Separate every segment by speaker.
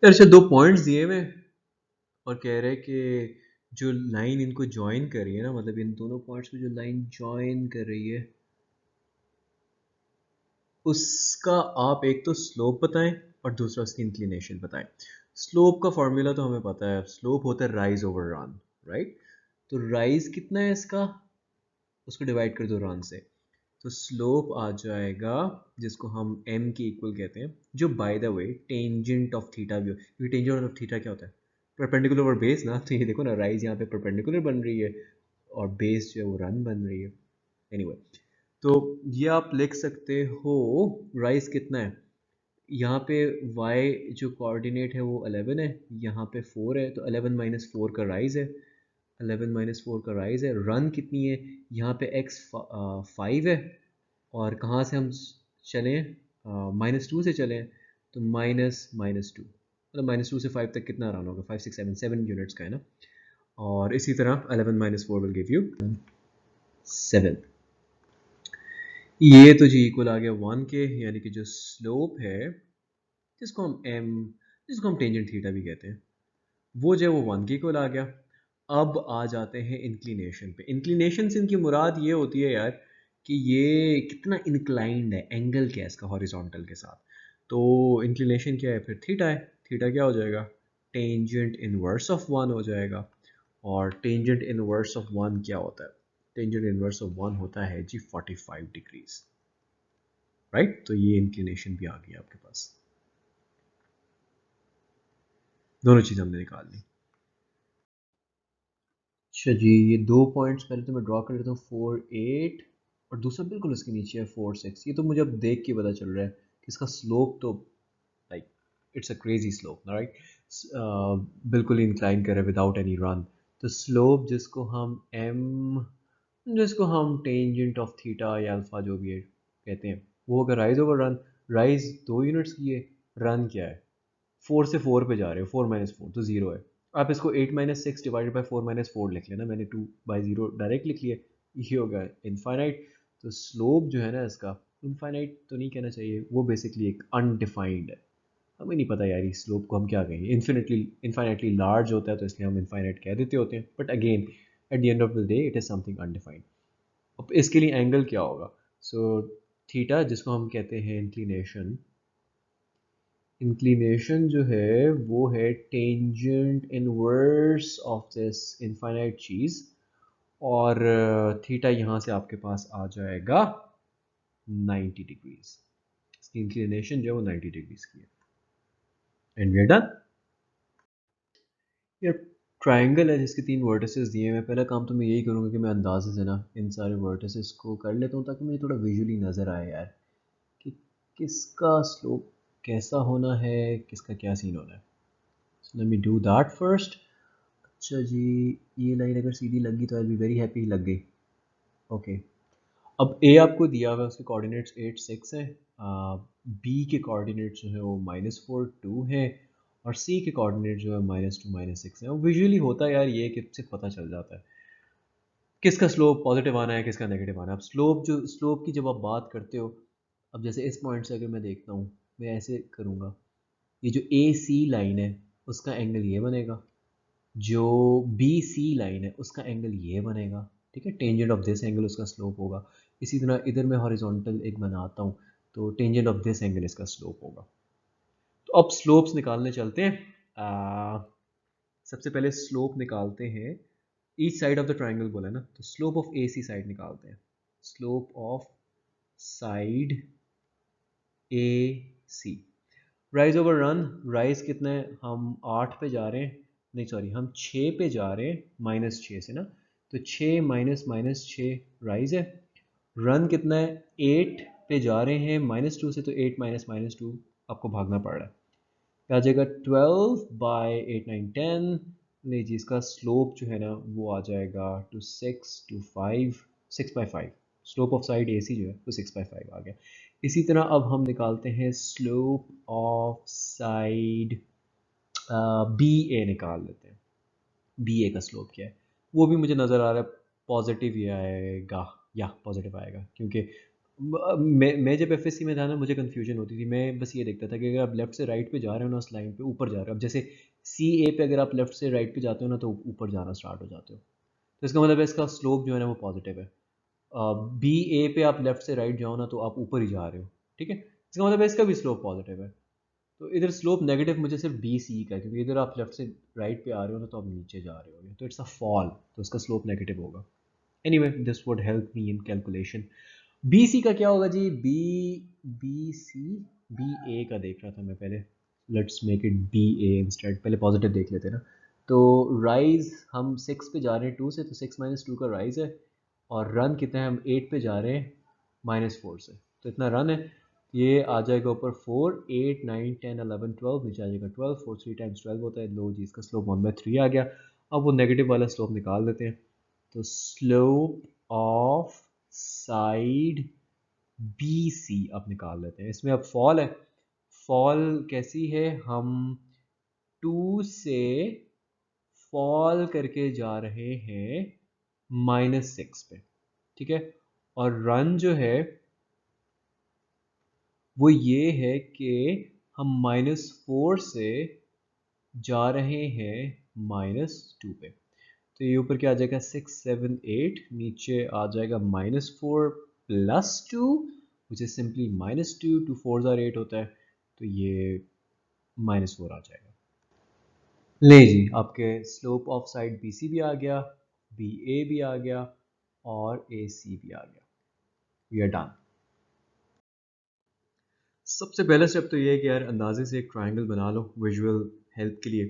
Speaker 1: यार अच्छा, दो पॉइंट्स दिए हुए और कह रहे हैं कि जो लाइन इनको ज्वाइन कर रही है ना, मतलब इन दोनों पॉइंट्स में जो लाइन ज्वाइन कर रही है उसका आप एक तो स्लोप बताएं और दूसरा उसकी इंक्लिनेशन बताएं। स्लोप का फॉर्मूला तो हमें पता है, स्लोप होता है राइज ओवर रन, राइट? तो राइज कितना है इसका, उसको डिवाइड कर दो रन से, तो स्लोप आ जाएगा जिसको हम m के इक्वल कहते हैं, जो by the way tangent of theta भी हो, क्योंकि टेंजेंट ऑफ थीटा क्या होता है, परपेंडिकुलर ओवर बेस ना। तो ये देखो ना, राइज यहाँ पे परपेंडिकुलर बन रही है और बेस जो है वो रन बन रही है। एनीवे तो ये आप लिख सकते हो, राइज कितना है यहाँ पे, y जो कोऑर्डिनेट है वो 11 है, यहाँ पे 4 है, तो 11 माइनस 4 का राइज है, 11 माइनस 4 का राइज है। रन कितनी है, यहाँ पे x 5 है, और कहाँ से हम चले, -2 से चले, तो माइनस माइनस टू, मतलब -2 से 5 तक कितना रन होगा, 5 6 7 7 यूनिट्स का है ना। और इसी तरह 11 माइनस 4 विल गिव यू 7। ये तो जी इक्वल आ गया 1 के, यानी कि जो स्लोप है जिसको हम m, जिसको हम टेंजेंट थीटा भी कहते हैं, वो जो है वो 1 के इक्वल आ गया। अब आ जाते हैं इंक्लिनेशन पे। इंक्लिनेशन से इनकी मुराद ये होती है यार कि ये कितना इंक्लाइंड है, एंगल क्या है इसका हॉरिजॉन्टल के साथ। तो इंक्लिनेशन क्या है फिर, थीटा है। थीटा क्या हो जाएगा, टेंजेंट इनवर्स ऑफ 1 हो जाएगा। और टेंजेंट इनवर्स ऑफ 1 क्या होता है, टेंजेंट इनवर्स ऑफ 1 होता है जी 45 डिग्रीज, राइट? तो ये इंक्लिनेशन भी आ गई आपके पास, दोनों चीज़ हमने निकाल ली। अच्छा जी, ये दो पॉइंट्स पहले तो मैं ड्रॉ कर लेता हूँ, 4 8, और दूसरा बिल्कुल उसके नीचे है 4 6। ये तो मुझे अब देख के पता चल रहा है कि इसका स्लोप तो like it's a crazy slope, right? बिल्कुल इंक्लाइन कर रहा है विदाउट एनी रन। तो स्लोप जिसको हम टेंजेंट ऑफ थीटा या अल्फा जो भी है कहते हैं, वो अगर rise over run, rise 2 units की है, रन क्या है, 4 से 4 पे जा रहे हो, 4 - 4 तो 0 है। आप इसको 8 - 6 डिवाइडेड बाई 4 - 4 लिख लेना, मैंने 2/0 डायरेक्ट लिख लिया, ये होगा इनफाइनाइट। तो स्लोप जो है ना इसका, इनफाइनाइट तो नहीं कहना चाहिए, वो बेसिकली एक अनडिफाइंड है। हमें नहीं पता यार इस स्लोप को हम क्या कहेंगे, इन्फिनिटली लार्ज होता है तो इसलिए हम इनफाइनाइट कह देते होते हैं, but again at the end of the day it is something undefined. अब इसके लिए एंगल क्या होगा, सो थीटा जिसको हम कहते हैं इंक्लिनेशन, इंक्लिनेशन जो है वो है tangent inverse of this infinite चीज़, और थीटा यहाँ से आपके पास आ जाएगा 90 डिग्रीज। इसकी इंक्लिनेशन जो है वो 90 डिग्रीज की है। And we are done. ये ट्राइंगल है जिसके 3 वर्टिसेस दिए हैं। पहला काम तो मैं यही करूँगा कि मैं अंदाजे से ना इन सारे वर्टिसेस को कर लेता हूँ, ताकि मुझे थोड़ा विजुअली नज़र आए यार कि किसका स्लोप कैसा होना है, किसका क्या सीन होना है। So let me do that first. अच्छा जी, ये लाइन अगर सीधी लग गई तो आई बी वेरी हैप्पी, लग गई। ओके, अब ए आपको दिया हुआ है, उसके कोऑर्डिनेट्स 8 6 हैं, बी के कोऑर्डिनेट्स जो है वो -4 2 हैं, और सी के कोऑर्डिनेट जो है -2 -6 हैं। विजुअली होता है यार ये कि सिर्फ पता चल जाता है किसका स्लोप पॉजिटिव आना है, किसका नेगेटिव आना है। अब स्लोप की जब आप बात करते हो, अब जैसे इस पॉइंट से अगर मैं देखता हूँ, मैं ऐसे करूँगा, ये जो ए सी लाइन है उसका एंगल ये बनेगा, जो बी सी लाइन है उसका एंगल ये बनेगा, ठीक है? टेंजेंट ऑफ दिस एंगल उसका स्लोप होगा। इसी तरह इधर मैं हॉरिजॉन्टल एक बनाता हूँ, तो टेंजेंट ऑफ दिस एंगल इसका स्लोप होगा। तो अब स्लोप्स निकालने चलते हैं। सबसे पहले स्लोप निकालते हैं, each side of the triangle बोला है ना, तो slope of A C side निकालते हैं। Slope of side A C, rise over run, rise कितना है, हम 8 पे जा रहे हैं, नहीं सॉरी हम 6 पे जा रहे हैं, -6 से ना, तो 6 -6 राइज है। रन कितना है, 8 पे जा रहे हैं -2 से, तो 8 -2 आपको भागना पड़ रहा है, क्या आ जाएगा 12/8 9 10। नहीं जी, इसका स्लोप जो है ना वो आ जाएगा to 6 slope of side A सी जो है वो 6/5 आ गया। इसी तरह अब हम निकालते हैं स्लोप ऑफ साइड बी ए, निकाल लेते हैं बी ए का स्लोप क्या है। वो भी मुझे नज़र आ रहा है पॉजिटिव ही आएगा, या पॉजिटिव आएगा, क्योंकि मैं जब एफएससी में था ना, मुझे कन्फ्यूजन होती थी। मैं बस ये देखता था कि अगर आप लेफ्ट से राइट पे जा रहे हो ना, उस लाइन पे ऊपर जा रहे हो, अब जैसे सी ए पे अगर आप लेफ्ट से राइट पे जाते हो ना, तो ऊपर जाना स्टार्ट हो जाते हो, तो इसका मतलब है इसका स्लोप जो है ना वो पॉजिटिव है। बी ए पे आप लेफ्ट से राइट जाओ ना, तो आप ऊपर ही जा रहे हो, ठीक है, इसका मतलब है इसका भी स्लोप पॉजिटिव है। तो इधर स्लोप नेगेटिव मुझे सिर्फ बी सी का है, क्योंकि इधर आप लेफ्ट से राइट पे आ रहे हो ना, तो आप नीचे जा रहे हो, तो इट्स अ फॉल, तो इसका स्लोप नेगेटिव होगा। Anyway, this would help me in calculation. B C का क्या होगा जी? बी सी, बी ए का देख रहा था मैं पहले। Let's make it be A instead, पहले पॉजिटिव देख लेते हैं ना। तो राइज हम 6 पे जा रहे हैं 2 से, तो 6 - 2 का राइज है। और रन कितना है? हम 8 पे जा रहे हैं -4 से, तो इतना रन है। ये आ जाएगा ऊपर 4, 8, 9, 10, 11, 12, नीचे आ जाएगा 12, 4 3 टाइम्स 12 होता है। लो जी, इसका स्लोप 1/3 आ गया। अब वो नेगेटिव वाला स्लोप निकाल देते हैं। तो slope of side B C अब निकाल लेते हैं। इसमें अब फॉल है। फॉल कैसी है? हम 2 से फॉल करके जा रहे हैं -6 पे, ठीक है। और रन जो है वो ये है कि हम -4 से जा रहे हैं -2 पे। तो ये ऊपर क्या आ जाएगा? 6 7 8, नीचे आ जाएगा -4 +2, विच इज सिंपली -2, 2 4 8 होता है, तो ये -4 आ जाएगा। ले जी, आपके slope of side B C भी आ गया, बी ए भी आ गया, और ए सी भी आ गया। We are done. सबसे पहला स्टेप तो ये है कि यार अंदाजे से एक ट्राइंगल बना लो विजुअल हेल्प के लिए।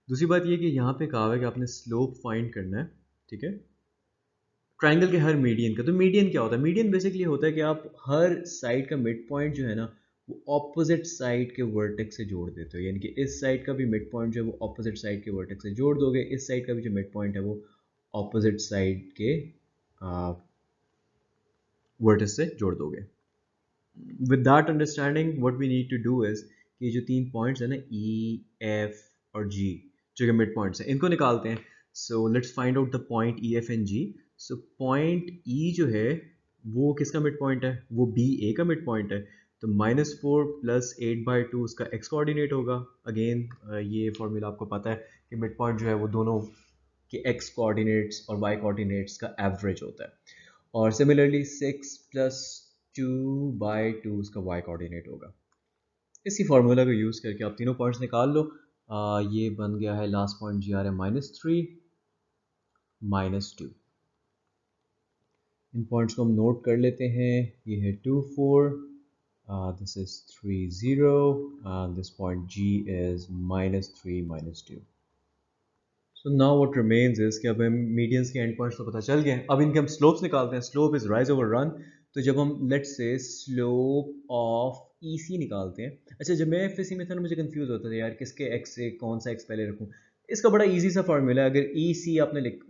Speaker 1: दूसरी बात ये कि यहाँ पे कहा हुआ है कि आपने स्लोप फाइंड करना है, ठीक है, ट्राइंगल के हर मीडियन का। तो मीडियन क्या होता है? मीडियन बेसिकली होता है कि आप हर साइड का मिड पॉइंट जो है ना, वो ऑपोजिट साइड के वर्टेक्स से जोड़ देते हो। यानी कि इस साइड का भी मिड पॉइंट जो है वो ऑपोजिट साइड के वर्टेक्स से जोड़ दोगे, इस साइड का भी जो मिड पॉइंट है वो ऑपोजिट साइड के वर्टेक्स से जोड़ दोगे। With that understanding what we need to do is कि जो 3 पॉइंट्स है ना, ई एफ और जी, जो कि मिड पॉइंट्स हैं, इनको निकालते हैं। So let's find out the point E F and G. So point E जो है वो किसका मिड पॉइंट है? वो बी ए का मिड पॉइंट है। तो -4 + 8/2 उसका एक्स कोऑर्डिनेट होगा। अगेन ये फॉर्मूला आपको पता है कि मिड पॉइंट जो है वो दोनों के एक्स कोऑर्डिनेट्स और वाई कोऑर्डिनेट्स का एवरेज होता है। और सिमिलरली 6 + 2/2 उसका वाई कोऑर्डिनेट होगा। इसी फार्मूला को यूज़ करके आप तीनों पॉइंट्स निकाल लो। ये बन गया है, लास्ट पॉइंट जी आ रहा है -3 -2। इन पॉइंट्स को हम नोट कर लेते हैं। ये है 2 4, this is 3 0, this point G is -3 -2। So now what remains is कि अब हम मीडियंस के एंड पॉइंट्स तो पता चल गए, अब इनके हम स्लोप्स निकालते हैं। Slope is rise over run. तो जब हम लेट्स से स्लोप ऑफ ई सी निकालते हैं। अच्छा, जब मैं एफ सी में था ना, मुझे कंफ्यूज होता था यार किसके एक्स से कौन सा एक्स पहले रखूँ। इसका बड़ा ईजी सा फॉर्मूला है। अगर ई सी आपने लिख,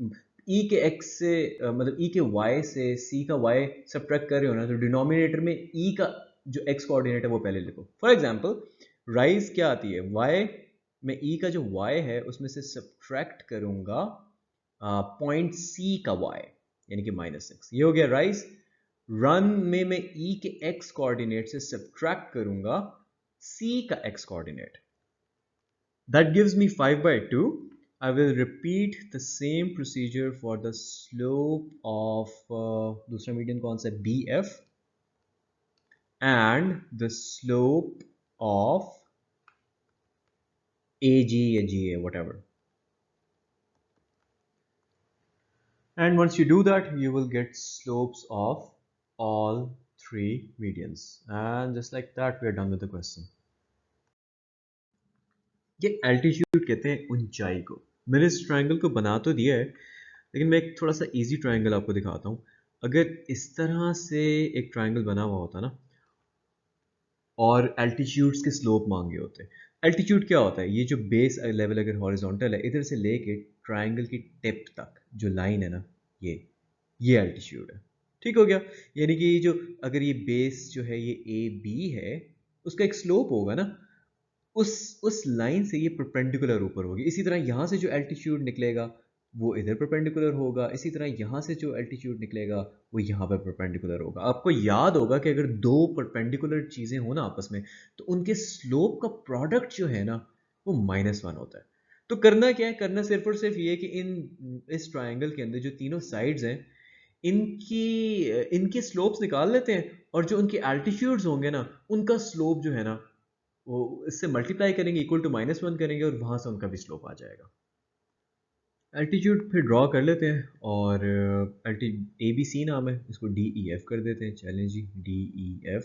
Speaker 1: ई के एक्स से मतलब ई के वाई से सी का वाई सब्ट्रैक्ट कर रहे हो ना, तो डिनोमिनेटर में ई का जो एक्स कोऑर्डिनेट है वो पहले लिखो। फॉर एग्जाम्पल राइज क्या आती है? वाई, मैं ई का जो y है उसमें से सब्ट्रैक्ट करूंगा पॉइंट सी का y, यानी कि -6। ये हो गया राइज। रन में मैं ई के x कोऑर्डिनेट से सब्ट्रैक्ट करूंगा c का x coordinate. That gives me 5/2। I will repeat the same procedure for the slope of दूसरा मीडियन कौन सा है? BF, and the slope of AG या GA, whatever. And once you do that, you will get slopes of all 3 medians. And just like that, we are done with the question. ये altitude कहते हैं ऊंचाई को। मैंने इस triangle को बना तो दिया है, लेकिन मैं एक थोड़ा सा इजी ट्रायंगल आपको दिखाता हूँ। अगर इस तरह से एक ट्रायंगल बना हुआ होता ना, और एल्टीट्यूड्स के स्लोप मांगे होते। एल्टीट्यूड क्या होता है? ये जो बेस लेवल अगर हॉरिजॉन्टल है, इधर से लेके ट्रायंगल की टिप तक जो लाइन है ना, ये एल्टीट्यूड है। ठीक हो गया? यानी कि जो अगर ये बेस जो है ये ए बी है, उसका एक स्लोप होगा ना, उस लाइन से ये परपेंडिकुलर ऊपर होगी। इसी तरह यहाँ से जो एल्टीट्यूड निकलेगा वो इधर परपेंडिकुलर होगा। इसी तरह यहाँ से जो एल्टीट्यूड निकलेगा वो यहाँ पर परपेंडिकुलर होगा। आपको याद होगा कि अगर दो परपेंडिकुलर चीज़ें हो ना आपस में, तो उनके स्लोप का प्रोडक्ट जो है ना वो -1 होता है। तो करना क्या है, करना सिर्फ और सिर्फ ये है कि इस ट्राइंगल के अंदर जो तीनों साइड्स हैं इनकी इनके स्लोप्स निकाल लेते हैं, और जो उनके एल्टीट्यूड्स होंगे ना उनका स्लोप जो है ना वो इससे मल्टीप्लाई करेंगे, इक्वल टू -1 करेंगे, और वहां से उनका भी स्लोप आ जाएगा। एल्टीट्यूड फिर ड्रॉ कर लेते हैं, और अल्टी ABC नाम है, इसको DEF कर देते हैं। चलें जी, DEF।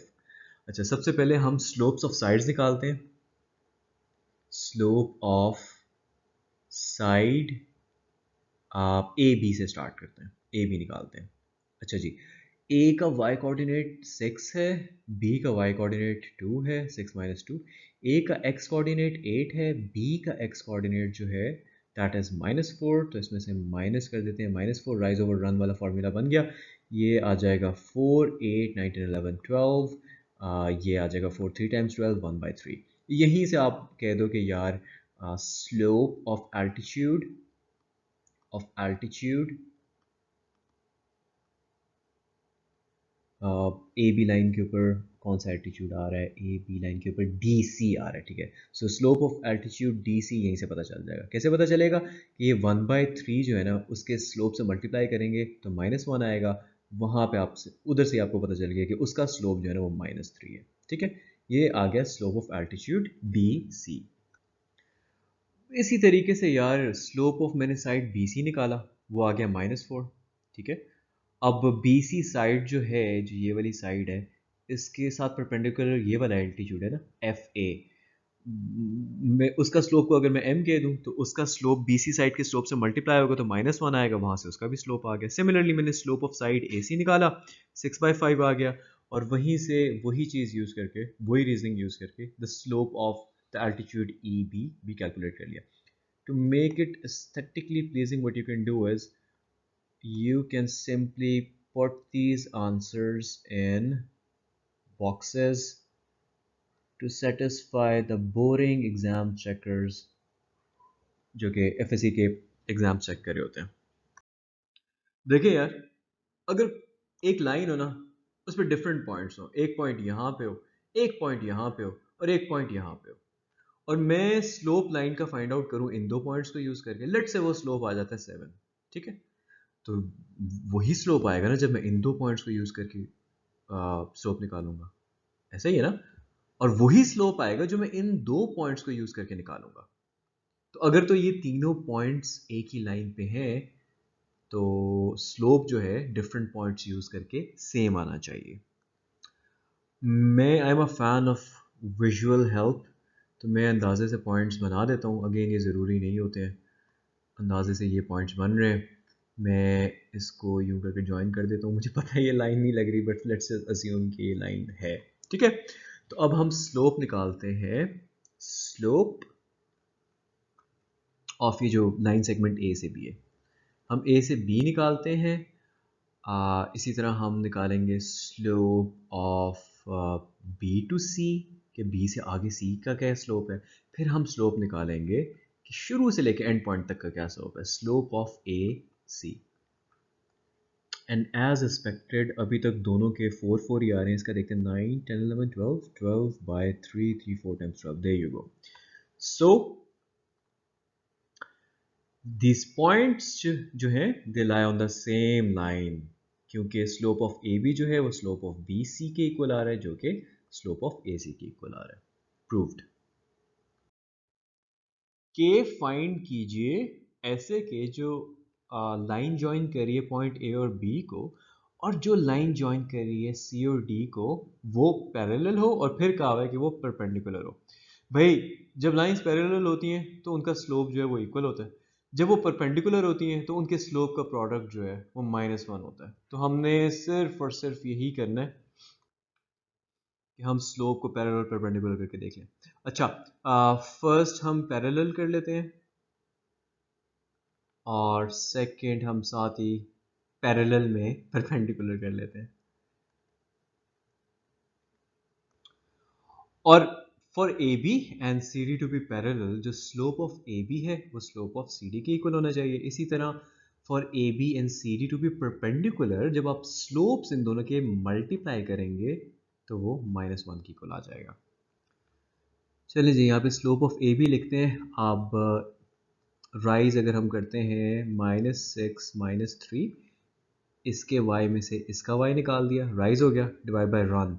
Speaker 1: अच्छा, सबसे पहले हम स्लोप्स ऑफ साइड्स निकालते हैं। स्लोप ऑफ साइड आप AB से स्टार्ट करते हैं, AB निकालते हैं। अच्छा जी, A का y कोऑर्डिनेट 6 है, B का y कोऑर्डिनेट 2 है, 6 - 2। A का x कोऑर्डिनेट 8 है, B का x कोऑर्डिनेट जो है दैट इज -4, तो इसमें से माइनस कर देते हैं। -4 राइज ओवर रन वाला फॉर्मूला बन गया। ये आ जाएगा 4 8 19 11 12। ये आ जाएगा 4 3 टाइम्स 12 1/3। यहीं से आप कह दो कि यार slope of altitude A B line के ऊपर कौन सा एल्टीट्यूड आ रहा है, ए बी लाइन के ऊपर DC आ रहा है, ठीक है। सो स्लोप ऑफ एल्टीट्यूड DC यहीं से पता चल जाएगा। कैसे पता चलेगा कि ये 1/3 जो है ना उसके स्लोप से मल्टीप्लाई करेंगे तो -1 आएगा। वहाँ पे आपसे उधर से आपको पता चल गया कि उसका स्लोप जो है ना वो -3 है, ठीक है। ये आ गया स्लोप ऑफ एल्टीट्यूड DC। इसी तरीके से यार स्लोप ऑफ मैंने साइड BC निकाला, वो आ गया -4, ठीक है। अब BC साइड जो है, जो ये वाली साइड है, इसके साथ परपेंडिकुलर ये वाला एल्टीट्यूड है ना FA, मैं उसका स्लोप को अगर मैं M कह दूं तो उसका स्लोप BC साइड के स्लोप से मल्टीप्लाई होगा तो -1 आएगा, वहां से उसका भी स्लोप आ गया। सिमिलरली मैंने स्लोप ऑफ साइड AC निकाला, 6/5 आ गया, और वहीं से वही चीज़ यूज़ करके, वही रीजनिंग यूज़ करके the slope of the altitude EB भी कैलकुलेट कर लिया। To make it aesthetically pleasing, what you can do is you can simply put these answers in boxes to satisfy the boring exam checkers जो कि FSC के exam check कर रहे होते हैं। देखिए यार, अगर एक लाइन हो ना उस पर डिफरेंट पॉइंट्स हो, एक पॉइंट यहाँ पे हो, एक पॉइंट यहाँ पे हो, और एक पॉइंट यहाँ पे हो, और मैं स्लोप लाइन का फाइंड आउट करूं इन दो पॉइंट्स को यूज करके, लेट से वो स्लोप आ जाता है 7, ठीक है। तो वही स्लोप आएगा ना जब मैं इन दो पॉइंट्स को यूज करके स्लोप निकालूंगा, ऐसा ही है ना। और वही स्लोप आएगा जो मैं इन दो पॉइंट्स को यूज करके निकालूंगा। तो अगर तो ये तीनों पॉइंट्स एक ही लाइन पे हैं तो स्लोप जो है डिफरेंट पॉइंट्स यूज करके सेम आना चाहिए। मैं I am a fan of visual help, तो मैं अंदाजे से पॉइंट्स बना देता हूँ। अगेन ये ज़रूरी नहीं होते हैं, अंदाजे से ये पॉइंट्स बन रहे हैं, मैं इसको यूं करके ज्वाइन कर देता हूँ। मुझे पता है ये लाइन नहीं लग रही, बट लेट्स अज्यूम कि ये लाइन है, ठीक है। तो अब हम स्लोप निकालते हैं, स्लोप ऑफ ये जो लाइन सेगमेंट A से B है, हम A से B निकालते हैं। इसी तरह हम निकालेंगे slope of B to C, कि B से आगे C का क्या स्लोप है। फिर हम स्लोप निकालेंगे कि शुरू से लेके एंड पॉइंट तक का क्या स्लोप है, slope of AC। And as expected अभी तक दोनों के 4 4 ही आ रहे हैं। इसका देखते हैं 9 10 11 12 12/3 3 4 times 12, there you go. So these points जो हैं they lie on the same line, क्योंकि स्लोप ऑफ AB जो है वो स्लोप ऑफ BC के इक्वल आ रहा है, जो कि स्लोप ऑफ AC के इक्वल आ रहा है। प्रूव्ड। के फाइंड कीजिए ऐसे के जो लाइन ज्वाइन करिए पॉइंट A और B को, और जो लाइन ज्वाइन करिए C और D को वो पैरेलल हो, और फिर कहा हुआ है कि वो परपेंडिकुलर हो। भाई जब लाइंस पैरेलल होती हैं तो उनका स्लोप जो है वो इक्वल होता है, जब वो परपेंडिकुलर होती हैं तो उनके स्लोप का प्रोडक्ट जो है वो -1 होता है। तो हमने सिर्फ और सिर्फ यही करना है कि हम स्लोप को पैरेलल परपेंडिकुलर करके देख लें। अच्छा, फर्स्ट हम पैरेलल कर लेते हैं, और सेकंड हम साथ ही पैरेलल में परपेंडिकुलर कर लेते हैं। और for A B and C D to be parallel, जो स्लोप ऑफ ए बी है वो स्लोप ऑफ सी डी के इक्वल होना चाहिए। इसी तरह for A B and C D to be perpendicular, जब आप स्लोप्स इन दोनों के मल्टीप्लाई करेंगे तो वो -1 के इक्वल आ जाएगा। चलिए जी, यहाँ पे स्लोप ऑफ ए बी लिखते हैं। अब राइज अगर हम करते हैं -6 -3, इसके y में से इसका y निकाल दिया, राइज हो गया, डिवाइड बाय रन,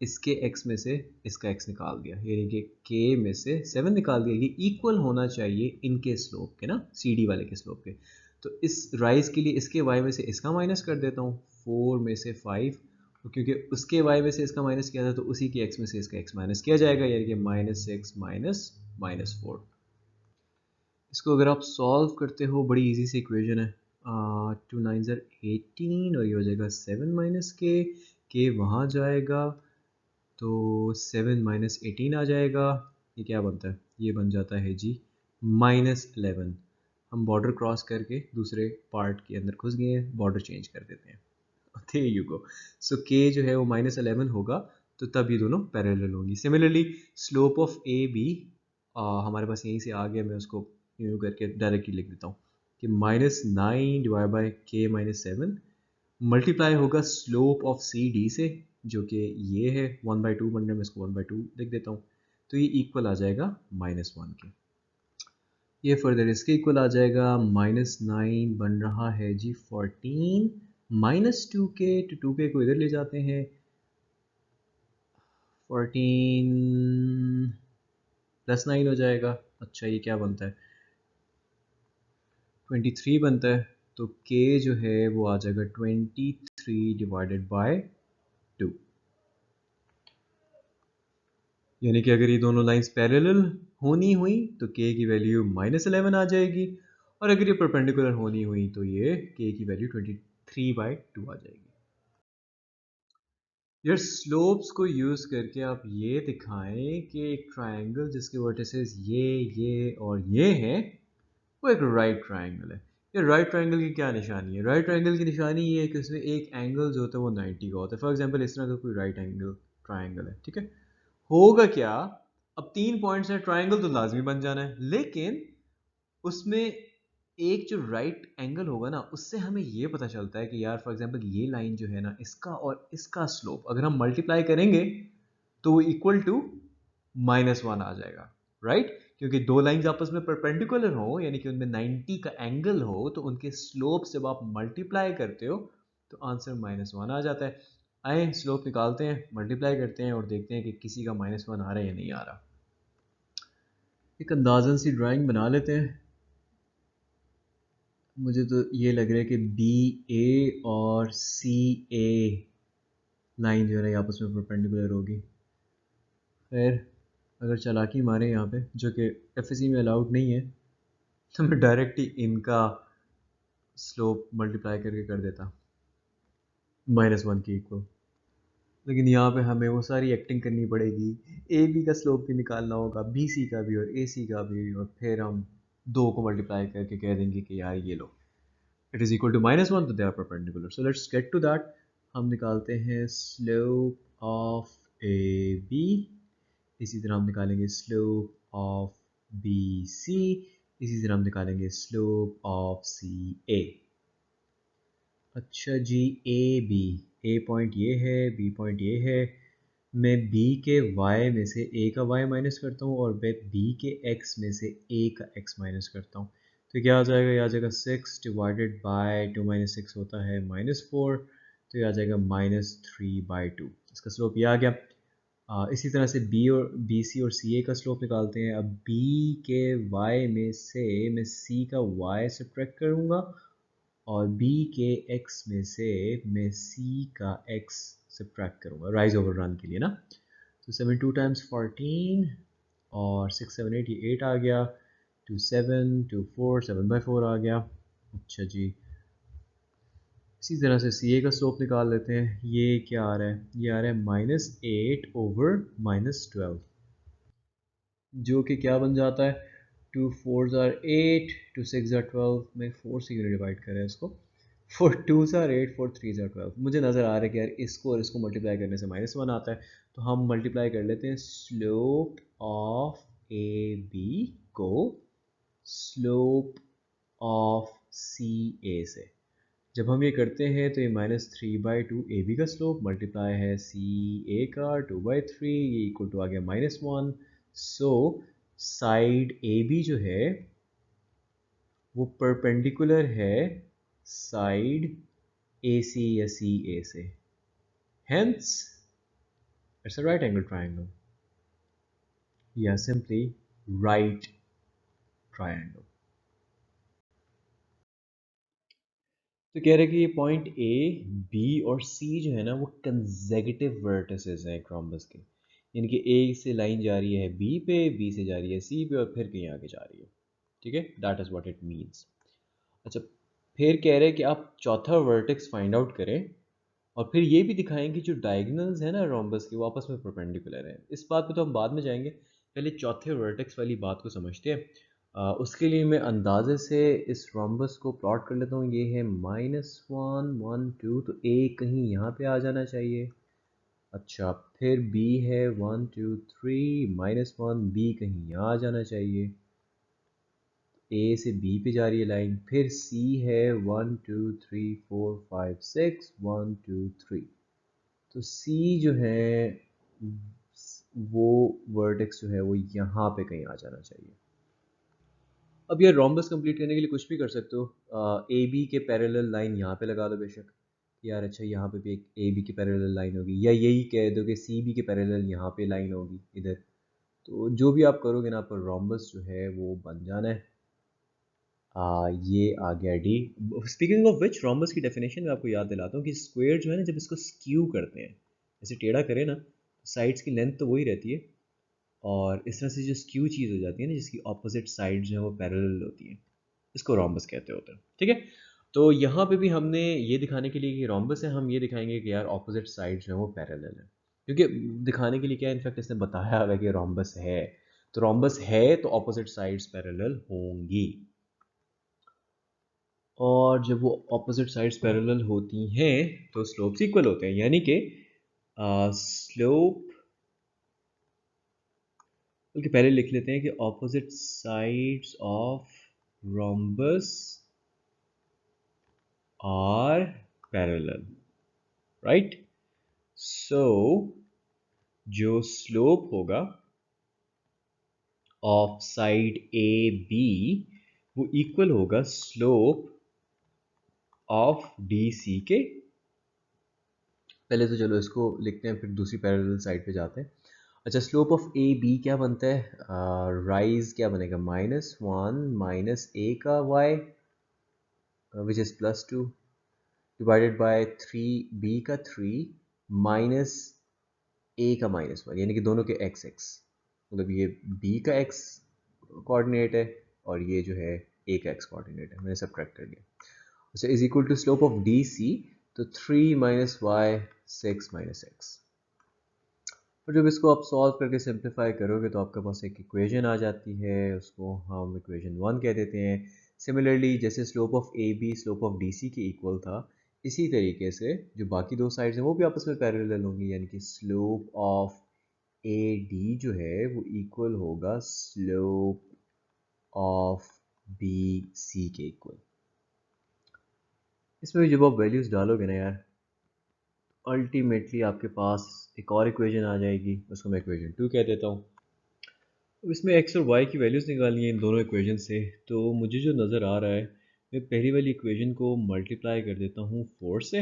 Speaker 1: इसके x में से इसका x निकाल दिया, यानी कि k में से 7 निकाल दिया। ये इक्वल होना चाहिए इनके स्लोप के ना, सी डी वाले के स्लोप के। तो इस राइज के लिए इसके y में से इसका माइनस कर देता हूँ, 4 में से 5, क्योंकि उसके y में से इसका माइनस किया था तो उसी के x में से इसका x माइनस किया जाएगा, यानी कि -6 -4। इसको अगर आप सॉल्व करते हो, बड़ी इजी सी इक्वेशन है। 2 9 18 और ये हो जाएगा 7 माइनस के वहाँ जाएगा तो 7 - 18 आ जाएगा। ये क्या बनता है? ये बन जाता है जी -11। हम बॉर्डर क्रॉस करके दूसरे पार्ट के अंदर घुस गए हैं, बॉर्डर चेंज कर देते हैं। there you go। सो के जो है वो -11 होगा, तो तब ये दोनों पैरेलल होंगी। Similarly slope of A B हमारे पास यहीं से आ गया, मैं उसको यूँ करके डायरेक्टली लिख देता हूँ कि -9 डिवाइड बाई के -7 मल्टीप्लाई होगा स्लोप ऑफ सी डी से, जो कि ये है 1/2 बन रहा है, मैं इसको 1/2 लिख देता हूँ, तो ये इक्वल आ जाएगा -1 के। ये फर्दर इसके इक्वल आ जाएगा, -9 बन रहा है जी 14 -2 के, तो 2 के को इधर ले जाते हैं, 14 + 9 हो जाएगा। अच्छा ये क्या बनता है? 23 बनता है। तो k जो है वो आ जाएगा 23 डिवाइडेड बाय 2, यानी कि अगर ये दोनों लाइंस पैरेलल होनी हुई तो k की वैल्यू -11 आ जाएगी, और अगर ये परपेंडिकुलर होनी हुई तो ये k की वैल्यू 23/2 आ जाएगी। यार स्लोप्स को यूज़ करके आप ये दिखाएं कि एक ट्रायंगल जिसके वर्टिसेस ये और ये हैं, वो एक राइट ट्रायंगल है। ये राइट ट्रायंगल की क्या निशानी है? राइट ट्रायंगल की निशानी ये है कि उसमें एक एंगल जो होता है वो 90 का होता है। फॉर एग्जांपल इस तरह का कोई राइट एंगल ट्रायंगल है, ठीक है। होगा क्या, अब 3 पॉइंट्स हैं, ट्रायंगल तो लाजमी बन जाना है, लेकिन उसमें एक जो राइट एंगल होगा ना, उससे हमें ये पता चलता है कि यार फॉर एग्जांपल ये लाइन जो है ना, इसका और इसका स्लोप अगर हम मल्टीप्लाई करेंगे तो वो इक्वल टू -1 आ जाएगा, राइट। क्योंकि दो लाइंस आपस में परपेंडिकुलर हो, यानी कि उनमें 90 का एंगल हो, तो उनके स्लोप जब आप मल्टीप्लाई करते हो तो आंसर -1 आ जाता है। आए स्लोप निकालते हैं, मल्टीप्लाई करते हैं और देखते हैं कि किसी का -1 आ रहा है या नहीं आ रहा। एक अंदाजन सी ड्राइंग बना लेते हैं। मुझे तो ये लग रहा है कि BA और CA लाइन जो है ना आपस में परपेंडिकुलर होगी। खैर अगर चालाकी मारे यहाँ पे, जो कि FSC में अलाउड नहीं है, तो मैं डायरेक्ट ही इनका स्लोप मल्टीप्लाई करके कर देता -1 के इक्वल। लेकिन यहाँ पे हमें वो सारी एक्टिंग करनी पड़ेगी, AB का स्लोप भी निकालना होगा, BC का भी और AC का भी, और फिर हम दो को मल्टीप्लाई करके कह देंगे कि यार ये लो इट इज़ इक्वल टू -1, तो they are perpendicular. So let's get to that. हम निकालते हैं स्लोप ऑफ AB, इसी तरह हम निकालेंगे स्लोप ऑफ BC, इसी तरह हम निकालेंगे स्लोप ऑफ CA। अच्छा जी, A पॉइंट ये है, B पॉइंट ये है। मैं B के Y में से A का Y माइनस करता हूँ और मैं B के X में से A का X माइनस करता हूँ, तो क्या आ जाएगा? ये आ जाएगा 6 डिवाइडेड बाय 2 - 6 होता है -4, तो ये आ जाएगा -3/2। इसका स्लोप ये आ गया। इसी तरह से BC और CA का स्लोप निकालते हैं। अब B के Y में से मैं C का Y सब्ट्रैक्ट करूँगा और B के X में से मैं C का X सब्ट्रैक्ट करूँगा, राइज ओवर रन के लिए ना। तो 7 2 टाइम्स 14 और 6 7 8, ये 8 आ गया, 2 7 2 4 7/4 आ गया। अच्छा जी, इसी तरह से CA का स्लोप निकाल लेते हैं। ये क्या आ रहा है? ये आ रहा है -8 ओवर -12, जो कि क्या बन जाता है? 2 4s are 8, 2 6 are 12, मैं 4 से यूनिट डिवाइड करें इसको, four two are 8, four three are 12। मुझे नज़र आ रहा है कि यार इसको और इसको मल्टीप्लाई करने से -1 आता है, तो हम मल्टीप्लाई कर लेते हैं स्लोप ऑफ ए बी को स्लोप ऑफ सी ए से। जब हम ये करते हैं तो ये -3/2 ए बी का स्लोप मल्टीप्लाई है सी ए का 2/3, ये इक्वल टू आ गया -1। सो साइड ए बी जो है वो परपेंडिकुलर है साइड ए सी या सी ए से, hence it's a right angle triangle या सिंपली राइट ट्राइंगल। तो कह रहे हैं कि ये पॉइंट ए बी और सी जो है ना वो कंसेक्यूटिव वर्टिसेस हैं एक रोम्बस के, यानी कि ए से लाइन जा रही है बी पे, बी से जा रही है सी पे और फिर कहीं आगे जा रही है। ठीक है, that is what it means. अच्छा, फिर कह रहे हैं कि आप चौथा वर्टेक्स फाइंड आउट करें और फिर ये भी दिखाएं कि जो डायगोनल्स हैं ना रोम्बस के वो आपस में परपेंडिकुलर हैं। इस बात पे तो हम बाद में जाएंगे, पहले चौथे वर्टेक्स वाली बात को समझते हैं। उसके लिए मैं अंदाजे से इस रोम्बस को प्लॉट कर लेता हूँ। ये है -1 1 2, तो ए कहीं यहाँ पे आ जाना चाहिए। अच्छा, फिर बी है 1 2 3 -1, बी कहीं यहाँ आ जाना चाहिए। ए से बी पे जा रही है लाइन। फिर सी है 1 2 3 4 5 6 1 2 3, तो सी जो है वो वर्टेक्स जो है वो यहाँ पे कहीं आ जाना चाहिए। अब यार रोम्बस कंप्लीट करने के लिए कुछ भी कर सकते हो। ए बी के पैरेलल लाइन यहाँ पे लगा दो बेशक, यार अच्छा यहाँ पे भी एक ए बी के पैरेलल लाइन होगी, या यही कह दो कि सी बी के पैरेलल यहाँ पे लाइन होगी इधर। तो जो भी आप करोगे ना, पर रोम्बस जो है वो बन जाना है। ये आ गया D. Speaking of which, rhombus की डेफिनेशन मैं आपको याद दिलाता हूँ कि स्क्वायर जो है ना, जब इसको स्क्यू करते हैं, जैसे टेढ़ा करें ना, साइड्स की लेंथ तो वही रहती है, और इस तरह से जो स्क्यू चीज़ हो जाती है ना, जिसकी ऑपोजिट साइड जो है वो पैरेलल होती है, इसको रोम्बस कहते होते हैं। ठीक है, तो यहाँ पे भी हमने ये दिखाने के लिए कि रोम्बस है, हम ये दिखाएंगे कि यार ऑपोजिट साइड जो है वो पैरेलल है, क्योंकि दिखाने के लिए क्या, इनफैक्ट इसने बताया हुआ है कि रोम्बस है, तो रोम्बस है तो ऑपोजिट साइड्स पैरेलल होंगी। और जब वो ऑपोजिट साइड्स पैरेलल होती हैं तो स्लोप्स इक्वल होते हैं, यानी कि स्लोप, बल्कि पहले लिख लेते हैं कि opposite sides of rhombus are parallel, right. So जो स्लोप होगा ऑफ साइड ए बी वो इक्वल होगा स्लोप ऑफ डी सी के। पहले तो चलो इसको लिखते हैं, फिर दूसरी पैरेलल साइड पे जाते हैं। अच्छा, स्लोप ऑफ ए बी क्या बनता है, राइज क्या बनेगा, -1 माइनस ए का y which is +2 divided by 3 B का 3 माइनस ए का -1, यानी कि दोनों के एक्स एक्स, मतलब ये बी का एक्स कोऑर्डिनेट है और ये जो है ए का एक्स कोऑर्डिनेट है, मैंने सब्ट्रैक्ट कर लिया। अच्छा, is equal to slope of D C, तो 3 माइनस वाई 6 माइनस एक्स। और जब इसको आप सॉल्व करके सिंप्लीफाई करोगे तो आपके पास एक इक्वेशन आ जाती है, उसको हम इक्वेशन 1 कह देते हैं। सिमिलरली जैसे slope of A B slope of D C के इक्वल था, इसी तरीके से जो बाकी दो साइड्स हैं वो भी आपस में पैरेलल होंगी, यानी कि स्लोप ऑफ ए डी जो है वो इक्वल होगा स्लोप ऑफ बी सी के इक्वल। इसमें जब आप वैल्यूज़ डालोगे ना यार, अल्टीमेटली आपके पास एक और इक्वेशन आ जाएगी, उसको मैं इक्वेशन 2 कह देता हूँ। अब इसमें एक्स और वाई की वैल्यूज़ निकालनी है इन दोनों इक्वेशन से, तो मुझे जो नज़र आ रहा है, मैं पहली वाली इक्वेशन को मल्टीप्लाई कर देता हूँ 4 से।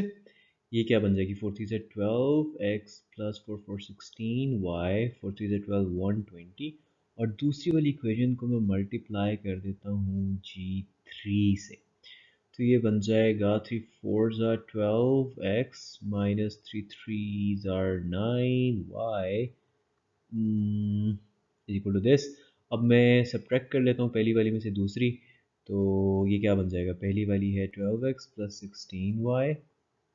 Speaker 1: ये क्या बन जाएगी, 4 3 से 12 एक्स प्लस 4 4 16 वाई 4 3 से 12 120, और दूसरी वाली इक्वेशन को मैं मल्टीप्लाई कर देता हूँ G3 से। तो ये बन जाएगा 3 4 ज़ार 12 एक्स माइनस 3 3 ज़ार 9 वाई इक्वल टू दिस। अब मैं सब्ट्रैक्ट कर लेता हूँ पहली वाली में से दूसरी, तो ये क्या बन जाएगा, पहली वाली है 12x plus 16y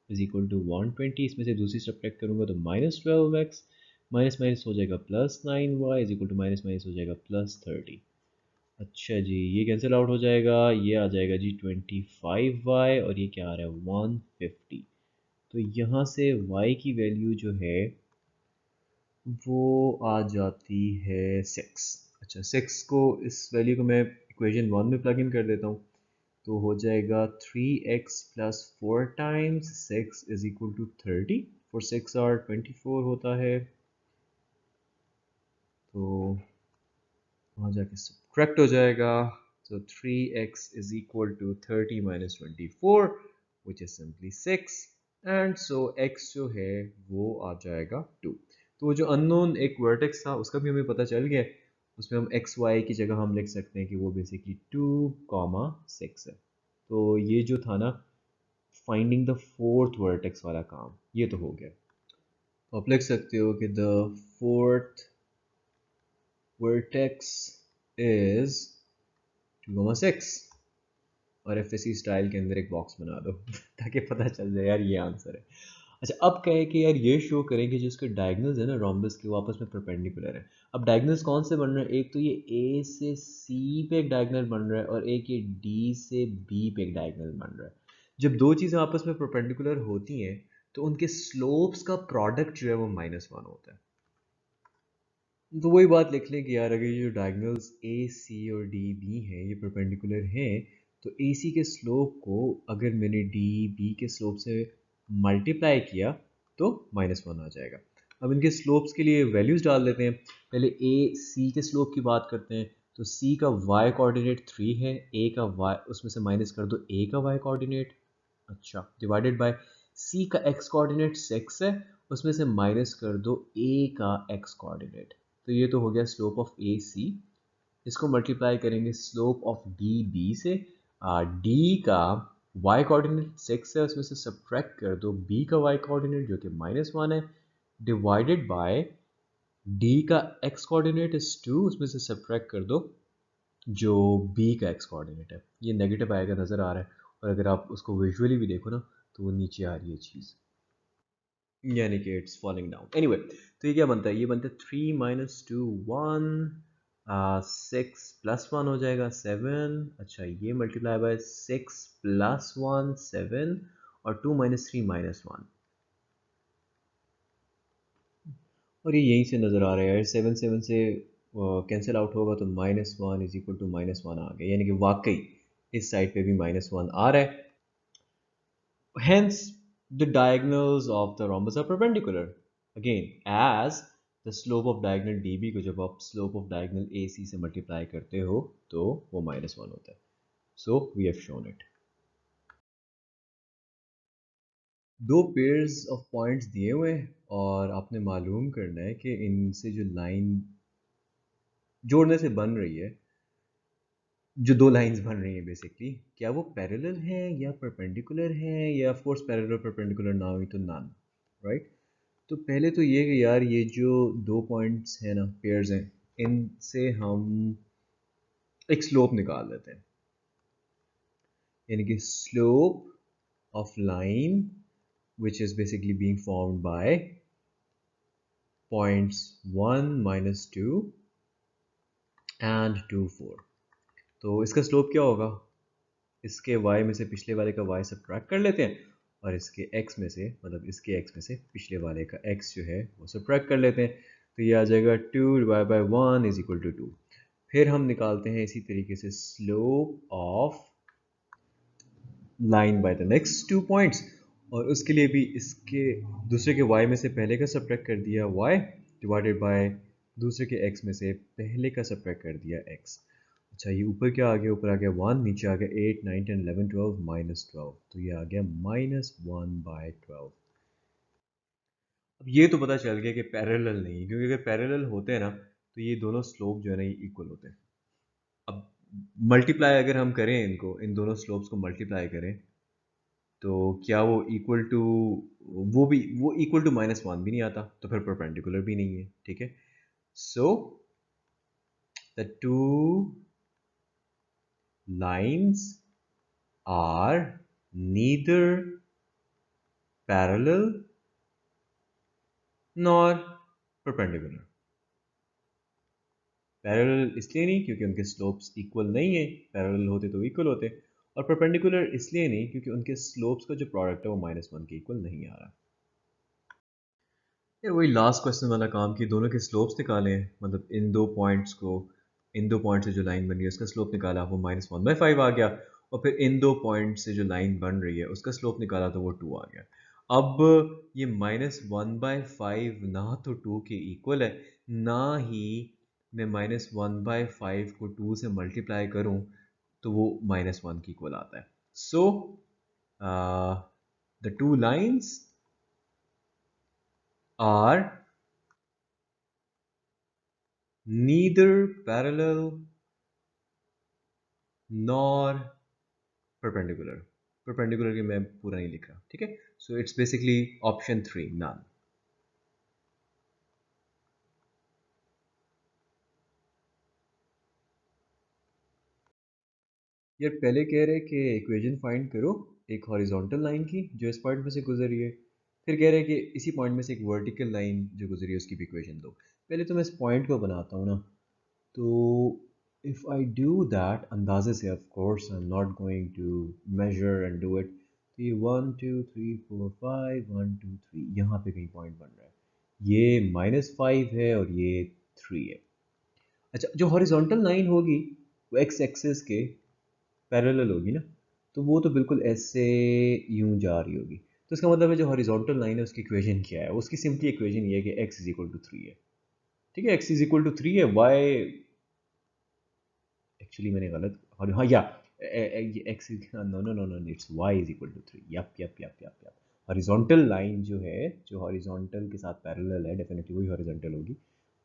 Speaker 1: is equal to 120, इसमें से दूसरी सब्ट्रैक्ट करूँगा तो -12x माइनस माइनस हो जाएगा +9y is equal to minus minus हो जाएगा +30। अच्छा जी, ये कैंसिल आउट हो जाएगा, ये आ जाएगा जी 25y और ये क्या आ रहा है 150। तो यहाँ से y की वैल्यू जो है वो आ जाती है 6। अच्छा 6 को, इस वैल्यू को मैं इक्वेशन 1 में प्लग इन कर देता हूँ। तो हो जाएगा 3x plus 4 times 6 is equal to 30। Four 6 are 24 होता है। तो वहाँ जाके सब्ट्रैक्ट हो जाएगा। तो 3x is equal to 30 minus 24 which is simply 6 and so x जो है वो आ जाएगा 2। तो वो जो अननोन एक वर्टेक्स था उसका भी हमें पता चल गया। उसमें हम एक्स वाई की जगह हम लिख सकते हैं कि वो बेसिकली 2, 6 है। तो ये जो था ना फाइंडिंग द फोर्थ वर्टेक्स वाला काम, ये तो हो गया। तो आप लिख सकते हो कि द फोर्थ वर्टेक्स इज 2, 6 और एफ स्टाइल के अंदर एक बॉक्स बना दो ताकि पता चल जाए यार ये आंसर है। अच्छा अब कहे कि यार ये शो करें कि जिसके डायगनल्स है ना रोम्बस के, वो आपस में परपेंडिकुलर है। अब डायगनल्स कौन से बन रहे हैं, एक तो ये ए से सी पे एक डायगनल बन रहा है और एक ये डी से बी पे एक डायगनल बन रहा है। जब दो चीज़ें आपस में परपेंडिकुलर होती हैं तो उनके स्लोप्स का प्रोडक्ट जो है वो -1 होता है। तो वही बात लिख लें कि यार अगर ये जो डायगनल्स ए सी और डी बी हैं ये परपेंडिकुलर हैं, तो ए सी के स्लोप को अगर मैंने डी बी के स्लोप से मल्टीप्लाई किया तो -1 आ जाएगा। अब इनके स्लोप्स के लिए वैल्यूज़ डाल देते हैं। पहले ए सी के स्लोप की बात करते हैं। तो सी का वाई कोऑर्डिनेट 3 है, ए का वाई उसमें से माइनस कर दो ए का वाई कोऑर्डिनेट। अच्छा डिवाइडेड बाय सी का एक्स कोऑर्डिनेट 6 है, उसमें से माइनस कर दो ए का एक्स कोऑर्डिनेट। तो ये तो हो गया स्लोप ऑफ ए सी। इसको मल्टीप्लाई करेंगे स्लोप ऑफ डी बी से। डी का वाई कोऑर्डिनेट 6 है, उसमें से सब्ट्रैक्ट कर दो बी का वाई कोऑर्डिनेट जो कि -1 है, डिवाइडेड बाय डी का एक्स कोऑर्डिनेट इज 2, उसमें से सब्ट्रैक्ट कर दो जो बी का एक्स कोऑर्डिनेट है। ये नेगेटिव आएगा नज़र आ रहा है, और अगर आप उसको विजुअली भी देखो ना तो वो नीचे आ रही है चीज़, यानी कि इट्स फॉलिंग डाउन। एनीवे तो ये क्या बनता है, ये बनता है 3 माइनस 2 1, 6 प्लस 1 हो जाएगा 7। अच्छा ये मल्टीप्लाई बाय 6 प्लस 1 7 और 2 माइनस 3 -1, और ये यहीं से नज़र आ रहा है यार 7 7 से कैंसिल आउट होगा तो -1 इज इक्वल टू -1 आ गया, यानी कि वाकई इस साइड पे भी -1 आ रहा है। Hence, the diagonals of the rhombus are perpendicular. Again, as the slope of diagonal DB को जब आप slope of diagonal AC से multiply करते हो तो वो -1 होता है. So we have shown it. दो पेयर्स ऑफ पॉइंट्स दिए हुए हैं और आपने मालूम करना है कि इनसे जो लाइन जोड़ने से बन रही है, जो दो लाइंस बन रही हैं बेसिकली, क्या वो पैरेलल हैं या परपेंडिकुलर हैं, या ऑफ कोर्स पैरेलल परपेंडिकुलर ना हुई तो नन, राइट। तो पहले तो ये कि यार ये जो दो पॉइंट्स हैं ना, पेयर्स हैं, इनसे हम एक स्लोप निकाल लेते हैं, यानी कि slope of line which is basically being formed by points 1 -2 and 2 4। तो इसका स्लोप क्या होगा, इसके y में से पिछले वाले का y सब्ट्रैक्ट कर लेते हैं और इसके x में से, मतलब इसके x में से पिछले वाले का x जो है वो सब्ट्रैक्ट कर लेते हैं। तो ये आ जाएगा 2/1 इज इक्वल टू 2। फिर हम निकालते हैं इसी तरीके से slope of line by the next 2 points, और उसके लिए भी इसके दूसरे के y में से पहले का सब्ट्रैक्ट कर दिया y, डिवाइडेड बाय दूसरे के x में से पहले का सब्ट्रैक्ट कर दिया x। अच्छा ये ऊपर क्या आ गया, ऊपर आ गया 1, नीचे आ गया 8 9 10 11 12 -12, तो ये आ गया -1/12। अब ये तो पता चल गया कि पैरेलल नहीं, क्योंकि अगर पैरेलल होते हैं ना तो ये दोनों स्लोप जो है ना ये इक्वल होते हैं। अब मल्टीप्लाई अगर हम करें इनको, इन दोनों स्लोप्स को मल्टीप्लाई करें तो क्या वो इक्वल टू, वो इक्वल टू -1 भी नहीं आता, तो फिर परपेंडिकुलर भी नहीं है, ठीक है। So the two lines are neither parallel nor perpendicular. Parallel इसलिए नहीं क्योंकि उनके स्लोप्स इक्वल नहीं है, पैरेलल होते तो इक्वल होते, और परपेंडिकुलर इसलिए नहीं क्योंकि उनके स्लोप्स का जो प्रोडक्ट है वो -1 के इक्वल नहीं आ रहा। यार वही लास्ट क्वेश्चन वाला काम कि दोनों के स्लोप्स निकाले हैं, मतलब इन दो पॉइंट से जो लाइन बन रही है उसका स्लोप निकाला वो -1/5 आ गया, और फिर इन दो पॉइंट से जो लाइन बन रही है उसका स्लोप निकाला तो वो 2 आ गया। अब ये -1/5 ना तो 2 के इक्वल है, ना ही मैं -1/5 को 2 से मल्टीप्लाई करूं तो वो -1 के इक्वल आता है। So the two lines are neither parallel nor perpendicular। perpendicular के मैं पूरा नहीं लिख रहा, ठीक है। So it's basically option 3 none। यार पहले कह रहे कि इक्वेशन फाइंड करो एक हॉरिजॉन्टल लाइन की जो इस पॉइंट में से गुजर रही है, फिर कह रहे हैं कि इसी पॉइंट में से एक वर्टिकल लाइन जो गुजरी है उसकी भी इक्वेशन दो। पहले तो मैं इस पॉइंट को बनाता हूँ ना, तो if I do that अंदाजे से, of course I'm not going to measure and do it, तो ये 1 2 3 4 5 1 2 3 यहाँ पे कहीं पॉइंट बन रहा है, ये -5 है और ये 3 है। अच्छा, जो हॉरिजॉन्टल लाइन होगी वो एक्स एक्सिस के पैरेलल होगी ना, तो वो तो बिल्कुल ऐसे यूं जा रही होगी। तो इसका मतलब है जो हॉरिजॉन्टल लाइन है उसकी इक्वेशन क्या है, उसकी सिंपली इक्वेशन ये है कि x इज इक्वल टू 3 है, ठीक है। x इज इक्वल टू 3 है, y एक्चुअली मैंने गलत, और हाँ या ये x no no no no it's y is equal to 3। Yup yup yup yup yup horizontal line जो है, जो हॉरिजॉन्टल के साथ पैरेलल है, डेफिनेटली वही हॉरिजॉन्टल होगी,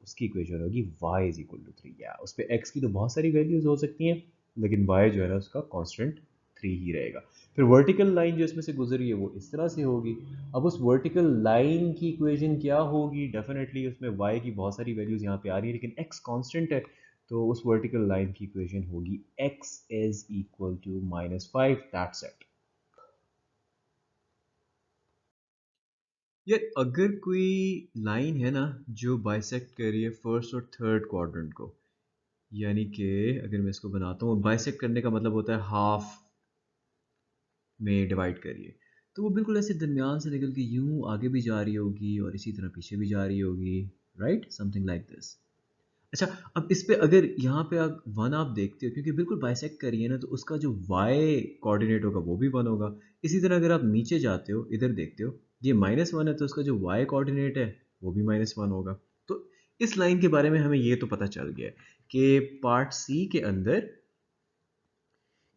Speaker 1: उसकी इक्वेशन होगी y इज इक्वल टू 3। या उस पर x की तो बहुत सारी वैल्यूज हो सकती हैं, लेकिन y जो है ना उसका कांस्टेंट 3 ही रहेगा। फिर वर्टिकल लाइन जो इसमें से गुजरी है वो इस तरह से होगी। अब उस वर्टिकल लाइन की इक्वेशन क्या होगी, डेफिनेटली उसमें y की बहुत सारी वैल्यूज यहाँ पे आ रही है, लेकिन x कांस्टेंट है, तो उस वर्टिकल लाइन की इक्वेशन होगी x is equal to -5। That's it. यार अगर कोई लाइन है ना जो बाइसेक्ट कर रही है फर्स्ट और थर्ड क्वाड्रेंट को, यानी कि अगर मैं इसको बनाता हूँ, बाइसेक्ट करने का मतलब होता है हाफ में डिवाइड करिए, तो वो बिल्कुल ऐसे दरमियान से निकल के यूं आगे भी जा रही होगी और इसी तरह पीछे भी जा रही होगी, राइट, समथिंग लाइक दिस। अच्छा, अब इस पे अगर यहाँ पे आप वन आप देखते हो, क्योंकि बिल्कुल बाइसेक्ट करिए ना, तो उसका जो वाई कोऑर्डिनेट होगा वो भी वन होगा। इसी तरह अगर आप नीचे जाते हो, इधर देखते हो, ये -1 है, तो उसका जो वाई कोऑर्डिनेट है वो भी -1 होगा। तो इस लाइन के बारे में हमें ये तो पता चल गया कि पार्ट सी के अंदर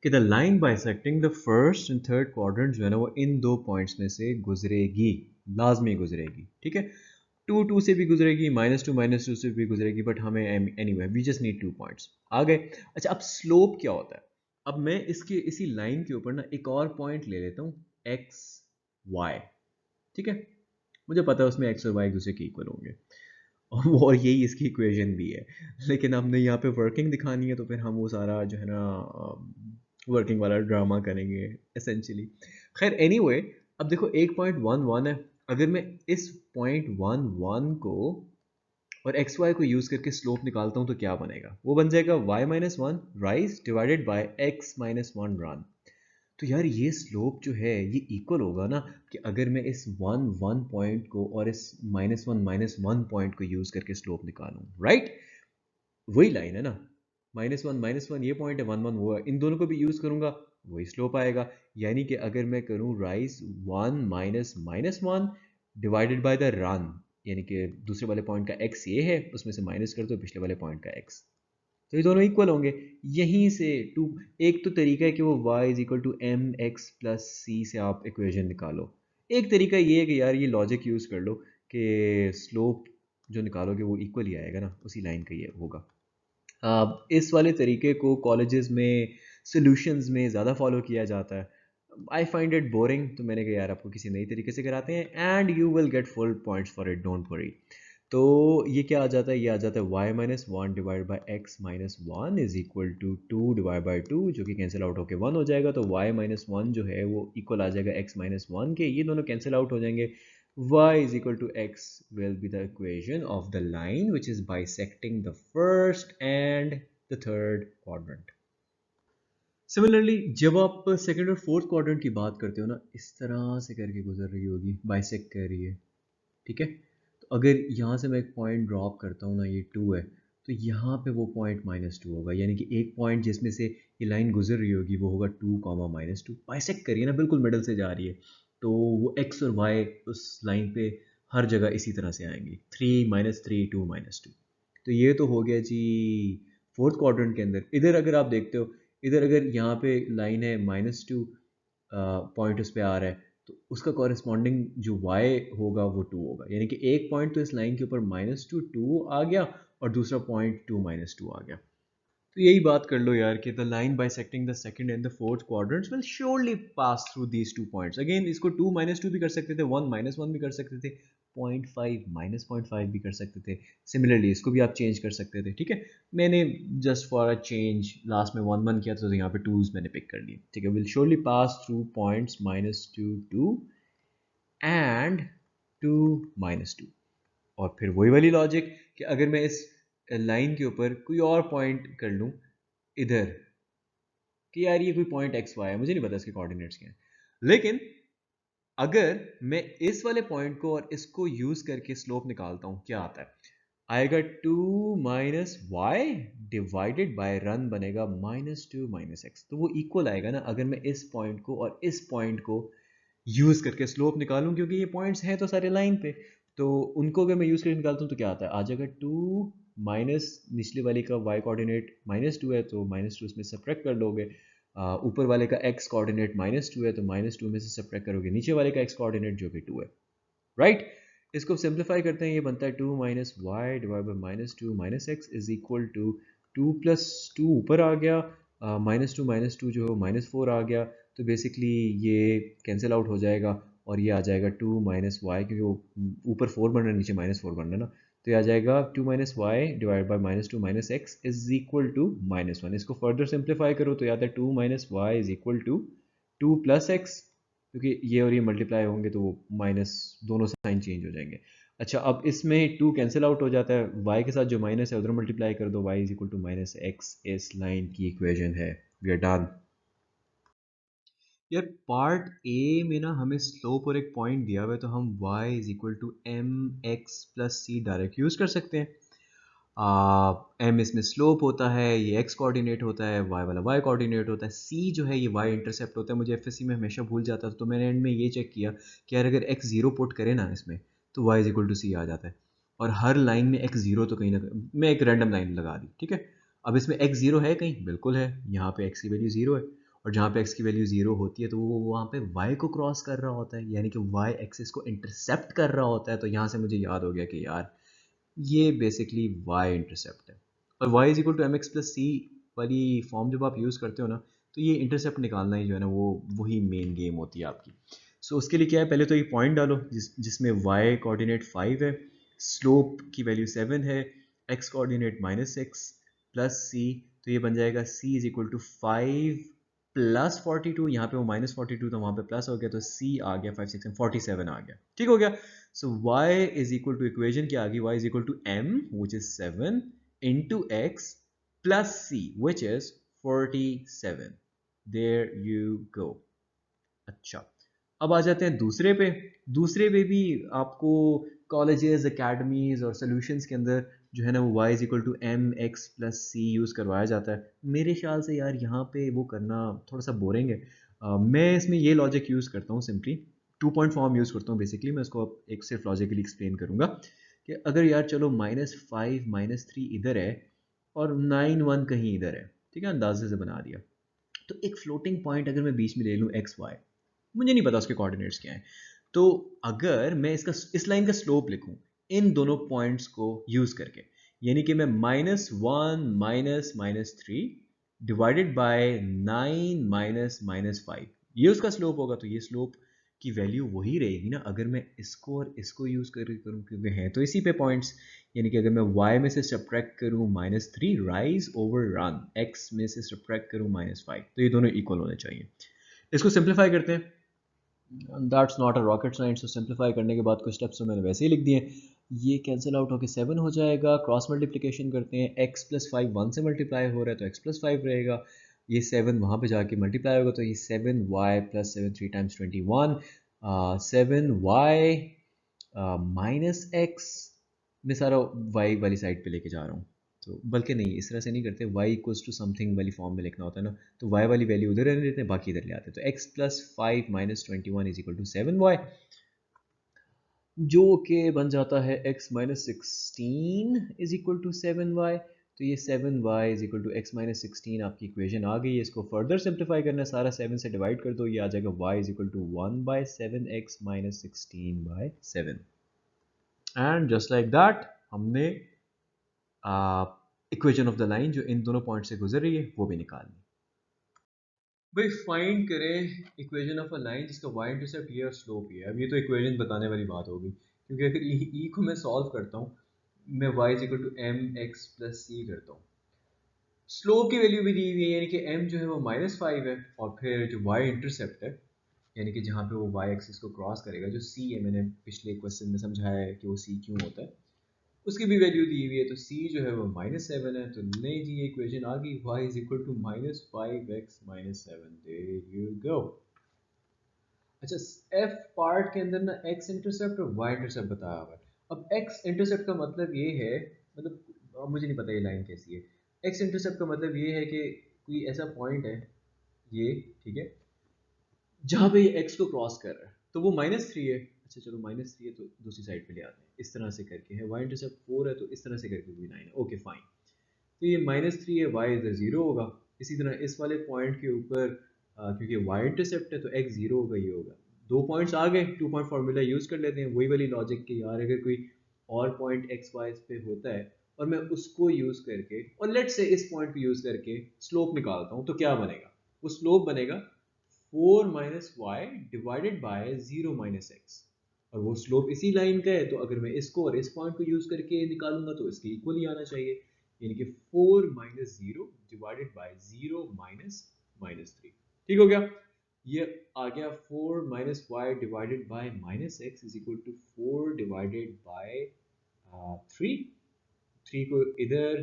Speaker 1: कि the line bisecting the first and third quadrant जो है ना वो इन दो पॉइंट्स में से गुजरेगी, लाजमी गुजरेगी, ठीक है। 2 से भी गुजरेगी, -2 से भी गुजरेगी, बट हमें anyway we just need 2 points आ गए। अच्छा, अब स्लोप क्या होता है, अब मैं इसके इसी लाइन के ऊपर ना एक और पॉइंट ले लेता हूँ, एक्स वाई, ठीक है। मुझे पता है उसमें एक्स और वाई एक दूसरे के इक्वल होंगे, और यही इसकी इक्वेशन भी है, लेकिन हमने यहाँ पे वर्किंग दिखानी है, तो फिर हम वो सारा जो है ना वर्किंग वाला ड्रामा करेंगे एसेंशियली। खैर एनीवे, अब देखो 1.11 है, अगर मैं इस 0.11 को और एक्स वाई को यूज़ करके स्लोप निकालता हूँ तो क्या बनेगा, वो बन जाएगा y-1 rise divided by x-1 run. तो यार ये स्लोप जो है ये इक्वल होगा ना, कि अगर मैं इस 1 पॉइंट को और इस -1 पॉइंट को यूज़ करके स्लोप निकालूं, राइट, वही लाइन है ना, -1 ये पॉइंट है, 1 वो है, इन दोनों को भी यूज़ करूंगा वही स्लोप आएगा। यानी कि अगर मैं करूं rise 1 - -1 divided by the run, यानी कि दूसरे वाले पॉइंट का x ये है, उसमें से माइनस कर दो पिछले वाले पॉइंट का x, तो ये दोनों इक्वल होंगे। यहीं से टू, एक तो तरीका है कि वो y is equal to m x plus c से आप इक्वेशन निकालो, एक तरीका ये है कि यार ये लॉजिक यूज़ कर लो कि स्लोप जो निकालोगे वो इक्वल ही आएगा ना, उसी लाइन का ये होगा। इस वाले तरीके को कॉलेजेस में सॉल्यूशंस में ज़्यादा फॉलो किया जाता है। आई फाइंड इट बोरिंग, तो मैंने कहा यार आपको किसी नई तरीके से कराते हैं, and you will get full points for it, don't worry. तो ये क्या आ जाता है, ये आ जाता है y-1 divide by x-1 is equal to 2 divide by 2, जो कि कैंसिल आउट होकर 1 हो जाएगा। तो y-1 जो है वो इक्वल आ जाएगा x-1 के, ये दोनों कैंसिल आउट हो जाएंगे, y is equal to x will be the equation of the line which is bisecting the first and the third quadrant. Similarly जब आप सेकंड और फोर्थ क्वाड्रेंट की बात करते हो ना, इस तरह से करके गुजर रही होगी, बाइसेक्ट कर रही है, ठीक है। तो अगर यहाँ से मैं एक पॉइंट ड्रॉप करता हूँ ना, ये 2 है, तो यहाँ पे वो पॉइंट -2 होगा, यानी कि एक पॉइंट जिसमें से ये लाइन गुजर रही होगी वो होगा 2, -2। बाइसेक्ट करिए ना, बिल्कुल मिडल से जा रही है, तो वो x और y उस लाइन पे हर जगह इसी तरह से आएंगी, 3 -3 2 -2। तो ये तो हो गया जी फोर्थ क्वाड्रेंट के अंदर। इधर अगर आप देखते हो, इधर अगर यहाँ पे लाइन है -2 पॉइंट उस पर आ रहा है, तो उसका कॉरेस्पॉन्डिंग जो y होगा वो 2 होगा, यानी कि एक पॉइंट तो इस लाइन के ऊपर -2 आ गया और दूसरा पॉइंट 2 -2 आ गया। तो यही बात कर लो यार कि the line bisecting the second and the fourth quadrants will surely pass through these 2 points. Again इसको 2 -2 भी कर सकते थे, 1 -1 भी कर सकते थे, 0.5 -0.5 भी कर सकते थे। सिमिलरली इसको भी आप चेंज कर सकते थे, ठीक है। मैंने just for a change last में 1 किया था, तो यहाँ पे 2s मैंने पिक कर लिए, ठीक है। Will surely pass through points -2 2 and 2 -2। और फिर वही वाली लॉजिक कि अगर मैं इस लाइन के ऊपर कोई और पॉइंट कर लूँ इधर, कि यार ये कोई पॉइंट एक्स वाई है, मुझे नहीं पता इसके कोऑर्डिनेट्स क्या हैं, लेकिन अगर मैं इस वाले पॉइंट को और इसको यूज करके स्लोप निकालता हूँ, क्या आता है, आएगा 2 y डिवाइडेड बाय रन बनेगा -2 -x। तो वो इक्वल आएगा ना अगर मैं इस पॉइंट को और इस पॉइंट को यूज करके स्लोप निकालूं, क्योंकि ये पॉइंट्स हैं तो सारे लाइन पे, तो उनको अगर मैं यूज करके निकालता हूँ तो क्या आता है, आ जाएगा 2 माइनस निचले वाले का y कोऑर्डिनेट -2 है, तो -2 इसमें सब्ट्रैक्ट कर लोगे, ऊपर वाले का x कोऑर्डिनेट -2 है, तो -2 में से सब्ट्रैक्ट करोगे नीचे वाले का x कोऑर्डिनेट जो कि 2 है, राइट। इसको सिंप्लीफाई करते हैं, ये बनता है 2 y divide by -2 x is equal to 2 + 2 ऊपर आ गया, -2 जो है -4 आ गया, तो बेसिकली ये कैंसिल आउट हो जाएगा और ये आ जाएगा 2 y, क्योंकि वो ऊपर 4 बन रहा है नीचे -4 बन रहा है ना, तो ये आ जाएगा 2 y divide by -2 x is equal to -1। इसको फर्दर सिंप्लीफाई करो तो ये आता है 2 y is equal to 2 + x, क्योंकि ये और ये मल्टीप्लाई होंगे तो वो माइनस, दोनों साइन चेंज हो जाएंगे। अच्छा, अब इसमें 2 कैंसिल आउट हो जाता है, y के साथ जो माइनस है उधर मल्टीप्लाई कर दो, y is equal to -x इस लाइन की इक्वेशन है। We are done. यार पार्ट ए में ना हमें स्लोप और एक पॉइंट दिया हुआ है, तो हम y is equal to mx + c direct use कर सकते हैं। m इसमें स्लोप होता है, ये x कोऑर्डिनेट होता है, y वाला y कोऑर्डिनेट होता है, c जो है ये y इंटरसेप्ट होता है। मुझे एफएससी में हमेशा भूल जाता था, तो मैंने एंड में ये चेक किया कि यार अगर x 0 पुट करे ना इसमें, तो y is equal to c आ जाता है। और हर लाइन में x 0 तो कहीं ना कहीं, मैं एक रैंडम लाइन लगा दी, ठीक है। अब इसमें x 0 है कहीं, बिल्कुल है, यहाँ पे x की वैल्यू 0 है, और जहाँ पे x की वैल्यू 0 होती है तो वो वहाँ पे y को क्रॉस कर रहा होता है, यानी कि y एक्सिस को इंटरसेप्ट कर रहा होता है। तो यहाँ से मुझे याद हो गया कि यार ये बेसिकली y इंटरसेप्ट है, और y is equal to m x plus c वाली फॉर्म जब आप यूज़ करते हो ना, तो ये इंटरसेप्ट निकालना ही जो है ना वो वही मेन गेम होती है आपकी। सो उसके लिए क्या है, पहले तो ये पॉइंट डालो जिसमें y कोऑर्डिनेट 5 है, स्लोप की वैल्यू 7 है, x coordinate -x plus c, तो ये बन जाएगा c is equal to 5 plus 42, यहाँ पे वो -42 तो वहाँ पे प्लस हो गया, तो c आ गया 5 6 47 आ गया, ठीक हो गया। So y is equal to equation क्या आ गई, y is equal to m which is 7 into x plus c which is 47। There you go। अच्छा, अब आ जाते हैं दूसरे पे। दूसरे पे भी आपको कॉलेजेस, एकेडमीज और सॉल्यूशंस के अंदर जो है ना वो y is equal to m x plus c use करवाया जाता है। मेरे ख्याल से यार यहाँ पे वो करना थोड़ा सा बोरिंग है। मैं इसमें ये लॉजिक यूज़ करता हूँ, सिंपली 2 पॉइंट फॉर्म यूज़ करता हूँ। बेसिकली मैं इसको अब एक सिर्फ लॉजिकली एक्सप्लेन करूँगा कि अगर यार चलो -5 -3 इधर है और 9 1 कहीं इधर है, ठीक है, अंदाजे से बना दिया, तो एक फ्लोटिंग पॉइंट अगर मैं बीच में ले लूँ एक्स वाई, मुझे नहीं पता उसके कोऑर्डिनेट्स क्या हैं, तो अगर मैं इसका इस लाइन का स्लोप लिखूं इन दोनों पॉइंट्स को यूज करके, यानी कि मैं -1 -3 डिवाइडेड बाय 9 -5, ये उसका स्लोप होगा, तो ये स्लोप की वैल्यू वही रहेगी ना अगर मैं इसको और इसको यूज करूँ, क्योंकि हैं तो इसी पे पॉइंट्स। यानी कि अगर मैं y में से सब्ट्रैक्ट करूँ -3 राइज ओवर रन, x में से सब्ट्रैक्ट करूँ -5, तो ये दोनों इक्वल होने चाहिए। इसको सिंप्लीफाई करते हैं, that's not a rocket science. तो सिंप्लीफाई करने के बाद कुछ स्टेप्स तो मैंने वैसे ही लिख दिए। ये कैंसिल आउट होकर 7 हो जाएगा। क्रॉस मल्टीप्लिकेशन करते हैं, एक्स प्लस फाइव वन से मल्टीप्लाई हो रहा है तो एक्स प्लस फाइव रहेगा। ये 7 वहाँ पे जाके मल्टीप्लाई होगा तो ये 7y plus 7 three times 21, 7y minus x. मैं सारा y वाली साइड पे लेके जा रहा हूँ। तो बल्कि नहीं, इस तरह से नहीं करते, y इक्वल्स टू समथिंग वाली फॉर्म में लिखना होता है ना। तो y वाली वैल्यू उधर रहने देते हैं, बाकी इधर ले आते हैं। तो x plus five minus 21 is equal to 7y, जो कि बन जाता है x minus sixteen is equal to 7y। तो ये 7y इज इक्वल टू एक्स माइनस सिक्सटीन आपकी इक्वेशन आ गई है। इसको फर्दर सिंप्लीफाई करना है, सारा 7 से डिवाइड कर दो, ये आ जाएगा y is equal to 1 by 7x minus 16 by 7। And just like that हमने इक्वेशन ऑफ द लाइन जो इन दोनों पॉइंट से गुजर रही है वो भी निकाल ली। भाई फाइंड करें इक्वेशन ऑफ अ लाइन जिसका y इंटरसेप्ट ये और स्लोप ये है। अब ये तो इक्वेशन बताने वाली बात होगी, क्योंकि अगर ई को मैं सॉल्व करता हूँ, मैं y is equal to m x plus c करता हूँ, स्लोप की वैल्यू भी दी हुई है, यानी कि m जो है वो -5 है, और फिर जो y इंटरसेप्ट है यानी कि जहाँ पे वो y एक्सिस को क्रॉस करेगा, जो c है, मैंने पिछले क्वेश्चन में समझाया है कि वो c क्यों होता है, उसकी भी वैल्यू दी हुई है। तो c जो है वो -7 है। तो नहीं जी, ये इक्वेशन आ गई, y is equal to -5x minus 7। There you go. अच्छा, f पार्ट के अंदर ना x इंटरसेप्ट और y इंटरसेप्ट बताया हुआ है। अब x इंटरसेप्ट का मतलब ये है, मतलब अब मुझे नहीं पता ये लाइन कैसी है। x इंटरसेप्ट का मतलब ये है कि कोई ऐसा पॉइंट है ये, ठीक है, जहाँ पे ये x को क्रॉस कर रहा है, तो वो -3 है। अच्छा चलो, -3 है तो दूसरी साइड पे ले आते हैं, इस तरह से करके है। y इंटरसेप्ट 4 है तो इस तरह से करके भी 9 है। Okay fine. तो ये -3 है, y इधर 0 होगा। इसी तरह इस वाले पॉइंट के ऊपर क्योंकि y इंटरसेप्ट है तो x 0 होगा, ये होगा। दो पॉइंट्स आ गए, टू पॉइंट फार्मूला यूज़ कर लेते हैं, वही वाली लॉजिक कि यार अगर कोई और पॉइंट एक्स वाई पे होता है और मैं उसको यूज़ करके, और लेट से इस पॉइंट को यूज़ करके स्लोप निकालता हूँ, तो क्या बनेगा? वो स्लोप बनेगा 4 minus y divided by 0 minus x. और वो स्लोप इसी लाइन का है, तो अगर मैं इसको और इस पॉइंट को यूज़ करके निकालूंगा तो इसके इक्वल ही आना चाहिए, यानी कि 4 minus zero divided by 0 minus minus three. ठीक हो गया? ये आ गया 4 minus y divided by minus x is equal to 4 divided by 3। 3 को इधर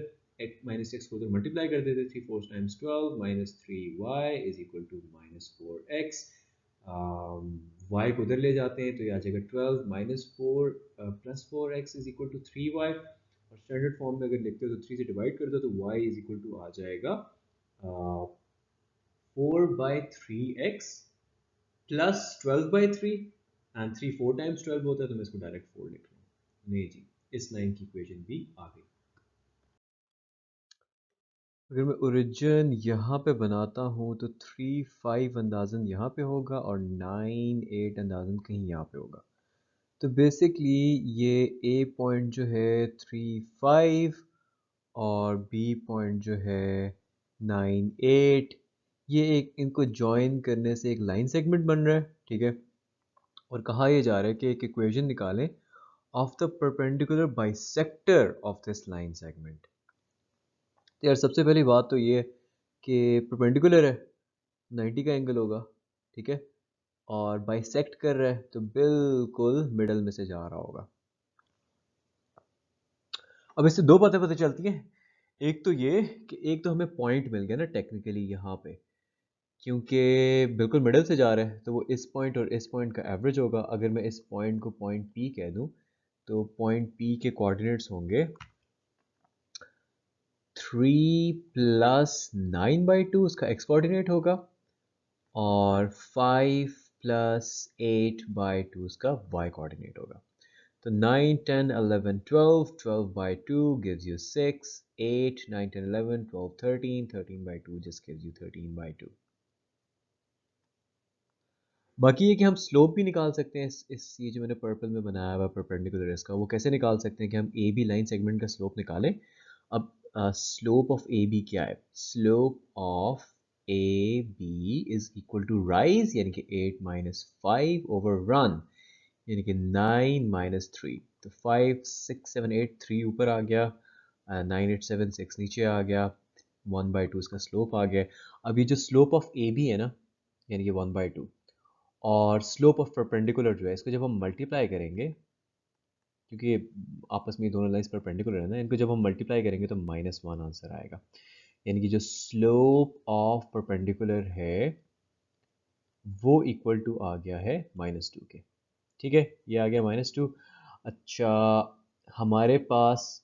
Speaker 1: माइनस एक्स को उधर मल्टीप्लाई कर देते, 3 four times 12 minus 3y is equal to -4x। y को उधर ले जाते हैं तो ये आ जाएगा 12 minus 4 plus 4x is equal to 3y। और स्टैंडर्ड फॉर्म में अगर लिखते हो तो 3 से डिवाइड कर दो तो y इज इक्वल टू आ जाएगा 4/3x प्लस 12/3। एंड 3 4 टाइम्स 12 होता है तो मैं इसको डायरेक्ट 4 लिख रहा हूँ। नहीं जी, इस लाइन की इक्वेशन भी आ गई। अगर मैं ओरिजिन यहाँ पे बनाता हूँ तो 3 5 अंदाज़न यहाँ पे होगा और 9 8 अंदाज़न कहीं यहाँ पे होगा। तो बेसिकली ये ए पॉइंट जो है 3 5 और बी पॉइंट जो है 9 8, ये एक इनको जॉइन करने से एक लाइन सेगमेंट बन रहा है, ठीक है। और कहा यह जा रहा है कि एक इक्वेशन निकालें of the perpendicular bisector of this line segment. तो यार सबसे पहली बात तो ये कि परपेंडिकुलर है, 90 का एंगल होगा, ठीक है, और बाइसेक्ट कर रहा है तो बिल्कुल मिडल में से जा रहा होगा। अब इससे दो बातें पता चलती हैं। एक तो ये कि एक तो हमें पॉइंट मिल गया ना टेक्निकली यहाँ पे, क्योंकि बिल्कुल मिडल से जा रहा है तो वो इस पॉइंट और इस पॉइंट का एवरेज होगा। अगर मैं इस पॉइंट को पॉइंट पी कह दूँ तो पॉइंट पी के कोऑर्डिनेट्स होंगे 3 प्लस 9/2 उसका एक्स कोऑर्डिनेट होगा, और 5 प्लस 8/2 उसका y कोऑर्डिनेट होगा। तो 9 10 11 12, 12/2 gives you 6, 8 9 10 11 12 13, 13/2 just gives you 13/2। बाकी ये कि हम स्लोप भी निकाल सकते हैं। इस ये जो मैंने पर्पल में बनाया हुआ परपेंडिकुलर इसका, वो कैसे निकाल सकते हैं कि हम ए बी लाइन सेगमेंट का स्लोप निकालें। अब स्लोप ऑफ ए बी क्या है? Slope of A B is equal to rise, यानी कि 8 माइनस 5 ओवर रन, यानी कि 9 माइनस 3। तो 5 6 7 8 3 ऊपर आ गया, 9 8 7 6 नीचे आ गया, 1/2 इसका स्लोप आ गया। अब ये जो स्लोप ऑफ ए बी है ना, यानी कि 1/2, और स्लोप ऑफ परपेंडिकुलर जो है इसको जब हम मल्टीप्लाई करेंगे, क्योंकि आपस में दोनों लाइन्स परपेंडिकुलर है ना, इनको जब हम मल्टीप्लाई करेंगे तो -1 आंसर आएगा। यानी कि जो स्लोप ऑफ परपेंडिकुलर है वो इक्वल टू आ गया है -2 के। ठीक है, ये आ गया -2। अच्छा, हमारे पास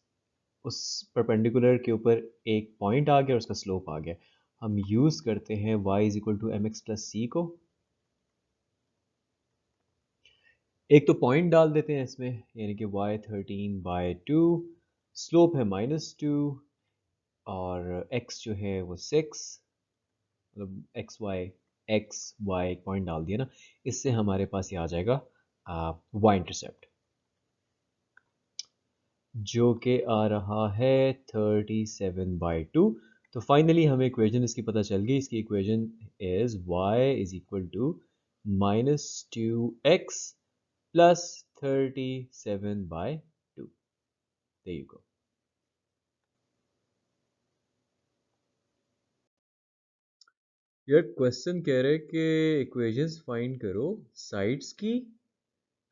Speaker 1: उस परपेंडिकुलर के ऊपर एक पॉइंट आ गया और उसका स्लोप आ गया। हम यूज़ करते हैं y is equal to mx plus c को। एक तो पॉइंट डाल देते हैं इसमें, यानी कि y13/2, स्लोप है -2 और x जो है वो 6, मतलब एक्स वाई पॉइंट डाल दिया ना, इससे हमारे पास ये आ जाएगा y इंटरसेप्ट, जो कि आ रहा है 37/2। तो फाइनली हमें इक्वेशन इसकी पता चल गई। इसकी equation is y is equal to -2x plus 37/2। There you go. यार क्वेश्चन कह रहे कि इक्वेशंस फाइंड करो साइड्स की,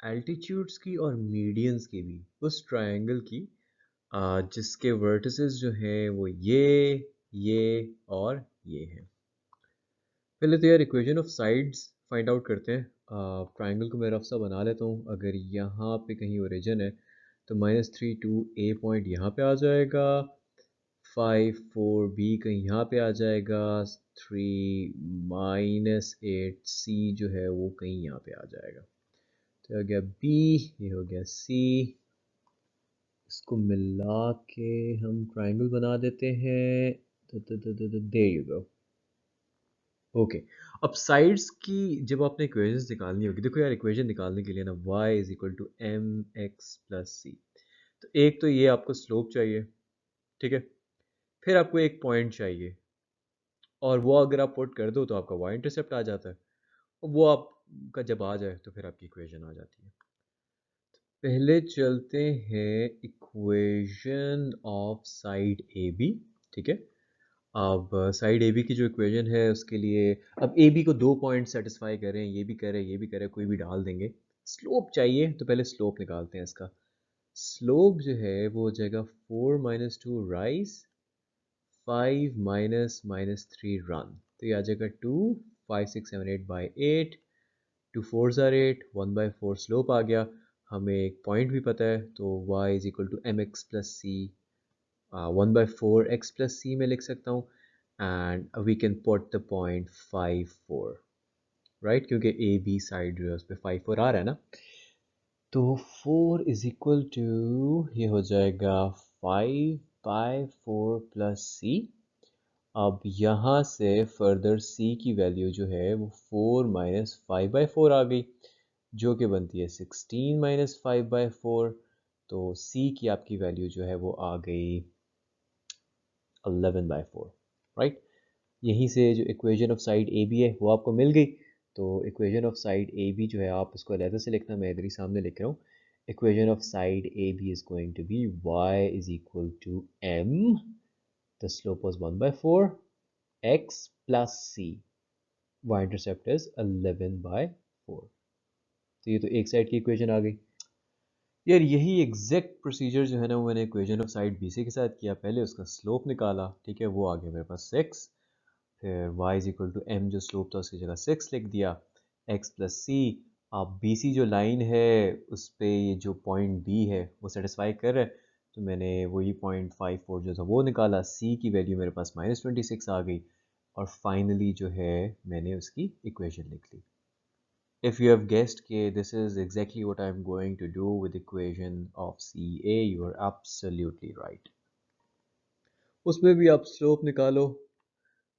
Speaker 1: एल्टीट्यूड्स की और मीडियंस की भी उस ट्रायंगल की जिसके वर्टिसेस जो हैं वो ये और ये हैं। पहले तो यार equation of sides find out करते हैं। ट्रायंगल को मैं रफ सा बना लेता हूँ। अगर यहाँ पे कहीं ओरिजिन है तो -3 2 ए पॉइंट यहाँ पे आ जाएगा, 5 4 बी कहीं यहाँ पे आ जाएगा, 3 -8 सी जो है वो कहीं यहाँ पे आ जाएगा। तो हो गया बी, ये हो गया सी, इसको मिला के हम ट्रायंगल बना देते हैं। There you go. ओके, अब साइड्स की जब आपने इक्वेशंस निकालनी होगी, देखो यार इक्वेशन निकालने के लिए ना y is equal to m x plus c, तो एक तो ये आपको स्लोप चाहिए, ठीक है, फिर आपको एक पॉइंट चाहिए और वो अगर आप पुट कर दो तो आपका y इंटरसेप्ट आ जाता है, और वो आपका जब आ जाए तो फिर आपकी इक्वेशन आ जाती है। पहले चलते हैं equation of side A B, ठीक है। अब साइड ए बी की जो इक्वेशन है उसके लिए, अब ए बी को दो पॉइंट सेटिस्फाई करें, ये भी करें ये भी करें, कोई भी डाल देंगे। स्लोप चाहिए तो पहले स्लोप निकालते हैं इसका। स्लोप जो है वो हो जाएगा 4 - 2 राइज, 5 - -3 रन, तो ये आ जाएगा 2, 5 6 7 8/8, 2 4 8, 1/4 स्लोप आ गया। हमें एक पॉइंट भी पता है तो y is equal to m x plus c, 1/4 x plus c में लिख सकता हूँ, and we can put the point 5 4, right, क्योंकि ए बी साइड जो है उस पर 5 4 आ रहा है ना। तो 4 इज इक्वल टू ये हो जाएगा 5/4 प्लस सी। अब यहाँ से फर्दर c की वैल्यू जो है वो 4 -5/4 आ गई, जो कि बनती है 16 -5/4। तो c की आपकी वैल्यू जो है वो आ गई 11/4, राइट। यहीं से जो equation of side A B है वो आपको मिल गई। तो equation of side A B जो है आप उसको अलग से लिखना, मैं इधर ही सामने लिख रहा हूँ। Equation of side A B is going to be y is equal to m, the slope was 1/4, x plus c, y intercept is 11/4। तो ये तो एक साइड की इक्वेशन आ गई। यार यही एग्जैक्ट प्रोसीजर जो है ना वो मैंने equation of side B C के साथ किया। पहले उसका स्लोप निकाला, ठीक है, वो आ गया मेरे पास 6, फिर y is equal to m जो स्लोप था उसकी जगह 6 लिख दिया, x प्लस सी। अब बी सी जो लाइन है उस पर ये जो पॉइंट बी है वो सेटिस्फाई कर रहा है, तो मैंने वही .54 जो था वो निकाला, c की वैल्यू मेरे पास -26 आ गई, और फाइनली जो है मैंने उसकी इक्वेशन लिख ली। If you have guessed कि this is exactly what I'm going to do with equation of CA, you are absolutely right. उसमें भी आप स्लोप निकालो,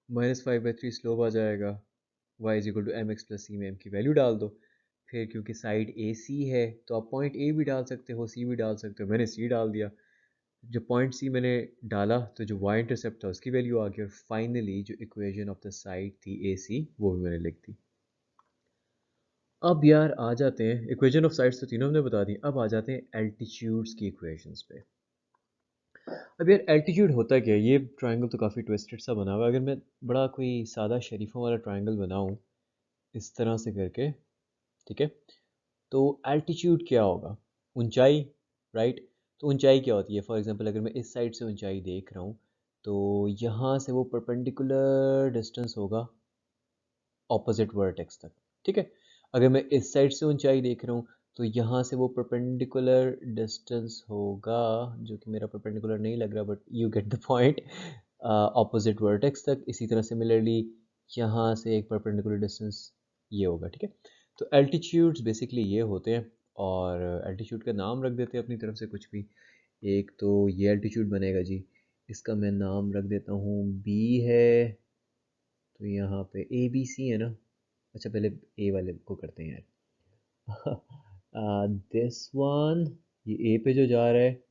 Speaker 1: -5/3 स्लोप आ जाएगा, y is equal to m x plus c में m की value डाल दो। फिर क्योंकि साइड ए सी है तो आप पॉइंट ए भी डाल सकते हो, सी भी डाल सकते हो, मैंने सी डाल दिया। जो पॉइंट सी मैंने डाला तो जो y इंटरसेप्ट था उसकी वैल्यू आ गई, और फाइनली जो इक्वेशन ऑफ द साइड थी ए सी वो भी मैंने लिख दी। अब यार आ जाते हैं, इक्वेशन ऑफ साइड्स तो तीनों हमने बता दी, अब आ जाते हैं एल्टीट्यूड्स की इक्वेशंस पे। अब यार एल्टीट्यूड होता क्या है? ये ट्रायंगल तो काफ़ी ट्विस्टेड सा बना हुआ है। अगर मैं बड़ा कोई सादा शरीफों वाला ट्रायंगल बनाऊं इस तरह से करके, ठीक है। तो एल्टीट्यूड क्या होगा? ऊंचाई, राइट। तो ऊंचाई क्या होती है? फॉर एग्जांपल अगर मैं इस साइड से ऊंचाई देख रहा हूँ तो यहाँ से वो परपेंडिकुलर डिस्टेंस होगा ऑपोजिट वर्टेक्स तक, ठीक है। अगर मैं इस साइड से ऊंचाई देख रहा हूँ तो यहाँ से वो परपेंडिकुलर डिस्टेंस होगा, जो कि मेरा परपेंडिकुलर नहीं लग रहा but you get the point, opposite vertex तक। इसी तरह सिमिलरली यहाँ से एक परपेंडिकुलर डिस्टेंस ये होगा, ठीक है। तो एल्टीट्यूड्स बेसिकली ये होते हैं, और एल्टीट्यूड का नाम रख देते हैं अपनी तरफ से कुछ भी। एक तो ये एल्टीट्यूड बनेगा जी, इसका मैं नाम रख देता हूँ बी है, तो यहाँ पे ए बी सी है ना। अच्छा पहले ए वाले को करते हैं यार। दिस वन, ये ए पे जो जा रहा है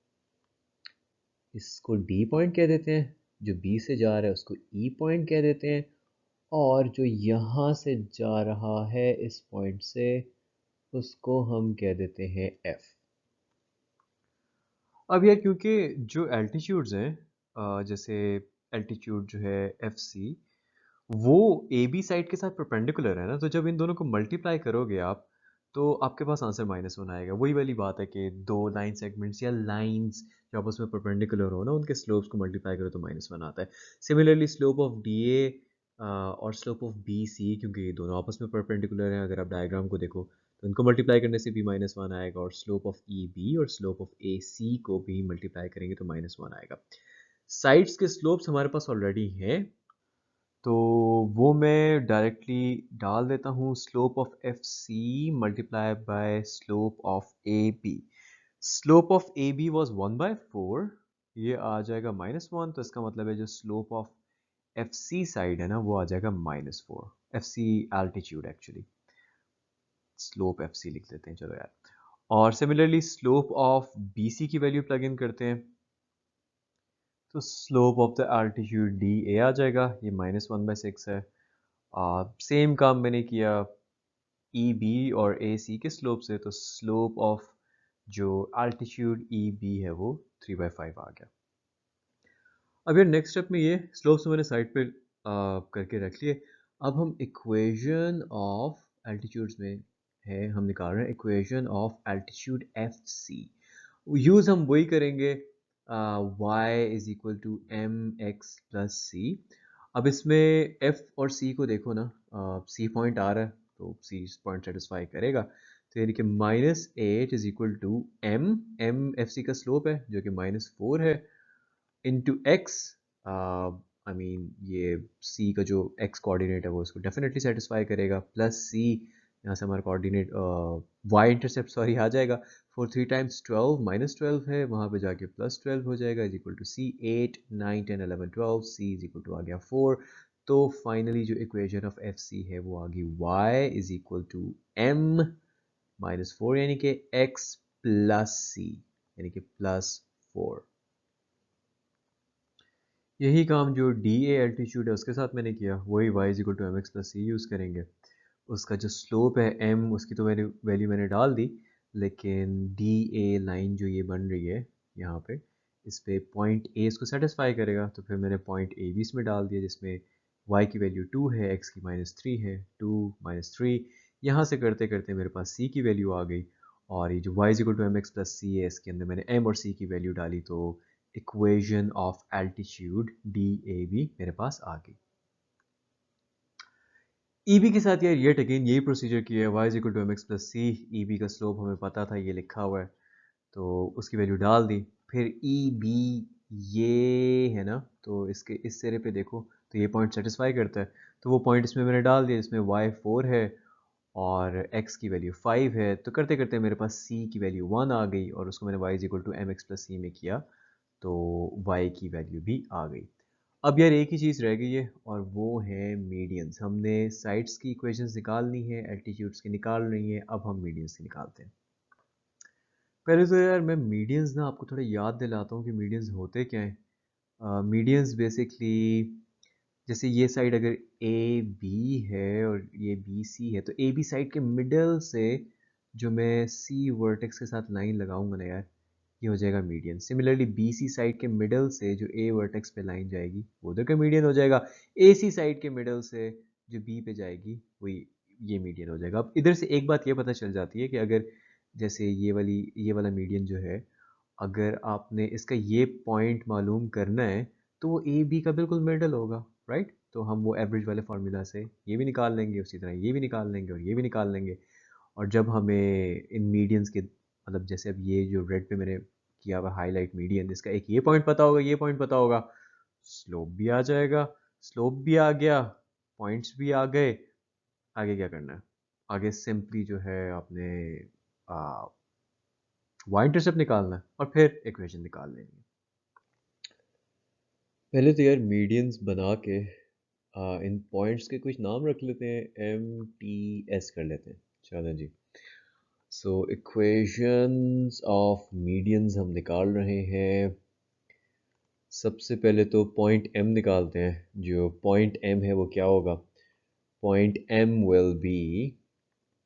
Speaker 1: इसको डी पॉइंट कह देते हैं, जो बी से जा रहा है उसको ई पॉइंट कह देते हैं, और जो यहाँ से जा रहा है इस पॉइंट से उसको हम कह देते हैं एफ। अब यार क्योंकि जो एल्टीट्यूड्स हैं, जैसे एल्टीट्यूड जो है एफ सी, वो ए बी साइड के साथ परपेंडिकुलर है ना, तो जब इन दोनों को मल्टीप्लाई करोगे आप तो आपके पास आंसर -1 आएगा। वही वाली बात है कि दो लाइन सेगमेंट्स या लाइंस जो आपस में परपेंडिकुलर हो ना, उनके स्लोप्स को मल्टीप्लाई करो तो -1 आता है। Similarly slope of D A और स्लोप ऑफ बी सी, क्योंकि ये दोनों आपस में परपेंडिकुलर हैं, अगर आप डायग्राम को देखो तो इनको मल्टीप्लाई करने से भी -1 आएगा, और स्लोप ऑफ ई बी और स्लोप ऑफ ए सी को भी मल्टीप्लाई करेंगे तो -1 आएगा। साइड्स के स्लोप्स हमारे पास ऑलरेडी हैं, तो वो मैं डायरेक्टली डाल देता हूँ, slope of F C multiply by slope of A B. Slope of A B was 1/4, ये आ जाएगा -1, तो इसका मतलब है जो slope of F c side है ना वो आ जाएगा -4। F c altitude actually, slope f c लिख देते हैं चलो यार। और similarly slope of b c की वैल्यू प्लग इन करते हैं, तो slope of the altitude d a आ जाएगा, ये -1/6 है। सेम काम मैंने किया ई बी और ए सी के स्लोप से, तो स्लोप ऑफ जो एल्टीट्यूड ई बी है वो 3/5 आ गया। अब यार नेक्स्ट स्टेप में ये स्लोप्स तो मैंने साइड पे करके रख लिए। अब हम इक्वेशन ऑफ एल्टीट्यूड्स में है, हम निकाल रहे हैं equation of altitude f c. Use हम वही करेंगे, y is equal to m x plus c. अब इसमें f और c को देखो ना, c पॉइंट आ रहा है तो c पॉइंट सेटिस्फाई करेगा, तो यानी कि -8 is equal to m F C का स्लोप है जो कि -4 है, इंटू एक्स, आई मीन ये c का जो x कोऑर्डिनेट है वो इसको डेफिनेटली सेटिस्फाई करेगा, प्लस c, यहाँ से हमारा कोऑर्डिनेट y इंटरसेप्ट सॉरी आ जाएगा, 4 3 टाइम्स 12 -12 है, वहाँ पे जाके +12 हो जाएगा, is equal to c, 8 9 10 11 12, c is equal to आ गया 4। तो फाइनली जो इक्वेशन ऑफ एफ सी है वो आ गई y is equal to m -4 यानी कि x प्लस c यानी कि +4। यही काम जो डी ए एल्टीट्यूड है उसके साथ मैंने किया, वही y is equal to m x plus c use करेंगे। उसका जो स्लोप है m, उसकी तो मैंने वैल्यू मैंने डाल दी, लेकिन डी ए लाइन जो ये बन रही है यहाँ पे, इस पे पॉइंट ए इसको सेटिस्फाई करेगा, तो फिर मैंने पॉइंट ए भी इसमें डाल दिया, जिसमें y की वैल्यू 2 है, x की -3 है, 2 -3, यहाँ से करते करते मेरे पास c की वैल्यू आ गई, और ये जो y is equal to m x plus c है इसके अंदर मैंने m और c की वैल्यू डाली, तो इक्वेशन ऑफ एल्टीट्यूड डी ए भी मेरे पास आ गई। ई बी के साथ यार येट अगेन यही प्रोसीजर किया है, y is equal to m x plus c, E B का स्लोप हमें पता था ये लिखा हुआ है तो उसकी वैल्यू डाल दी। फिर ई बी ये है ना, तो इसके इस सिरे पे देखो तो ये पॉइंट सेटिस्फाई करता है, तो वो पॉइंट इसमें मैंने डाल दिया, इसमें वाई 4 है और x की वैल्यू 5 है, तो करते करते मेरे पास c की वैल्यू 1 आ गई, और उसको मैंने y is equal to m x plus c में किया तो y की वैल्यू भी आ गई। अब यार एक ही चीज़ रह गई है और वो है मीडियंस। हमने साइड्स की इक्वेशंस निकालनी है, एल्टीट्यूड्स की निकाल रही है, अब हम मीडियंस की निकालते हैं। पहले तो यार मैं मीडियंस ना आपको थोड़ा याद दिलाता हूँ कि मीडियंस होते क्या हैं। मीडियंस बेसिकली, जैसे ये साइड अगर ए बी है और ये बी सी है, तो ए बी साइड के मिडल से जो मैं सी वर्टेक्स के साथ लाइन लगाऊंगा ना यार, ये हो जाएगा median. Similarly B C side के मिडल से जो ए वर्टेक्स पे लाइन जाएगी वो उधर का मीडियन हो जाएगा। ए सी साइड के मिडल से जो बी पे जाएगी वही ये मीडियन हो जाएगा। अब इधर से एक बात ये पता चल जाती है कि अगर जैसे ये वाला मीडियन जो है, अगर आपने इसका ये पॉइंट मालूम करना है तो वो ए बी का बिल्कुल मिडल होगा, राइट? तो हम वो एवरेज वाले फार्मूला से ये भी निकाल लेंगे, उसी तरह ये भी निकाल लेंगे और ये भी निकाल लेंगे। और जब हमें इन मीडियंस के मतलब जैसे अब ये जो रेड पे मैंने किया हुआ हाईलाइट मीडियन, इसका एक ये पॉइंट पता होगा, ये पॉइंट पता होगा, स्लोप भी आ जाएगा, स्लोप भी आ गया, पॉइंट्स भी आ गए। आगे क्या करना है? आगे सिंपली जो है आपने वाई इंटरसेप्ट निकालना है और फिर इक्वेशन निकाल लेनी है। पहले तो यार मीडियंस बना के इन पॉइंट्स के कुछ नाम रख लेते हैं, एम टी एस कर लेते हैं। चलो जी। सो इक्वेशंस ऑफ मीडियंस हम निकाल रहे हैं। सबसे पहले तो पॉइंट एम निकालते हैं। जो पॉइंट एम है वो क्या होगा? Point M will be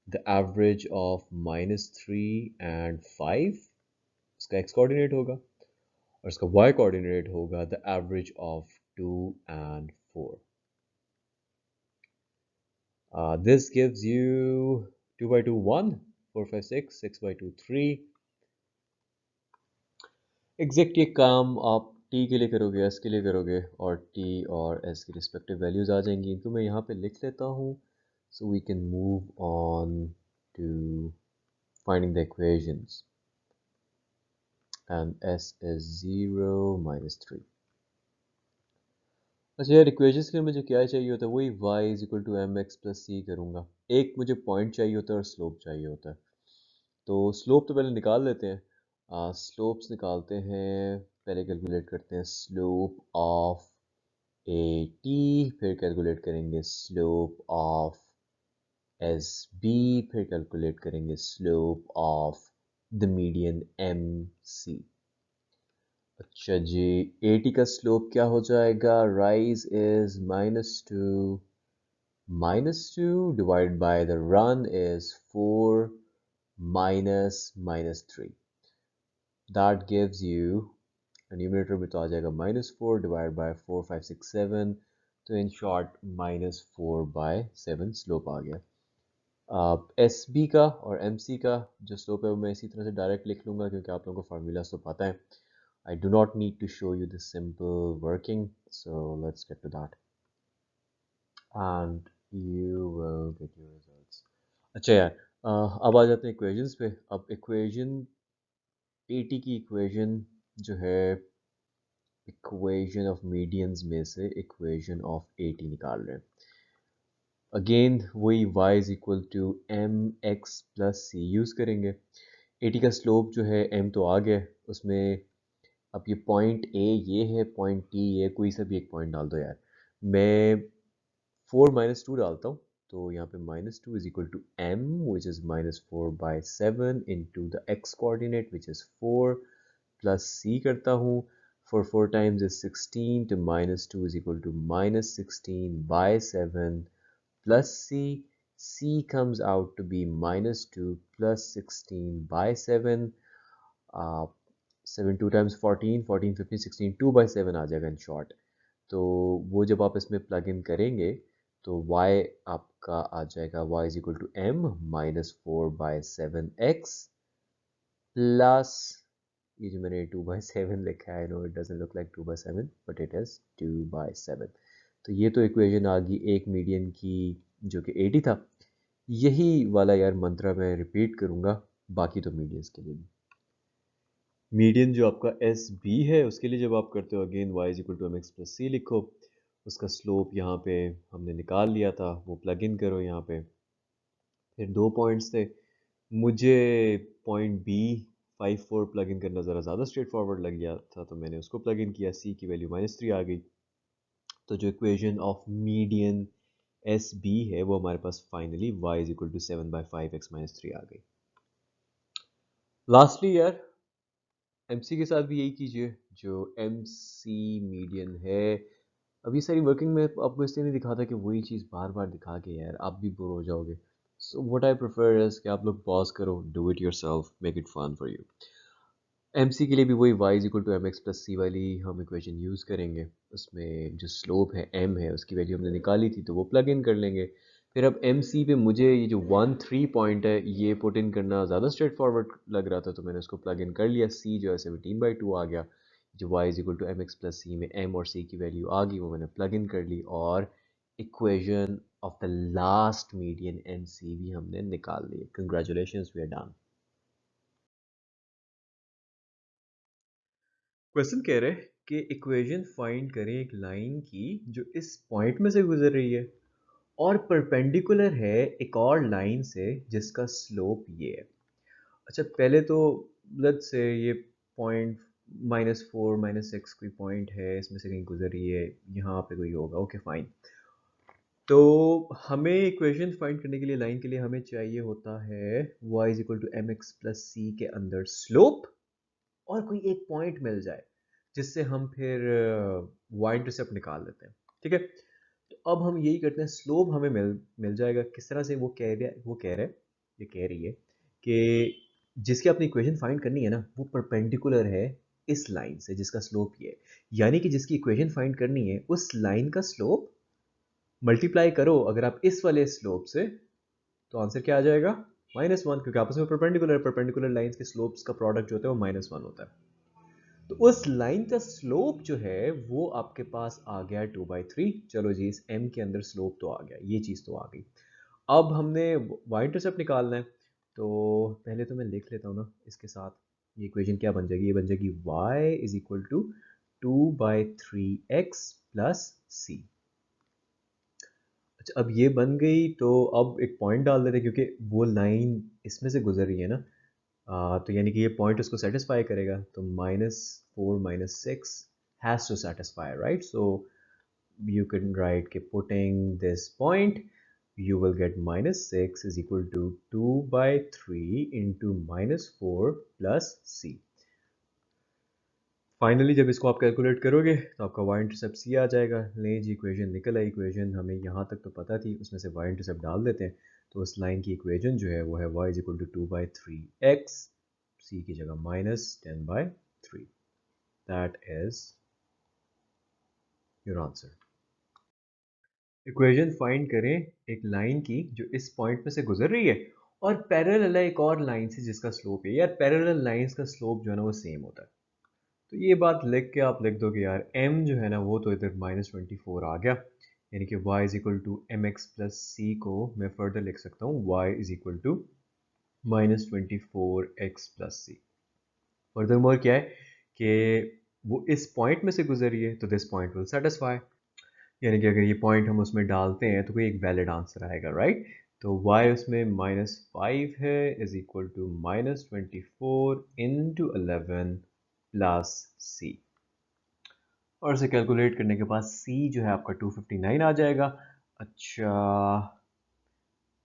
Speaker 1: the average of -3 and 5, इसका एक्स कोऑर्डिनेट होगा, और इसका वाई कोऑर्डिनेट होगा the average of 2 and 4। This gives you 2 by 2 1, 4 5 6, 6 by 2 3। Exact ये काम आप t के लिए करोगे, s के लिए करोगे, और t और s की रिस्पेक्टिव वैल्यूज आ जाएंगी। इनको मैं यहाँ पे लिख लेता हूँ, so we can move on to finding the equations, and s is 0 -3। अच्छा यार, इक्वेशंस के लिए मुझे क्या चाहिए होता है? वही y is equal to m x plus c करूँगा। एक मुझे पॉइंट चाहिए होता है और स्लोप चाहिए होता है। तो स्लोप तो पहले निकाल लेते हैं। स्लोप्स निकालते हैं, पहले कैलकुलेट करते हैं स्लोप ऑफ ए टी, फिर कैलकुलेट करेंगे स्लोप ऑफ एस बी, फिर कैलकुलेट करेंगे slope of the median M C. अच्छा जी, ए टी का स्लोप क्या हो जाएगा? Rise is -2 divide by the run is 4 -3। That gives you, numerator में तो आ जाएगा -4 डिवाइड बाय 4 5 6 7, तो इन शॉर्ट -4/7 स्लोप आ गया। एस बी का और एम सी का जो स्लोप है वो मैं इसी तरह से डायरेक्ट लिख लूँगा, क्योंकि आप लोगों को फार्मूला तो पता है। I do not need to show you the simple working, so let's get to that and you will get your results। अच्छा यार, अब आ जाते हैं इक्वेशंस पे। अब इक्वेशन एटी की इक्वेशन जो है, इक्वेशन ऑफ मीडियंस में से इक्वेशन ऑफ एटी निकाल रहे हैं। अगेन वही y is equal to m x plus c use करेंगे। एटी का स्लोप जो है m तो आ गया, उसमें अब ये पॉइंट ए ये है, पॉइंट टी ये, कोई सा भी एक पॉइंट डाल दो यार। मैं 4 -2 डालता हूँ, तो यहाँ पे -2 is equal to m which is -4/7 into the x coordinate which is 4 plus c करता हूँ। 4 times is 16, to -2 is equal to -16/7 plus c. C comes out to be -2 plus 16/7। 7 2 times 14, 14 15 16, 2/7 आ जाएगा इन शॉर्ट। तो वो जब आप इसमें plug in करेंगे तो y आपका आ जाएगा y is equal to m -4/7x plus, ये जो मैंने 2/7 लिखा है, no it doesn't look like 2/7 but it is 2/7। तो ये तो इक्वेशन आ गई एक मीडियन की जो कि 80 था। यही वाला यार मंत्रा मैं रिपीट करूंगा बाकी तो मीडियंस के लिए भी। मीडियन जो आपका एस बी है उसके लिए जब आप करते हो, again y is equal to m x plus c लिखो, उसका स्लोप यहाँ पे हमने निकाल लिया था, वो प्लग इन करो यहाँ पे। फिर दो पॉइंट्स थे, मुझे पॉइंट बी 5 4 प्लग इन करना ज़रा ज़्यादा स्ट्रेट फॉरवर्ड लग गया था, तो मैंने उसको प्लग इन किया, सी की वैल्यू -3 आ गई। तो जो equation of median s b है वो हमारे पास finally y is equal to 7/5x -3 आ गई। लास्टली यार, एमसी के साथ भी यही कीजिए। जो एमसी मीडियन है, अब ये सारी वर्किंग में आपको इसलिए नहीं दिखाता कि वही चीज़ बार बार दिखा के यार आप भी बोर हो जाओगे। So what I prefer is कि आप लोग पॉज करो, do it yourself, make it fun for you. MC के लिए भी वही y is equal to m x plus c वाली हम इक्वेशन यूज़ करेंगे। उसमें जो स्लोप है m है, उसकी वैल्यू हमने निकाली थी, तो वो प्लग इन कर लेंगे। फिर अब एम सी पे मुझे ये जो 1 3 पॉइंट है ये पुट इन करना ज़्यादा स्ट्रेट फॉरवर्ड लग रहा था, तो मैंने उसको प्लग इन कर लिया। सी जो है 17/2 आ गया। जो y is equal to m x plus c में m और c की वैल्यू आ गई, वो मैंने प्लग इन कर ली, और equation of the last median M c भी हमने निकाल ली। Congratulations, we are done. Question कह रहे हैं कि इक्वेशन फाइंड करें एक लाइन की जो इस पॉइंट में से गुजर रही है और परपेंडिकुलर है एक और लाइन से जिसका स्लोप ये है। अच्छा, पहले तो लेट्स से ये पॉइंट -4 -6 कोई पॉइंट है, इसमें से कहीं गुजर रही है, यहाँ पे कोई होगा, ओके फाइन। तो हमें इक्वेशन फाइंड करने के लिए लाइन के लिए हमें चाहिए होता है y is equal to m x plus c के अंदर स्लोप और कोई एक पॉइंट मिल जाए जिससे हम फिर y इंटरसेप्ट निकाल लेते हैं। ठीक है, तो अब हम यही करते हैं। स्लोप हमें मिल मिल जाएगा किस तरह से, वो कह रहे ये कह रही है कि जिसकी आपने इक्वेशन फाइंड करनी है ना, वो परपेंडिकुलर है इस लाइन से जिसका स्लोप ये है। यानी कि जिसकी इक्वेशन फाइंड करनी है उस लाइन का स्लोप मल्टीप्लाई करो अगर आप इस वाले स्लोप से, तो आंसर क्या आ जाएगा? -1, क्योंकि आपस में परपेंडिकुलर लाइंस के स्लोप्स का प्रोडक्ट जो होता है वो -1 होता है। तो उस लाइन का स्लोप जो है वो आपके पास आ गया 2/3। चलो जी, इस m के अंदर स्लोप तो आ गया, ये चीज़ तो आ गई। अब हमने y इंटरसेप्ट निकालना है, तो पहले तो मैं लिख लेता हूँ ना इसके साथ। ये इक्वेशन क्या बन जाएगी? ये बन जाएगी y is equal to 2/3x plus c. अच्छा, अब ये बन गई, तो अब एक पॉइंट डाल देते हैं क्योंकि वो लाइन इसमें से गुजर रही है ना। तो यानी कि ये पॉइंट उसको सेटिस्फाई करेगा, तो -4 -6 has to satisfy, right? So you can write कि putting this point you will get -6 is equal to 2/3 into -4 plus c। Finally जब इसको आप कैलकुलेट करोगे तो आपका y इंटरसेप्ट c आ जाएगा। लें जी, इक्वेशन निकल आई। इक्वेशन हमें यहाँ तक तो पता थी, उसमें से y इंटरसेप्ट डाल देते हैं। तो उस लाइन की इक्वेशन जो है वो है y is equal to 2/3x, c की जगह -10/3। That is your answer. Equation find करें एक लाइन की जो इस पॉइंट में से गुजर रही है और पैरेलल है एक और लाइन से जिसका स्लोप है। यार, पैरेलल लाइंस का स्लोप जो है ना वो सेम होता है। तो ये बात लिख के आप लिख दो कि यार m जो है ना वो तो इधर -24 आ गया, यानी कि y is equal to m x plus c को मैं फर्दर लिख सकता हूँ y is equal to -24x plus c. Furthermore क्या है कि वो इस पॉइंट में से गुजर रही है, तो दिस पॉइंट विल सेटिस्फाई। यानी कि अगर ये पॉइंट हम उसमें डालते हैं तो कोई एक वैलिड आंसर आएगा, राइट? तो y उसमें -5 है is equal to -24 into 11 plus c। और इसे कैलकुलेट करने के बाद c जो है आपका 259 आ जाएगा। अच्छा,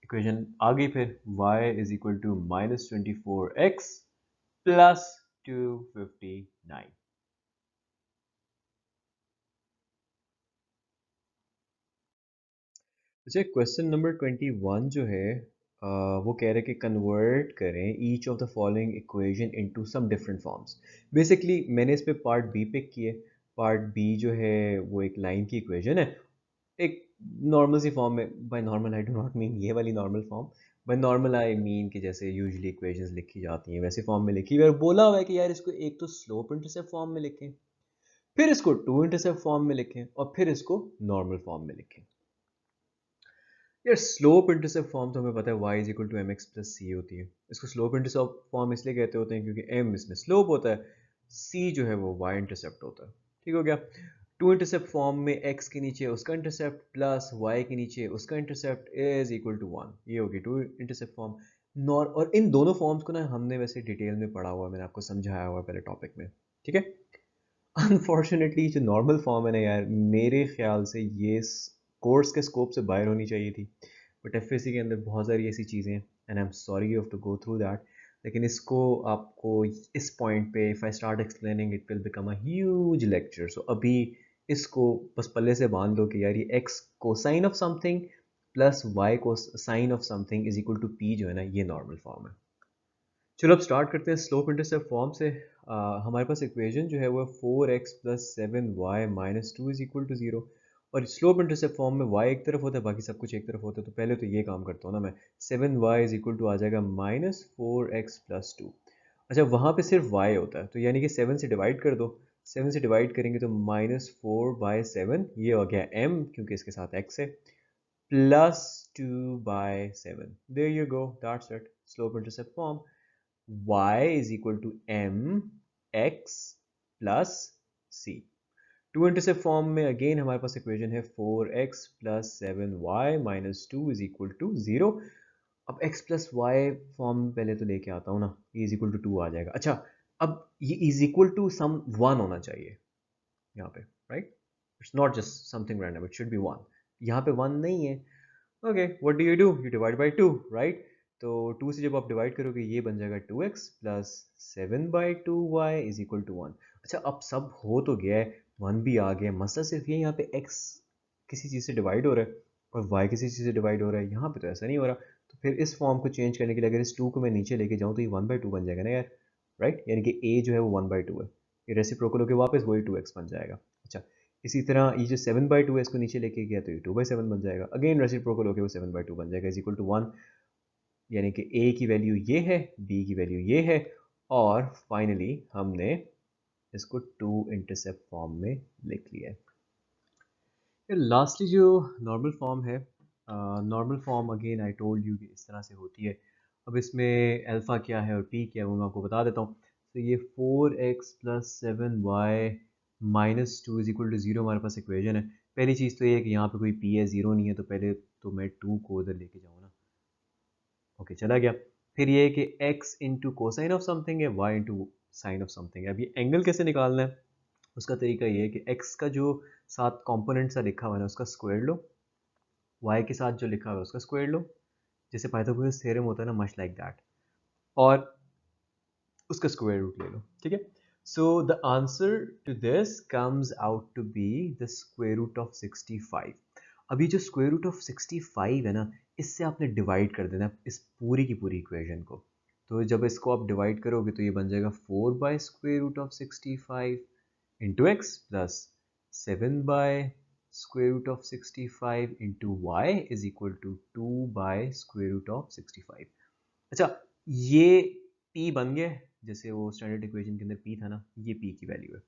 Speaker 1: इक्वेशन आ गई फिर y is equal to -24x plus 259। अच्छा, क्वेश्चन नंबर 21 जो है वो कह रहे हैं कि कन्वर्ट करें each of the following equation into some different forms. Basically मैंने इस पे पार्ट बी पिक किए। पार्ट बी जो है वो एक लाइन की इक्वेशन है, एक नॉर्मल सी फॉर्म में। By normal I do not mean ये वाली normal form, by normal I mean कि जैसे यूजुअली इक्वेशंस लिखी जाती हैं वैसे फॉर्म में लिखी हुई है। और बोला हुआ है कि यार इसको एक तो स्लोप इंटरसेप्ट फॉर्म में लिखें, फिर इसको टू इंटरसेप्ट फॉर्म में लिखें, और फिर इसको नॉर्मल फॉर्म में लिखें। यार, स्लोप इंटरसेप्ट फॉर्म तो हमें पता है y is equal to m x plus c होती है। इसको स्लोप इंटरसेप्ट फॉर्म इसलिए कहते होते हैं क्योंकि m इसमें स्लोप होता है, c जो है वो y इंटरसेप्ट होता है। ठीक हो गया? टू इंटरसेप्ट फॉर्म में x के नीचे उसका इंटरसेप्ट प्लस y के नीचे उसका इंटरसेप्ट इज इक्वल टू 1। ये होगी टू इंटरसेप्ट फॉर्म। नॉर और इन दोनों फॉर्म्स को ना हमने वैसे डिटेल में पढ़ा हुआ है, मैंने आपको समझाया हुआ है पहले टॉपिक में। ठीक है, अनफॉर्चुनेटली जो नॉर्मल फॉर्म है ना यार, मेरे ख्याल से ये कोर्स के स्कोप से बाहर होनी चाहिए थी, बट एफएससी के अंदर बहुत सारी ऐसी चीज़ें हैं and I am sorry you have to go through that. लेकिन इसको आपको इस पॉइंट पे if I start explaining it will become a huge lecture. So अभी इसको बस पल्ले से बांध दो कि यार ये x cosine of something plus y को sine of something is equal to p जो है ना, ये नॉर्मल फॉर्म है। चलो अब स्टार्ट करते हैं स्लोप इंटरसेप्ट फॉर्म से। हमारे पास इक्वेशन जो है वो 4x plus 7y minus 2 is equal to 0। और स्लोप इंटरसेप्ट फॉर्म में y एक तरफ होता है, बाकी सब कुछ एक तरफ होता है। तो पहले तो ये काम करता हूँ ना मैं, 7y इज इक्वल टू आ जाएगा -4x+2। अच्छा, वहाँ पे सिर्फ y होता है, तो यानी कि 7 से डिवाइड कर दो। 7 से डिवाइड करेंगे तो -4/7, ये हो गया m क्योंकि इसके साथ x है, +2/7। There you go, that's it. Slope intercept form, y is equal to mx plus c। Two intercept form में अगेन हमारे पास इक्वेशन है 4x plus 7y minus 2 is equal to 0। अब x plus y फॉर्म पहले तो लेके आता हूँ ना, ये इज इक्वल टू 2 आ जाएगा। अच्छा, अब ये इज इक्वल टू सम 1 होना चाहिए यहाँ पे, right? It's not just something random, it should be 1। यहाँ पे 1 नहीं है। Okay, what do, you divide by 2, right? तो 2 से जब आप डिवाइड करोगे ये बन जाएगा 2x plus 7/2y is equal to 1। अच्छा, अब सब हो तो गया है, 1 भी आ गया, मसला सिर्फ ये यहाँ पे x किसी चीज़ से डिवाइड हो रहा है और y किसी चीज़ से डिवाइड हो रहा है, यहाँ पे तो ऐसा नहीं हो रहा। तो फिर इस फॉर्म को चेंज करने के लिए अगर इस 2 को मैं नीचे लेके जाऊँ तो ये 1/2 बन जाएगा ना यार, राइट? यानी कि a जो है वो 1/2 है, ये रेसिप्रोकल होकर वापस वही 2x बन जाएगा। अच्छा, इसी तरह ये जो 7/2 है इसको नीचे लेके गया तो ये 2/7 बन जाएगा, अगेन रेसिप्रोकल होकर वो 7/2 बन जाएगा इज इक्वल टू 1। यानी कि a की वैल्यू ये है, b की वैल्यू ये है, और फाइनली हमने इसको टू इंटरसेप्ट फॉर्म में लिख लिया है। फिर लास्टली जो नॉर्मल फॉर्म है, normal form again I told you कि इस तरह से होती है। अब इसमें अल्फ़ा क्या है और पी क्या है वो मैं आपको बता देता हूँ। तो ये 4x plus 7y minus 2 is equal to 0 हमारे पास इक्वेशन है। पहली चीज़ तो ये है कि यहाँ पे कोई पी है, ज़ीरो नहीं है, तो पहले तो मैं 2 को उधर लेके जाऊँ ना। ओके, चला गया। फिर ये है कि x into cosine of something है, y into sine of something है। अब ये एंगल कैसे निकालना है, उसका तरीका ये है कि x का जो साथ कंपोनेंट सा लिखा हुआ है उसका स्क्वायर लो, y के साथ जो लिखा हुआ है उसका स्क्वायर लो, जैसे पाइथागोरस थ्योरम होता है ना, मच लाइक दैट, और उसका स्क्वायर रूट ले लो, ठीक है? So the answer to this comes out to be the square root of 65। अभी जो स्क्वायर रूट ऑफ 65 है ना, इससे आपने डिवाइड कर देना इस पूरी की पूरी इक्वेशन को। तो जब इसको आप डिवाइड करोगे तो ये बन जाएगा 4/√65 into x plus 7/√65 into y is equal to 2/√65। अच्छा, ये p बन गया है, जैसे वो स्टैंडर्ड इक्वेशन के अंदर p था ना, ये p की वैल्यू है।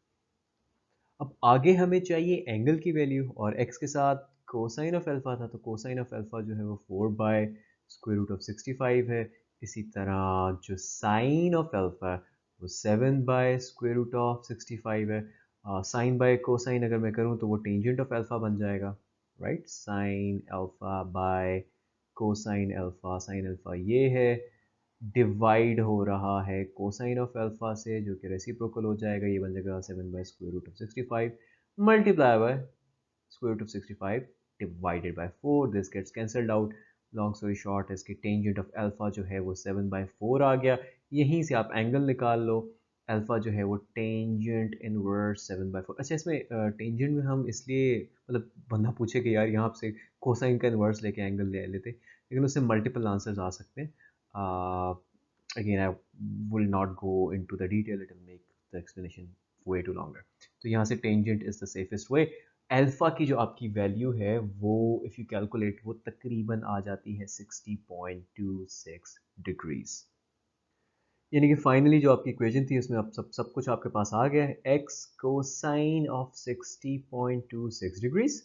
Speaker 1: अब आगे हमें चाहिए एंगल की वैल्यू, और x के साथ कोसाइन ऑफ अल्फा था, तो कोसाइन ऑफ अल्फा जो है वो 4/√65 है। इसी तरह जो साइन ऑफ अल्फा है वो 7/√65 है। साइन बाय कोसाइन अगर मैं करूँ तो वो टेंजेंट ऑफ अल्फा बन जाएगा, right? Sine alpha by cosine alpha, sine alpha ये है, डिवाइड हो रहा है कोसाइन ऑफ अल्फा से, जो कि रेसिप्रोकल हो जाएगा, ये बन जाएगा 7/√65 multiply by square root of 65 divided by 4। This gets cancelled out. Long story short है, इसकी टेंजेंट ऑफ अल्फा जो है वो 7/4 आ गया। यहीं से आप एंगल निकाल लो, अल्फा जो है वो टेंजेंट इनवर्स 7/4। अच्छा, इसमें टेंजेंट में हम इसलिए, मतलब बंदा पूछे कि यार यहाँ से कोसाइन का इनवर्स लेके एंगल ले लेते, लेकिन उससे मल्टीपल आंसर्स आ सकते हैं। Again, I will not go into the detail, it will make the explanation way too longer. तो यहाँ से tangent is the safest way। Alpha की जो आपकी वैल्यू है वो इफ़ यू कैलकुलेट वो तकरीबन आ जाती है 60.26 डिग्रीज। यानी कि फाइनली जो आपकी इक्वेशन थी उसमें अब सब कुछ आपके पास आ गया है। x cosine of 60.26 degrees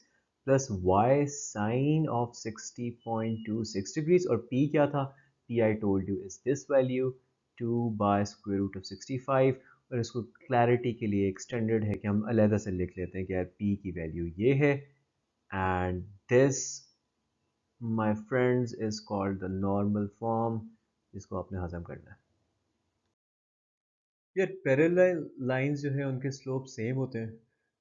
Speaker 1: plus y sine of 60.26 degrees, और p क्या था? p I told you is this value 2/√65। और इसको क्लैरिटी के लिए एक्सटेंडेड है कि हम अलहदा से लिख लेते हैं कि यार p की वैल्यू ये है, and this my friends is called the normal form, जिसको आपने हजम करना है। यार पैरेलल लाइंस जो है उनके स्लोप सेम होते हैं।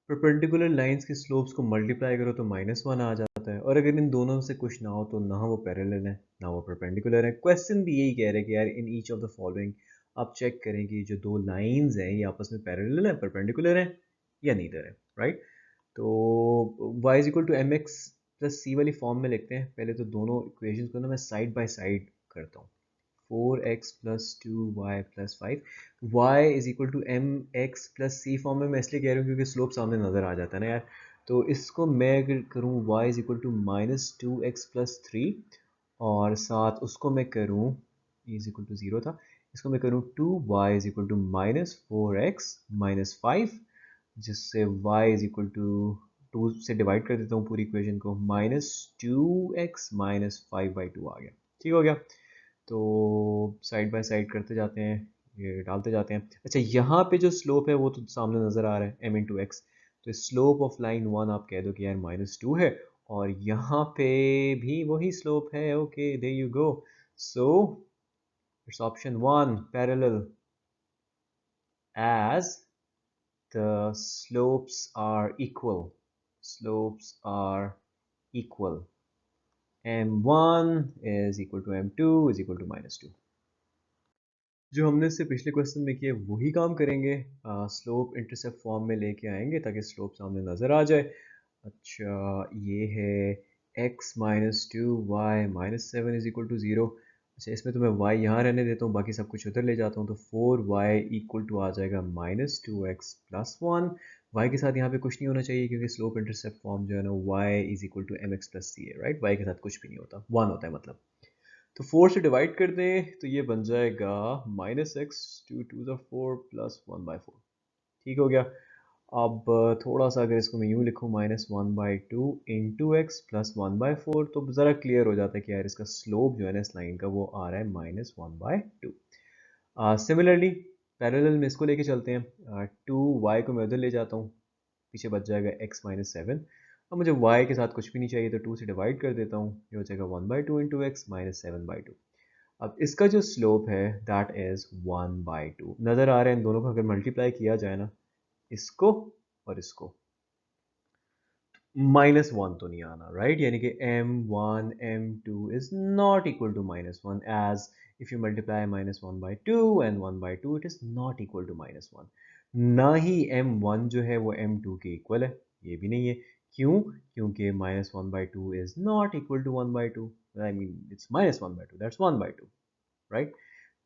Speaker 1: परपेंडिकुलर लाइंस के स्लोप्स को मल्टीप्लाई करो तो -1 आ जाता है, और अगर इन दोनों से कुछ ना हो तो ना वो पैरेलल है ना वो परपेंडिकुलर है। क्वेश्चन भी यही कह रहे हैं कि यार in each of the following आप चेक करें कि जो दो लाइंस हैं ये आपस में पैरेलल है, परपेंडिकुलर है, या नीदर है, राइट? तो y is equal to m x plus c वाली फॉर्म में लिखते हैं। पहले तो दोनों इक्वेशंस को ना मैं साइड बाय साइड करता हूँ। 4x plus 2y plus 5, y is equal to m x plus c form में मैं इसलिए कह रहा हूँ क्योंकि स्लोप सामने नज़र आ जाता है ना यार। तो इसको मैं अगर करूँ y is equal to -2x+3 और साथ उसको मैं करूँ इज इक्वल टू 0 था, इसको मैं करूँ 2y is equal to -4x-5, जिससे y इज इक्वल टू 2 से डिवाइड कर देता हूँ पूरी इक्वेशन को, -2x-5/2 आ गया। ठीक हो गया। तो साइड बाय साइड करते जाते हैं, ये डालते जाते हैं। अच्छा, यहाँ पे जो स्लोप है वो तो सामने नज़र आ रहा है m/x, तो स्लोप ऑफ लाइन 1 आप कह दो कि यार -2 है, और यहाँ पे भी वही स्लोप है। Okay, there you go. So it's option 1 parallel as the slopes are equal. Slopes are equal. m1 is equal to m2 is equal to -2. जो हमने इससे पिछले क्वेश्चन में किया वही काम करेंगे, स्लोप इंटरसेप्ट फॉर्म में लेके आएंगे ताकि स्लोप सामने नज़र आ जाए। अच्छा, ये है x-2y-7 इज इक्वल टू 0। अच्छा, इसमें तो मैं y यहाँ रहने देता हूँ, बाकी सब कुछ उधर ले जाता हूँ, तो 4y इक्वल टू आ जाएगा -2x+1। y के साथ यहाँ पे कुछ नहीं होना चाहिए क्योंकि स्लोप इंटरसेप्ट फॉर्म जो है ना y is equal to mx+c है, राइट। y के साथ कुछ भी नहीं होता, 1 होता है मतलब। तो 4 से डिवाइड कर दें तो ये बन जाएगा -x, 2 × 4 + 1/4। ठीक हो गया। अब थोड़ा सा अगर इसको मैं यूँ लिखूँ -1/2 इंटू एक्स प्लस 1/4, तो ज़रा क्लियर हो जाता है कि यार इसका स्लोप जो है ना इस लाइन का वो आ रहा है -1/2। सिमिलरली पैरेलल में इसको लेके चलते हैं, 2y को मैं उधर ले जाता हूँ, पीछे बच जाएगा x-7। अब मुझे y के साथ कुछ भी नहीं चाहिए तो 2 से डिवाइड कर देता हूँ, ये हो जाएगा 1/2 इंटू एक्स -7/2। अब इसका जो स्लोप है दैट इज़ 1/2। नज़र आ रहा है इन दोनों को अगर मल्टीप्लाई किया जाए ना, इसको और इसको, -1 तो नहीं आना, राइट। यानी कि m1 m2 is not equal to -1, as if you multiply -1/2 and 1/2 it is not equal to -1। ना ही m1 जो है वो m2 के इक्वल है, ये भी नहीं है। क्यों? क्योंकि -1/2 is not equal to 1/2, I mean it's -1/2, that's 1/2, right.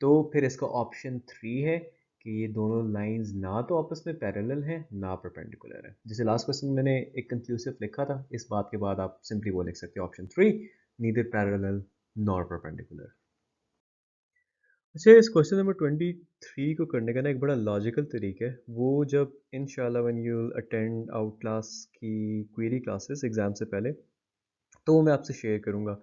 Speaker 1: तो फिर इसका ऑप्शन 3 है कि ये दोनों लाइंस ना तो आपस में पैरेलल हैं ना परपेंडिकुलर है। जैसे लास्ट क्वेश्चन में मैंने एक कंक्लूसिव लिखा था, इस बात के बाद आप सिंपली वो लिख सकते हो option 3, neither parallel nor perpendicular. अच्छा, इस क्वेश्चन नंबर 23 को करने का ना एक बड़ा लॉजिकल तरीका है, वो जब इंशाल्लाह when you attend out class की क्वेरी क्लासेस एग्जाम से पहले, तो वो मैं आपसे शेयर करूँगा।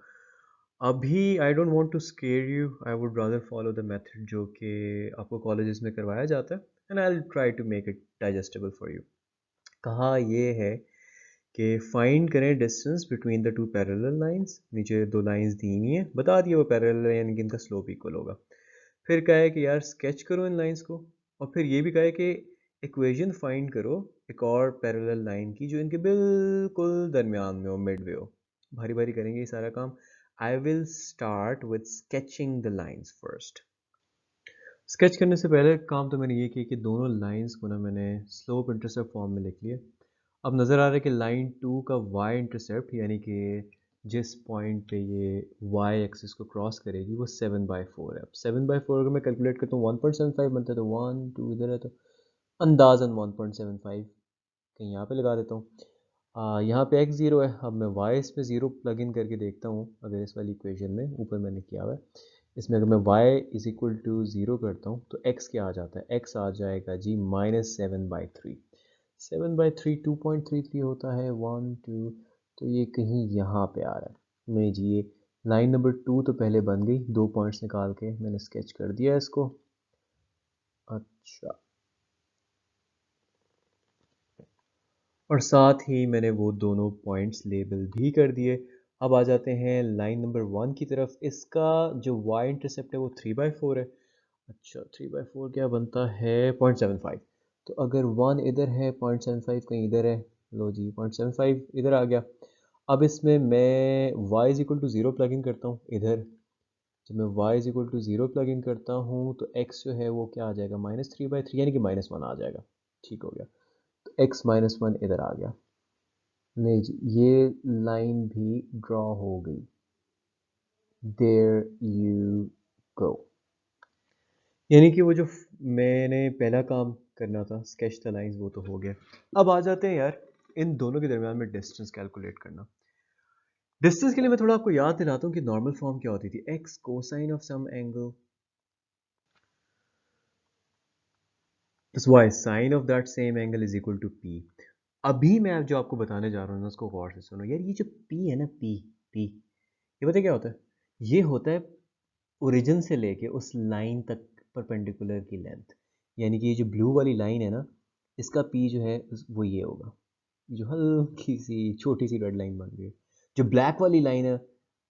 Speaker 1: अभी I don't want to scare you, I would rather follow the method जो कि आपको कॉलेजेस में करवाया जाता है, and I will try to make it digestible for you. कहा ये है कि फाइंड करें distance between the two parallel lines. नीचे दो लाइंस दी हुई हैं, बता दिए वो पैरेलल है यानी कि इनका स्लोप इक्वल होगा। फिर कहा है कि यार स्केच करो इन लाइंस को, और फिर ये भी कहा है कि इक्वेशन फाइंड करो एक और पैरेलल लाइन की जो इनके बिल्कुल दरमियान में हो, मिड वे हो। भारी भारी करेंगे ये सारा काम। I will start with sketching the lines first. Sketch करने से पहले काम तो मैंने ये किया कि दोनों लाइंस को ना मैंने स्लोप इंटरसेप्ट फॉर्म में लिख लिया। अब नज़र आ रहा है कि लाइन 2 का वाई इंटरसेप्ट यानी कि जिस पॉइंट पे ये वाई एक्सिस को क्रॉस करेगी वो 7/4 है। अब 7/4 अगर मैं कैलकुलेट करता हूँ 1.75 बनता है, तो 1 2 इधर है, तो अंदाज़न 1.75 कहीं यहाँ पे लगा देता हूँ। यहाँ पे x 0 है, अब मैं y इस पे 0 प्लग इन करके देखता हूँ। अगर इस वाली इक्वेशन में ऊपर मैंने किया हुआ है, इसमें अगर मैं y इज इक्वल टू 0 करता हूँ तो x क्या आ जाता है, x आ जाएगा जी -7/3। 7/3 2.33 होता है, 1 2, तो ये कहीं यहाँ पे आ रहा है। नहीं जी, ये लाइन नंबर 2 तो पहले बन गई, 2 पॉइंट्स निकाल के मैंने स्केच कर दिया इसको। अच्छा, और साथ ही मैंने वो दोनों पॉइंट्स लेबल भी कर दिए। अब आ जाते हैं लाइन नंबर 1 की तरफ। इसका जो y इंटरसेप्ट है वो 3/4 है। अच्छा, 3/4 क्या बनता है, 0.75। तो अगर 1 इधर है, 0.75 कहीं इधर है, लो जी 0.75 इधर आ गया। अब इसमें मैं y is equal to 0 plug in करता हूँ इधर। जब मैं y is equal to 0 plug in करता हूँ तो x जो है वो क्या आ जाएगा, -3/3 यानी कि -1 आ जाएगा। ठीक हो गया, तो x -1 इधर आ गया। नहीं जी, ये लाइन भी ड्रॉ हो गई। There you go. यानी कि वो जो मैंने पहला काम करना था स्केच द लाइंस वो तो हो गया। अब आ जाते हैं यार इन दोनों के दरमियान में डिस्टेंस कैलकुलेट करना। डिस्टेंस के लिए मैं थोड़ा आपको याद दिलाता हूँ कि नॉर्मल फॉर्म क्या होती थी, x cosine of some angle y sine of that same angle is equal to P. अभी मैं जो आपको बताने जा रहा हूँ ना उसको गौर से सुनो यार। ये जो पी है ना, पी ये पता क्या होता है? ये होता है ओरिजिन से लेके उस लाइन तक परपेंडिकुलर की लेंथ। यानी कि ये जो ब्लू वाली लाइन है ना, इसका पी जो है वो ये होगा, जो हल्की सी छोटी सी रेड लाइन बन रही है। जो ब्लैक वाली लाइन है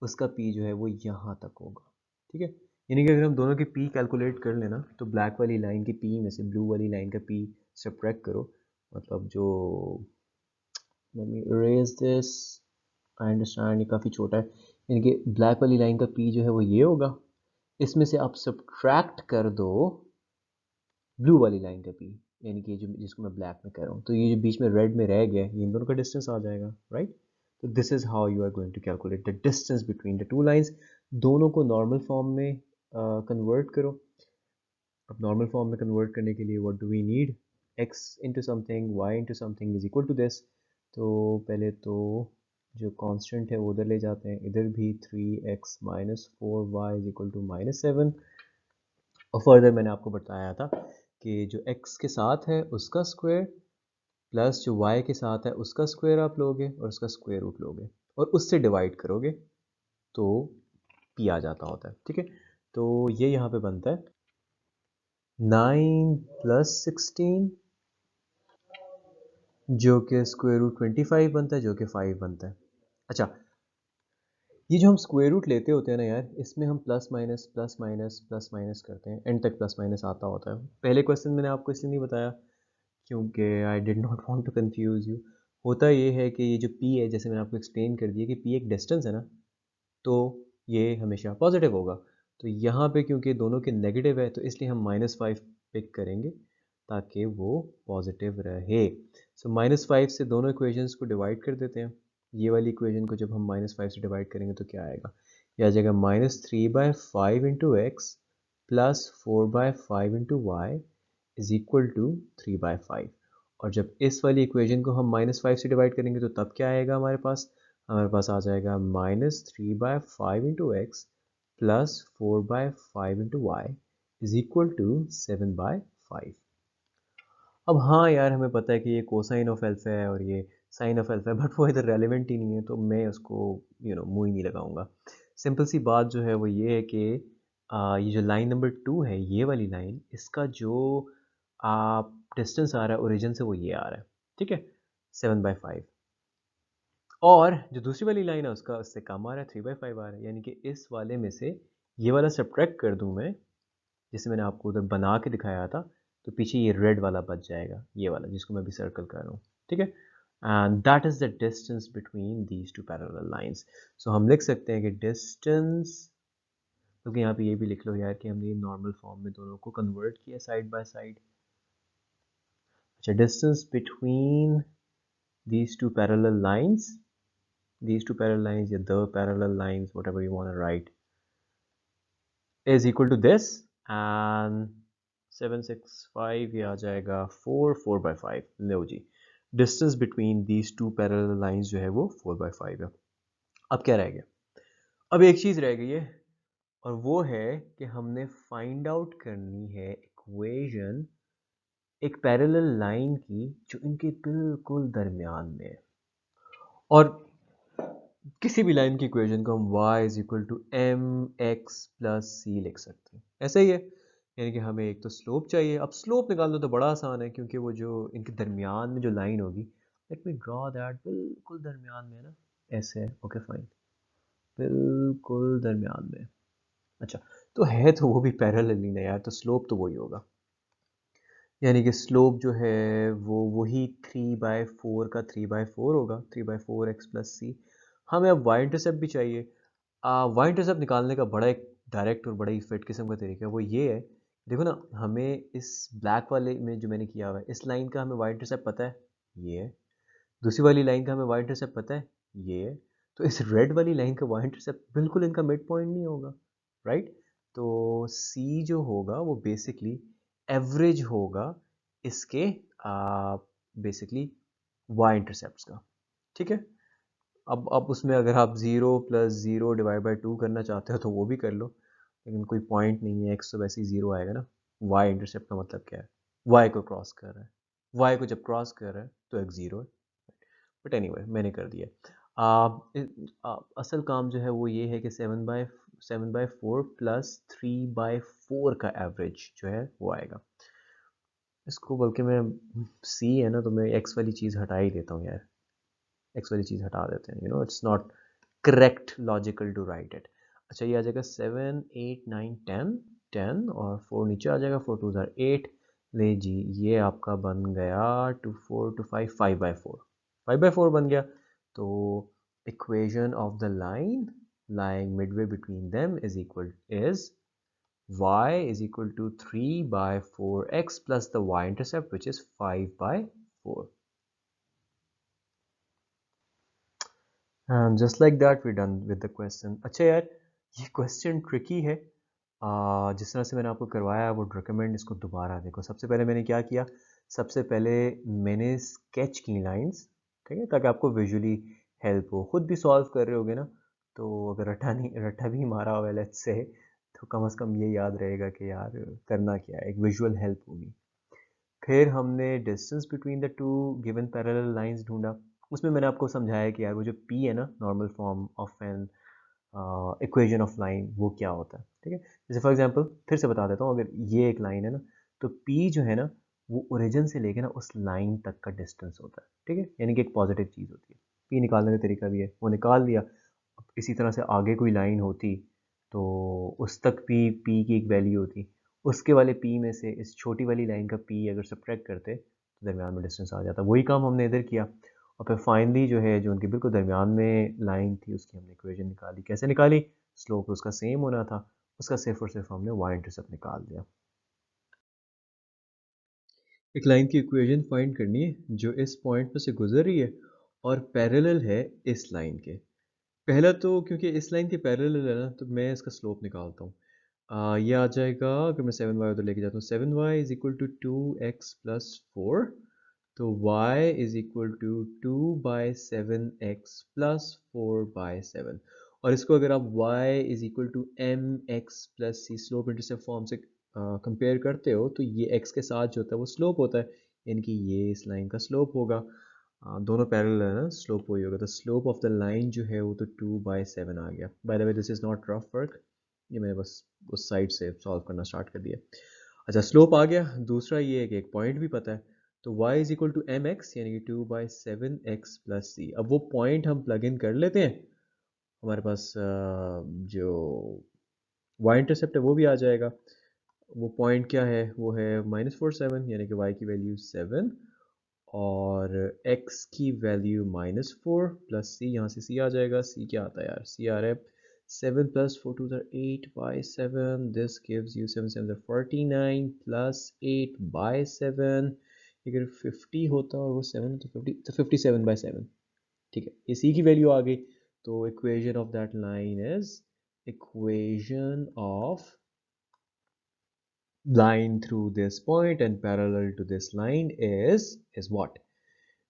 Speaker 1: उसका पी जो है वो यहाँ तक होगा। ठीक है, यानी कि अगर हम दोनों के पी कैलकुलेट कर लेना तो ब्लैक वाली लाइन के पी में से ब्लू वाली लाइन का पी सब्ट्रैक्ट करो, मतलब जो, let me erase this, I understand ये काफ़ी छोटा है, यानी कि ब्लैक वाली लाइन का पी जो है वो ये होगा, इसमें से आप सब्ट्रैक्ट कर दो ब्लू वाली लाइन का पी, यानी कि जो जिसको मैं ब्लैक में कर रहा हूँ, तो ये जो बीच में रेड में रह गया ये इन दोनों का डिस्टेंस आ जाएगा, राइट। तो this is how you are going to calculate the distance between the two lines. दोनों को नॉर्मल फॉर्म में कन्वर्ट करो। अब नॉर्मल फॉर्म में कन्वर्ट करने के लिए what do we need, x into something y into something is equal to this. तो पहले तो जो कांस्टेंट है वो उधर ले जाते हैं, इधर भी 3x minus 4y is equal to -7। और फर्दर मैंने आपको बताया था कि जो x के साथ है उसका स्क्वायर प्लस जो y के साथ है उसका स्क्वायर आप लोगे और उसका स्क्वायर रूट लोगे और उससे डिवाइड करोगे तो p आ जाता होता है। ठीक है, तो ये यहाँ पे बनता है 9 प्लस 16 जो कि स्क्वायर रूट 25 बनता है, जो कि 5 बनता है। अच्छा, ये जो हम स्क्वायर रूट लेते होते हैं ना यार, इसमें हम plus minus plus minus plus minus करते हैं, एंड तक प्लस माइनस आता होता है। पहले क्वेश्चन मैंने आपको इसलिए नहीं बताया क्योंकि I did not want to confuse you. होता ये है कि ये जो पी है, जैसे मैंने आपको एक्सप्लेन कर दिया कि पी एक डिस्टेंस है ना, तो ये हमेशा पॉजिटिव होगा। तो यहाँ पे क्योंकि दोनों के नेगेटिव है तो इसलिए हम -5 पिक करेंगे ताकि वो पॉजिटिव रहे। सो -5 से दोनों इक्वेशंस को डिवाइड कर देते हैं। ये वाली इक्वेशन को जब हम -5 से डिवाइड करेंगे तो क्या आएगा, यह आ जाएगा -3/5 into x plus 4/5 into y is equal to 3/5। और जब इस वाली इक्वेशन को हम -5 से डिवाइड करेंगे तो तब क्या आएगा हमारे पास आ जाएगा -3/5 into x plus 4/5 into y is equal to 7/5। अब हाँ यार, हमें पता है कि ये कोसाइन ऑफ एल्फा है और ये साइन ऑफ एल्फा है, बट वो इधर रेलिवेंट ही नहीं है तो मैं उसको मुंह ही नहीं लगाऊंगा। सिंपल सी बात जो है वो ये है कि ये जो लाइन नंबर 2 है, ये वाली लाइन, इसका जो डिस्टेंस आ रहा है ओरिजिन से वो ये आ रहा है। ठीक है, 7/5। और जो दूसरी वाली लाइन है उसका उससे कम आ रहा है, 3/5 आ रहा है। यानी कि इस वाले में से ये वाला सब्ट्रैक्ट कर दूं मैं, जैसे मैंने आपको उधर बना के दिखाया था, तो पीछे ये रेड वाला बच जाएगा, ये वाला जिसको मैं अभी सर्कल कर रहा हूँ। ठीक है, and that is the distance between these two parallel lines. So हम लिख सकते हैं कि डिस्टेंस, क्योंकि यहाँ पे ये भी लिख लो यार कि हमने नॉर्मल फॉर्म में दोनों को कन्वर्ट किया साइड बाय साइड। अच्छा, distance between these two parallel lines, या the parallel lines, whatever you want to write, is equal to this, and 765 ये आ जाएगा 4/5। लो जी, distance between these two parallel lines जो है वो 4/5 है। अब क्या रह गया, अब एक चीज़ रह गई है और वो है कि हमने फाइंड आउट करनी है इक्वेशन एक पैरेलल लाइन की जो इनके बिल्कुल दरमियान में है। और किसी भी लाइन की इक्वेशन को हम y is equal to m x plus c लिख सकते हैं, ऐसा ही है। यानी कि हमें एक तो स्लोप चाहिए। अब स्लोप निकालना तो बड़ा आसान है क्योंकि वो जो इनके दरमियान में जो लाइन होगी, लेट मी ड्रॉ दैट, बिल्कुल दरमियान में है ना, ऐसे है, ओके फाइन, बिल्कुल दरमियान में। अच्छा, तो है तो वो भी पैरेलल ही ना यार, तो स्लोप तो वही होगा। यानी कि स्लोप जो है वो वही 3/4 का 3/4 होगा, 3/4 एक्स प्लस सी। हमें अब वाई इंटरसेप्ट भी चाहिए। वाई इंटरसेप्ट निकालने का बड़ा एक डायरेक्ट और बड़ा ही फिट किस्म का तरीका है, वो ये है, देखो ना, हमें इस ब्लैक वाले में जो मैंने किया हुआ है इस लाइन का हमें वाई इंटरसेप्ट पता है, ये है। दूसरी वाली लाइन का हमें वाई इंटरसेप्ट पता है, ये है। तो इस रेड वाली लाइन का वाई इंटरसेप्ट बिल्कुल इनका मिड पॉइंट नहीं होगा, राइट। तो सी जो होगा वो बेसिकली एवरेज होगा इसके बेसिकली वाई इंटरसेप्ट का, ठीक है। अब उसमें अगर आप 0 + 0 डिवाइड बाई 2 करना चाहते हो तो वो भी कर लो, लेकिन कोई पॉइंट नहीं है, एक्स तो वैसे ही 0 आएगा ना। वाई इंटरसेप्ट का मतलब क्या है? वाई को क्रॉस कर रहा है, वाई को जब क्रॉस कर रहा है तो एक्स 0 है। बट एनीवे मैंने कर दिया। असल काम जो है वो ये है कि 7/4 प्लस 3/4 का एवरेज जो है वो आएगा। इसको बल्कि मैं सी है ना तो मैं एक्स वाली चीज़ हटा ही देता हूँ यार, एक्स वाली चीज़ हटा देते हैं, it's not correct logical to write it. अच्छा ये आ जाएगा 7 8 9 10, 10 और 4 नीचे आ जाएगा, 4 2 8। ले जी, ये आपका बन गया 2 4 2 5 5/4, 5/4 बन गया। तो equation of the line lying midway between them is y is equal to 3/4x plus the y-intercept which is 5/4. And just like that we're done with the question. अच्छा यार, ये क्वेश्चन ट्रिकी है। जिस तरह से मैंने आपको करवाया वो रिकमेंड इसको दोबारा देखो। सबसे पहले मैंने क्या किया, सबसे पहले मैंने स्केच की लाइंस, ठीक है, ताकि आपको विजुअली हेल्प हो। खुद भी सॉल्व कर रहे होगे ना, तो अगर रट्टा भी मारा हुआ है लेट्स से, तो कम से कम ये याद रहेगा कि यार करना क्या है, एक विजुअल हेल्प होगी। फिर हमने distance between the to given parallel lines ढूंढा। उसमें मैंने आपको समझाया कि यार वो जो पी है ना, normal form of an equation of line, वो क्या होता है, ठीक है। जैसे फॉर एग्जांपल फिर से बता देता हूँ, अगर ये एक लाइन है ना, तो पी जो है ना वो ओरिजिन से लेके ना उस लाइन तक का डिस्टेंस होता है, ठीक है, यानी कि एक पॉजिटिव चीज़ होती है। पी निकालने का तरीका भी है, वो निकाल लिया। अब इसी तरह से आगे कोई लाइन होती तो उस तक भी पी की एक वैल्यू होती, उसके वाले पी में से इस छोटी वाली लाइन का पी अगर सब्ट्रैक्ट करते तो दरमियान में डिस्टेंस आ जाता। वही काम हमने इधर किया। और फिर फाइनली जो है, जो उनके बिल्कुल दरमियान में लाइन थी, उसकी हमने इक्वेशन निकाली। कैसे निकाली? स्लोप उसका सेम होना था, उसका सिर्फ और सिर्फ हमने वाई इंटरसेप्ट निकाल दिया। एक लाइन की इक्वेशन फाइंड करनी है जो इस पॉइंट पर से गुजर रही है और पैरेलल है इस लाइन के। पहला तो क्योंकि इस लाइन के पैरेलल है ना, तो मैं इसका स्लोप निकालता हूँ। ये आ जाएगा, अगर मैं 7y उधर लेके जाता हूँ, 7y इज इक्वल टू 2x + 4। तो y is equal to 2/7x + 4/7। और इसको अगर आप y is equal to mx + c slope intercept form से कंपेयर करते हो, तो ये x के साथ जो होता है वो स्लोप होता है, यानी कि ये इस लाइन का स्लोप होगा। दोनों पैरेलल है ना, स्लोप वही होगा। तो स्लोप ऑफ द लाइन जो है वो तो 2/7 आ गया। By the way this is not rough work, ये मैंने बस उस साइड से सॉल्व करना स्टार्ट कर दिया। अच्छा स्लोप आ गया। दूसरा ये है कि एक पॉइंट भी पता है, तो y is equal to m x यानी कि 2/7x + c। अब वो पॉइंट हम प्लग इन कर लेते हैं, हमारे पास जो y इंटरसेप्ट है वो भी आ जाएगा। वो पॉइंट क्या है, वो है -4 7, यानी कि y की वैल्यू 7 और x की वैल्यू -4 प्लस c, यहाँ से c आ जाएगा। c क्या आता है यार, c आ रहा है 7 + 4 2 8/7। This gives you 7 7 49 plus 8/7। अगर 50 होता और वो 7 तो 50, तो 57/7, ठीक है। ये c की वैल्यू आ गई। तो equation of that line is, equation of line through this point and parallel to this line is what?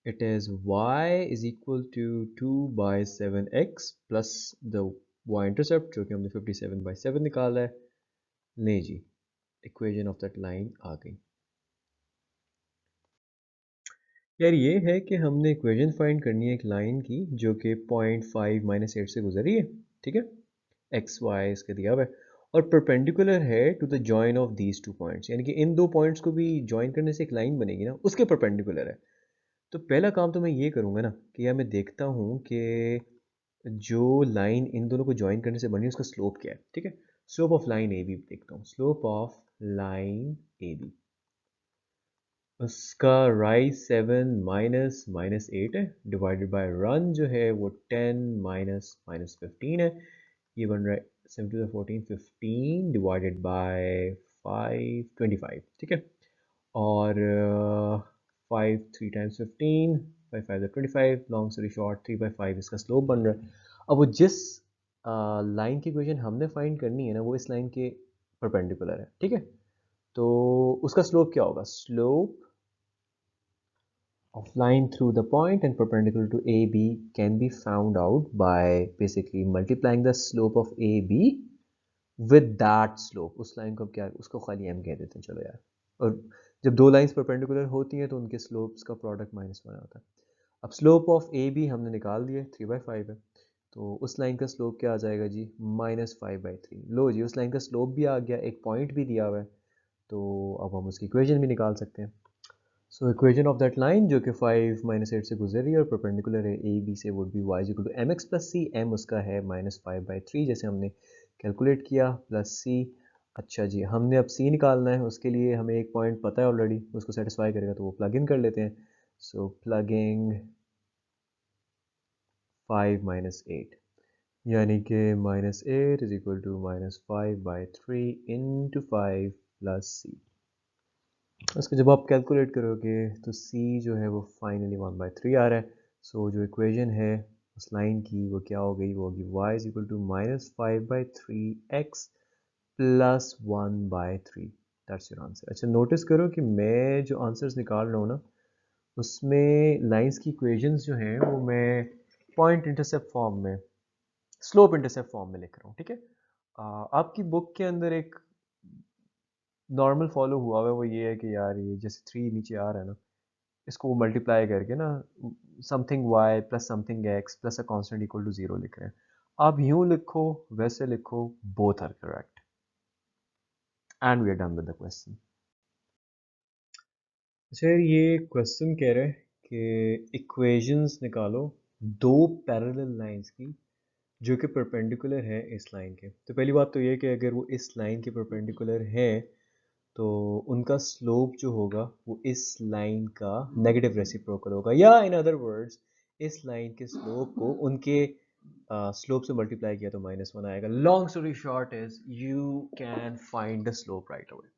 Speaker 1: It is y is equal to 2/7x plus the y-intercept जो कि हमने 57/7 निकाला है। ले जी, इक्वेशन ऑफ दैट लाइन आ गई। यार ये है कि हमने इक्वेशन फाइंड करनी है एक लाइन की जो कि 0.5 - 8 से गुजरी है, ठीक है। एक्स वाई इसके दिया हुआ है और परपेंडिकुलर है to the join of these two points, यानी कि इन दो पॉइंट्स को भी जॉइन करने से एक लाइन बनेगी ना, उसके परपेंडिकुलर है। तो पहला काम तो मैं ये करूँगा ना कि यार मैं देखता हूँ कि जो लाइन इन दोनों को जॉइन करने से बनी है उसका स्लोप क्या है, ठीक है। Slope of line A B देखता हूँ, slope of line A B. उसका राइज 7 -8 है, डिवाइडेड बाय रन जो है वो 10 -15 है। ये बन रहा है 7 to the 14 15 डिवाइडेड बाय 5 25, ठीक है। और 5 3 टाइम्स 15, 5 5 25, लॉन्ग स्टोरी शॉर्ट 3/5 इसका स्लोप बन रहा है। अब वो जिस लाइन की इक्वेशन हमने फाइंड करनी है ना, वो इस लाइन के परपेंडिकुलर है, ठीक है। तो उसका स्लोप क्या होगा, slope of line through the point and perpendicular to AB can be found out by basically multiplying the slope of AB with that slope. उस लाइन को क्या, उसको खाली m कह देते हैं, चलो यार। और जब दो लाइंस परपेंडिकुलर होती हैं तो उनके स्लोप्स का प्रोडक्ट -1 होता है। अब स्लोप ऑफ ए बी हमने निकाल दिया, 3/5 है, तो उस लाइन का स्लोप क्या आ जाएगा जी, -5/3। लो जी, उस लाइन का स्लोप भी आ गया, एक पॉइंट भी दिया हुआ है, तो अब हम उसकी इक्वेशन भी निकाल सकते हैं। So equation of that line जो कि 5 -8 से गुजर रही है और परपेंडिकुलर है ए बी से, would be y equal to mx plus C. m उसका है -5/3 जैसे हमने कैलकुलेट किया, प्लस सी। अच्छा जी, हमने अब c निकालना है, उसके लिए हमें एक पॉइंट पता है ऑलरेडी, उसको सेटिस्फाई करेगा, तो वो प्लग इन कर लेते हैं। सो प्लगिंग 5 -8, यानी कि -8 is equal to -5/3 into 5 plus c. उसको जब आप कैलकुलेट करोगे तो c जो है वो फाइनली 1/3 आ रहा है। सो जो इक्वेशन है उस लाइन की वो क्या हो गई, वो होगी y is equal to -5/3x plus 1/3। That's your answer. अच्छा, नोटिस करो कि मैं जो आंसर्स निकाल रहा हूँ ना, उसमें लाइंस की इक्वेशंस जो हैं वो मैं पॉइंट इंटरसेप्ट फॉर्म में, स्लोप इंटरसेप्ट फॉर्म में लिख रहा हूँ, ठीक है। आपकी बुक के अंदर एक नॉर्मल फॉलो हुआ हुआ है, वो ये है कि यार ये जैसे 3 नीचे आ रहा है ना, इसको मल्टीप्लाई करके ना something y plus something x plus a constant equal to 0 लिख रहे हैं। आप यूं लिखो, वैसे लिखो, both are correct and we are done with the question. अच्छा, ये क्वेश्चन कह रहा है कि इक्वेशंस निकालो दो पैरेलल लाइंस की जो कि परपेंडिकुलर है इस लाइन के। तो पहली बात तो ये कि अगर वो इस लाइन के परपेंडिकुलर है तो उनका स्लोप जो होगा वो इस लाइन का नेगेटिव रेसिप्रोकल होगा, या इन अदर वर्ड्स इस लाइन के स्लोप को उनके स्लोप से मल्टीप्लाई किया तो -1 आएगा। Long story short is you can find the slope right away.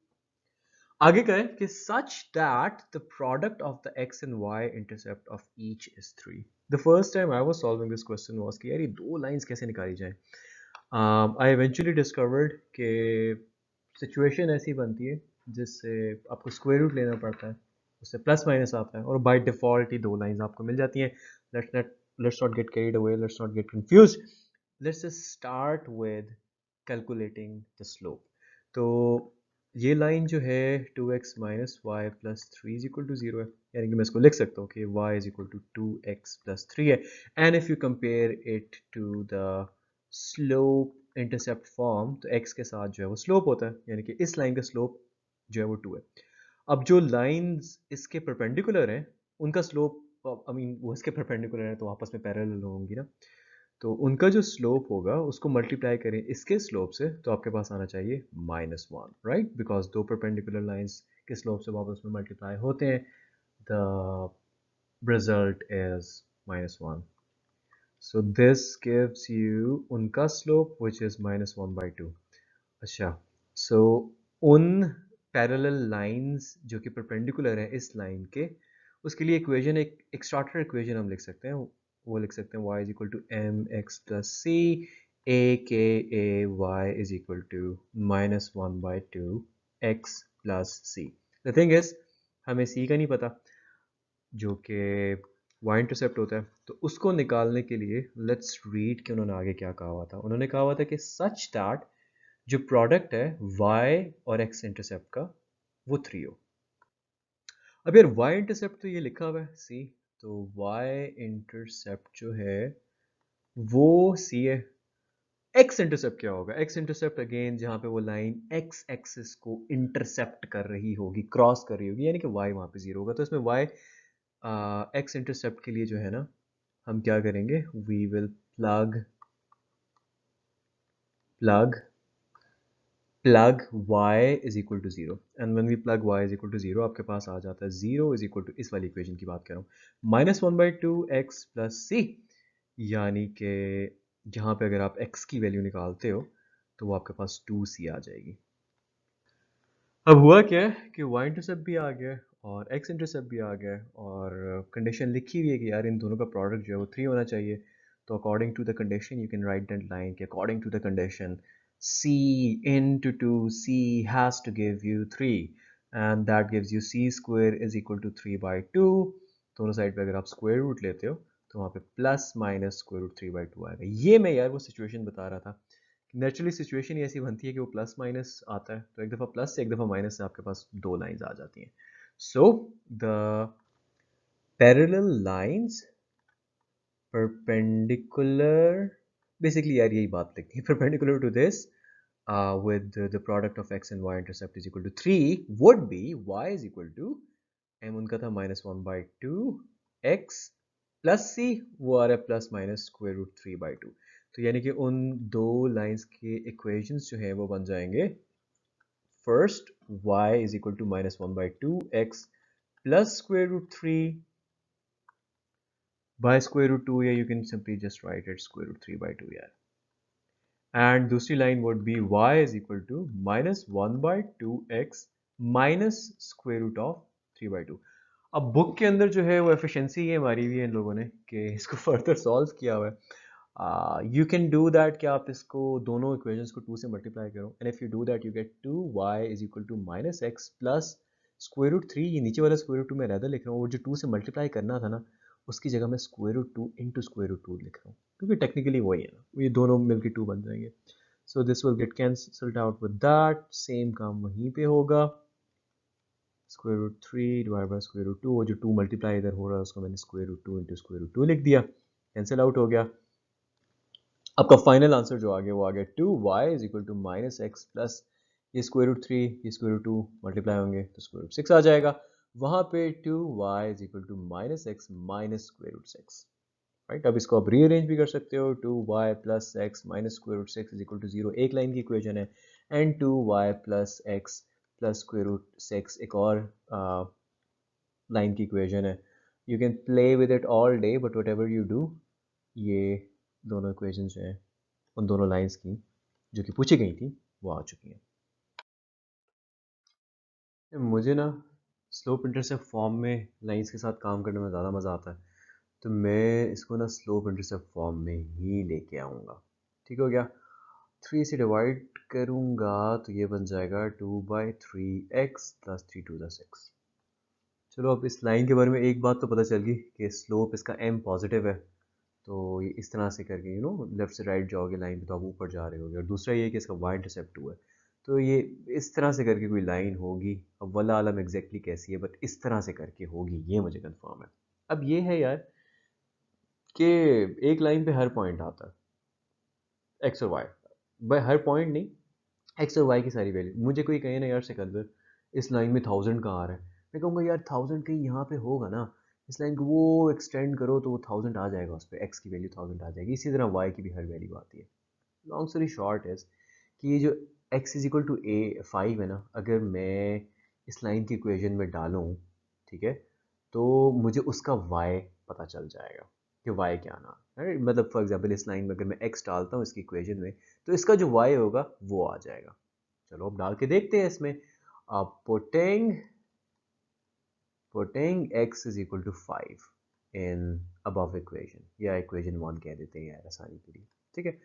Speaker 1: आगे कहें कि such that the product of the x and y intercept of each is 3। The first time I was solving this question was कि यार ये दो lines कैसे निकाली जाए। आई इवेंचुअली डिस्कवर्ड कि सिचुएशन ऐसी बनती है जिससे आपको स्क्वायर रूट लेना पड़ता है, उससे प्लस माइनस आता है, और बाय डिफ़ॉल्ट ही दो लाइंस आपको मिल जाती हैं। Let's not get carried away, let's not get confuse, let's just start with calculating the slope. तो ये लाइन जो है 2x minus y plus three is equal to 0 है, यानी कि मैं इसको लिख सकता हूँ कि y is equal to 2x plus 3 है। And if you compare it to the slope intercept form, तो x के साथ जो है वो स्लोप होता है, यानी कि इस लाइन का स्लोप जो है वो 2 है। अब जो लाइंस इसके परपेंडिकुलर हैं उनका स्लोप, आई मीन वो इसके परपेंडिकुलर है तो आपस में पैरेलल होंगी ना, तो उनका जो स्लोप होगा उसको मल्टीप्लाई करें इसके स्लोप से तो आपके पास आना चाहिए -1, राइट, बिकॉज दो परपेंडिकुलर लाइंस के स्लोप से वापस में मल्टीप्लाई होते हैं, the result is -1। So this gives you उनका स्लोप विच इज -1/2। अच्छा, सो उन पैरेलल लाइंस जो कि परपेंडिकुलर है इस लाइन के, उसके लिए इक्वेशन, एक स्टार्टर इक्वेशन हम लिख सकते हैं, वो लिख सकते हैं y is equal to m x plus c a k a y is equal to -1/2 x plus c. The thing is हमें c का नहीं पता जो कि y इंटरसेप्ट होता है, तो उसको निकालने के लिए लेट्स रीड कि उन्होंने आगे क्या कहा हुआ था। उन्होंने कहा हुआ था कि सच दैट जो प्रोडक्ट है y और x इंटरसेप्ट का वो 3 हो। अब यार y इंटरसेप्ट तो ये लिखा हुआ है c, तो y इंटरसेप्ट जो है वो c है। x इंटरसेप्ट क्या होगा, x इंटरसेप्ट अगेन जहाँ पे वो लाइन x एक्सिस को इंटरसेप्ट कर रही होगी, क्रॉस कर रही होगी, यानी कि y वहाँ पे 0 होगा। तो इसमें y x इंटरसेप्ट के लिए जो है ना, हम क्या करेंगे, we will plug plug y is equal to 0, and when we plug y is equal to 0 आपके पास आ जाता है 0 is equal to, इस वाली इक्वेशन की बात कर रहा हूँ, -1/2 x प्लस c, यानी कि यहाँ पे अगर आप x की वैल्यू निकालते हो तो वो आपके पास 2c आ जाएगी। अब हुआ क्या है कि y इंटरसेप्ट भी आ गया और x इंटरसेप्ट भी आ गया और कंडीशन लिखी हुई है कि यार इन दोनों का प्रोडक्ट जो है वो 3 होना चाहिए। तो according to the condition you can write that line कि according to the condition c into 2c has to give you 3, and that gives you c square is equal to 3/2, दोनों साइड पे अगर आप स्क्वायर रूट लेते हो तो वहाँ पे प्लस माइनस स्क्वायर रूट 3/2 आएगा। ये मैं यार वो सिचुएशन बता रहा था। नेचुरली सिचुएशन ही ऐसी बनती है कि वो प्लस माइनस आता है, तो एक दफ़ा प्लस से एक दफ़ा माइनस से आपके पास दो लाइंस आ जाती हैं। So the parallel lines perpendicular, basically यार यही बात लिखनी है, perpendicular to this with the product of x and y intercept is equal to 3 would be y is equal to m उनका था -1/2 x प्लस c, वो आ रहा है प्लस माइनस स्क्वायर रूट 3/2। तो यानी कि उन दो लाइंस के इक्वेशंस जो हैं वो बन जाएंगे, first y is equal to -1/2 x plus square root 3 by square root 2, या you can simply just write it square root 3/2 यार। एंड दूसरी line would be y is equal to -1/2x minus square root of 3/2। अब book के अंदर जो है वो efficiency ये मारी हुई है इन लोगों ने कि इसको फर्दर सॉल्व किया हुआ है। यू कैन डू दैट कि आप इसको दोनों इक्वेशंस को 2 से मल्टीप्लाई करो, and if you do that you get 2y is equal to -x plus square root 3। ये नीचे वाला स्क्वायर रूट 2 मैं रहता लिख रहा हूँ, वो जो 2 से मल्टीप्लाई करना था ना उसकी जगह मैं square root 2 into square root 2 लिख रहा हूँ, क्योंकि टेक्निकली वही है ना, ये दोनों मिलकर 2 बन जाएंगे। So this will get cancelled out with that, same काम वहीं पे होगा, square root 3 divide by square root 2, वो जो 2 मल्टीप्लाई इधर हो रहा है उसको मैंने square root 2 into square root 2 लिख दिया, कैंसिल आउट हो गया। आपका फाइनल आंसर जो आ गया वो आ गया 2y is equal to minus x plus ये स्क्वायर रूट 3, ये स्क्वायर रूट 2 मल्टीप्लाई होंगे तो स्क्वायर रूट 6 आ जाएगा। वहाँ पे 2y is equal to minus x minus square root 6, right. अब इसको आप रीअरेंज भी कर सकते हो, 2y plus x minus square root 6 is equal to 0 एक लाइन की इक्वेशन है, and 2y plus x plus square root 6 एक और लाइन की इक्वेशन है। You can play with it all day but whatever you do, ये दोनों equation जो हैं उन दोनों लाइंस की जो कि पूछी गई थी वो आ चुकी हैं। मुझे ना स्लोप इंटरसेप्ट फॉर्म में लाइंस के साथ काम करने में ज़्यादा मज़ा आता है, तो मैं इसको ना स्लोप इंटरसेप्ट फॉर्म में ही लेके आऊँगा। ठीक हो गया, 3 से डिवाइड करूँगा तो ये बन जाएगा 2/3x प्लस 3 to the 6। चलो अब इस लाइन के बारे में एक बात तो पता चल गई कि स्लोप इसका m पॉजिटिव है, तो ये इस तरह से करके लेफ्ट से राइट जाओगे लाइन पे तो आप ऊपर जा रहे होगे, और दूसरा ये कि इसका y इंटरसेप्ट 2 है, तो ये इस तरह से करके कोई लाइन होगी। अब वल्लाह आलम एग्जैक्टली कैसी है, बट इस तरह से करके होगी, ये मुझे कंफर्म है। अब ये है यार कि एक लाइन पे हर पॉइंट आता है एक्स और वाई, भाई हर पॉइंट नहीं, एक्स और वाई की सारी वैल्यू। मुझे कोई कहे ना यार सिकंदर इस लाइन में 1000 कहाँ आ रहा है, मैं कहूँगा यार 1000 कहीं यहाँ पे होगा ना, इस लाइन को वो एक्सटेंड करो तो वो 1000 आ जाएगा, उस पर एक्स की वैल्यू 1000 आ जाएगी, इसी तरह वाई की भी हर वैल्यू आती है। लॉन्ग स्टोरी शॉर्ट इज कि ये जो x इज इक्वल टू ए 5 है ना, अगर मैं इस लाइन की इक्वेशन में डालूँ, ठीक है, तो मुझे उसका y पता चल जाएगा कि y क्या आना है। मतलब फॉर एग्जांपल इस लाइन में अगर मैं x डालता हूँ इसकी इक्वेशन में, तो इसका जो y होगा वो आ जाएगा। चलो अब डाल के देखते हैं इसमें। Putting x is equal to 5 in above equation, या इक्वेशन 1 कह देते हैं यार आसानी के लिए, ठीक है।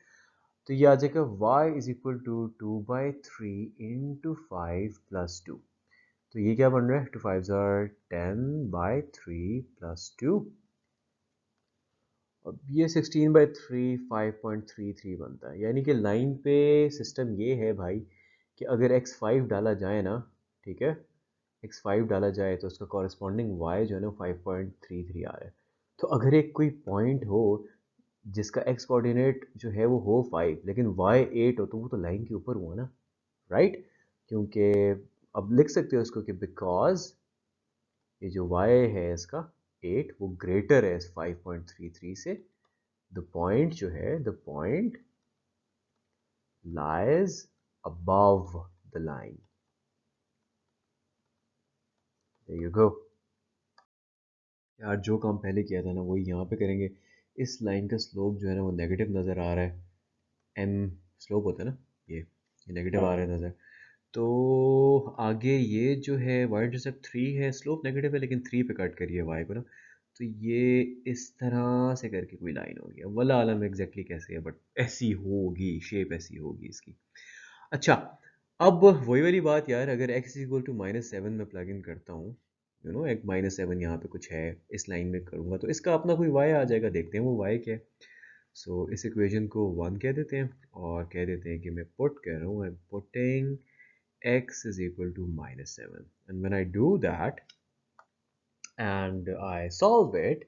Speaker 1: तो ये आ जाएगा y is equal to 2/3 into 5 plus 2। तो ये क्या बन रहा है, 2 5 ज़ार 10/3 प्लस 2। अब ये 16/3 5.33 बनता है, यानी कि लाइन पे सिस्टम ये है भाई कि अगर x5 डाला जाए ना, ठीक है, x5 डाला जाए तो उसका कॉरस्पॉन्डिंग y जो है ना 5.33 आ रहा है। तो अगर एक कोई पॉइंट हो जिसका x कोऑर्डिनेट जो है वो हो 5 लेकिन y 8 हो, तो वो तो लाइन के ऊपर हुआ ना, राइट। क्योंकि अब लिख सकते हो इसको कि बिकॉज ये जो y है इसका 8 वो ग्रेटर है 5.33 से, द पॉइंट जो है the point lies above the line. There you go यार, जो काम पहले किया था ना वही यहाँ पे करेंगे। इस लाइन का स्लोप जो है ना वो नेगेटिव नज़र आ रहा है, एम स्लोप होता है ना, ये नेगेटिव आ रहा है नज़र। तो आगे ये जो है वाई इंटरसेप्ट 3 है, स्लोप नेगेटिव है लेकिन 3 पे कट करिए वाई को ना, तो ये इस तरह से करके कोई लाइन होगी। अब वल्लाह आलम एग्जैक्टली कैसे है, बट ऐसी होगी, शेप ऐसी होगी इसकी। अच्छा, अब वही वाली बात यार, अगर x इक्वल टू -7 में प्लग इन करता हूँ एक -7 यहाँ पे कुछ है, इस लाइन में करूँगा तो इसका अपना कोई y आ जाएगा, देखते हैं वो y क्या है। सो इस इक्वेशन को 1 कह देते हैं और कह देते हैं कि मैं पुट कर रहा हूँ, I am putting x is equal to -7 and when I do that and I solve it,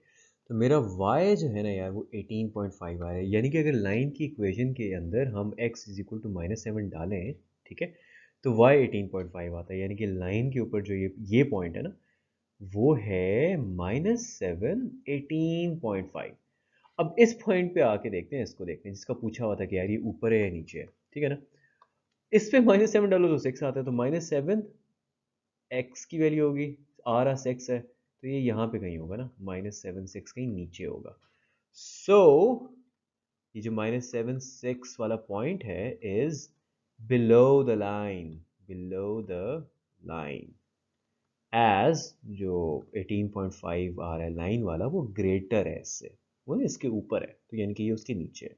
Speaker 1: तो मेरा y जो है ना यार वो 18.5 आ रहा है। यानी कि अगर लाइन की इक्वेशन के अंदर हम x इज इक्वल टू -7 डालें, ठीक है, तो y 18.5 आता है। यानी कि लाइन के ऊपर जो ये पॉइंट है ना, वो है -7 18.5। अब इस पॉइंट पे आके देखते हैं, इसको देखते हैं जिसका पूछा हुआ था कि यार ये ऊपर है या नीचे है, ठीक है ना। इस पे -7 डालो तो 6 आता है, तो -7 x की वैल्यू होगी, आ रहा 6 है, तो ये यहाँ पे कहीं होगा ना, -7 6 कहीं नीचे होगा। सो ये जो -7 6 वाला पॉइंट है is below the line, below the line, as जो 18.5 आ रहा है लाइन वाला वो ग्रेटर है इससे, वो ना इसके ऊपर है, तो यानी कि ये उसके नीचे है।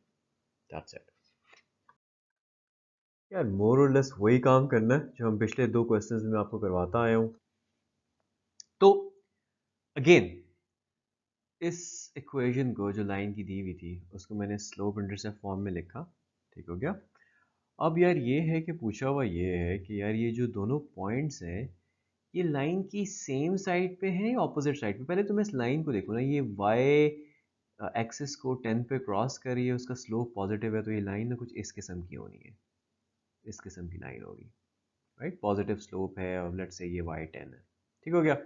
Speaker 1: दैट्स इट यार, मोर और लेस वही काम करना है जो हम पिछले 2 क्वेश्चंस में आपको करवाता आया हूँ। तो अगेन इस इक्वेशन को जो लाइन की दी हुई थी उसको मैंने स्लोप इंटरसेप्ट फॉर्म में लिखा, ठीक हो गया। अब यार ये है कि पूछा हुआ ये है कि यार ये जो दोनों पॉइंट्स हैं ये लाइन की सेम साइड पे है या ऑपोजिट साइड पे। पहले तो मैं इस लाइन को देखूँ ना, ये y एक्सिस को 10 पे क्रॉस कर रही है, उसका स्लोप पॉजिटिव है, तो ये लाइन ना कुछ इस किस्म की होनी है, इस किस्म की लाइन होगी, राइट। पॉजिटिव स्लोप है और लेट्स से ये y10 है, ठीक हो गया।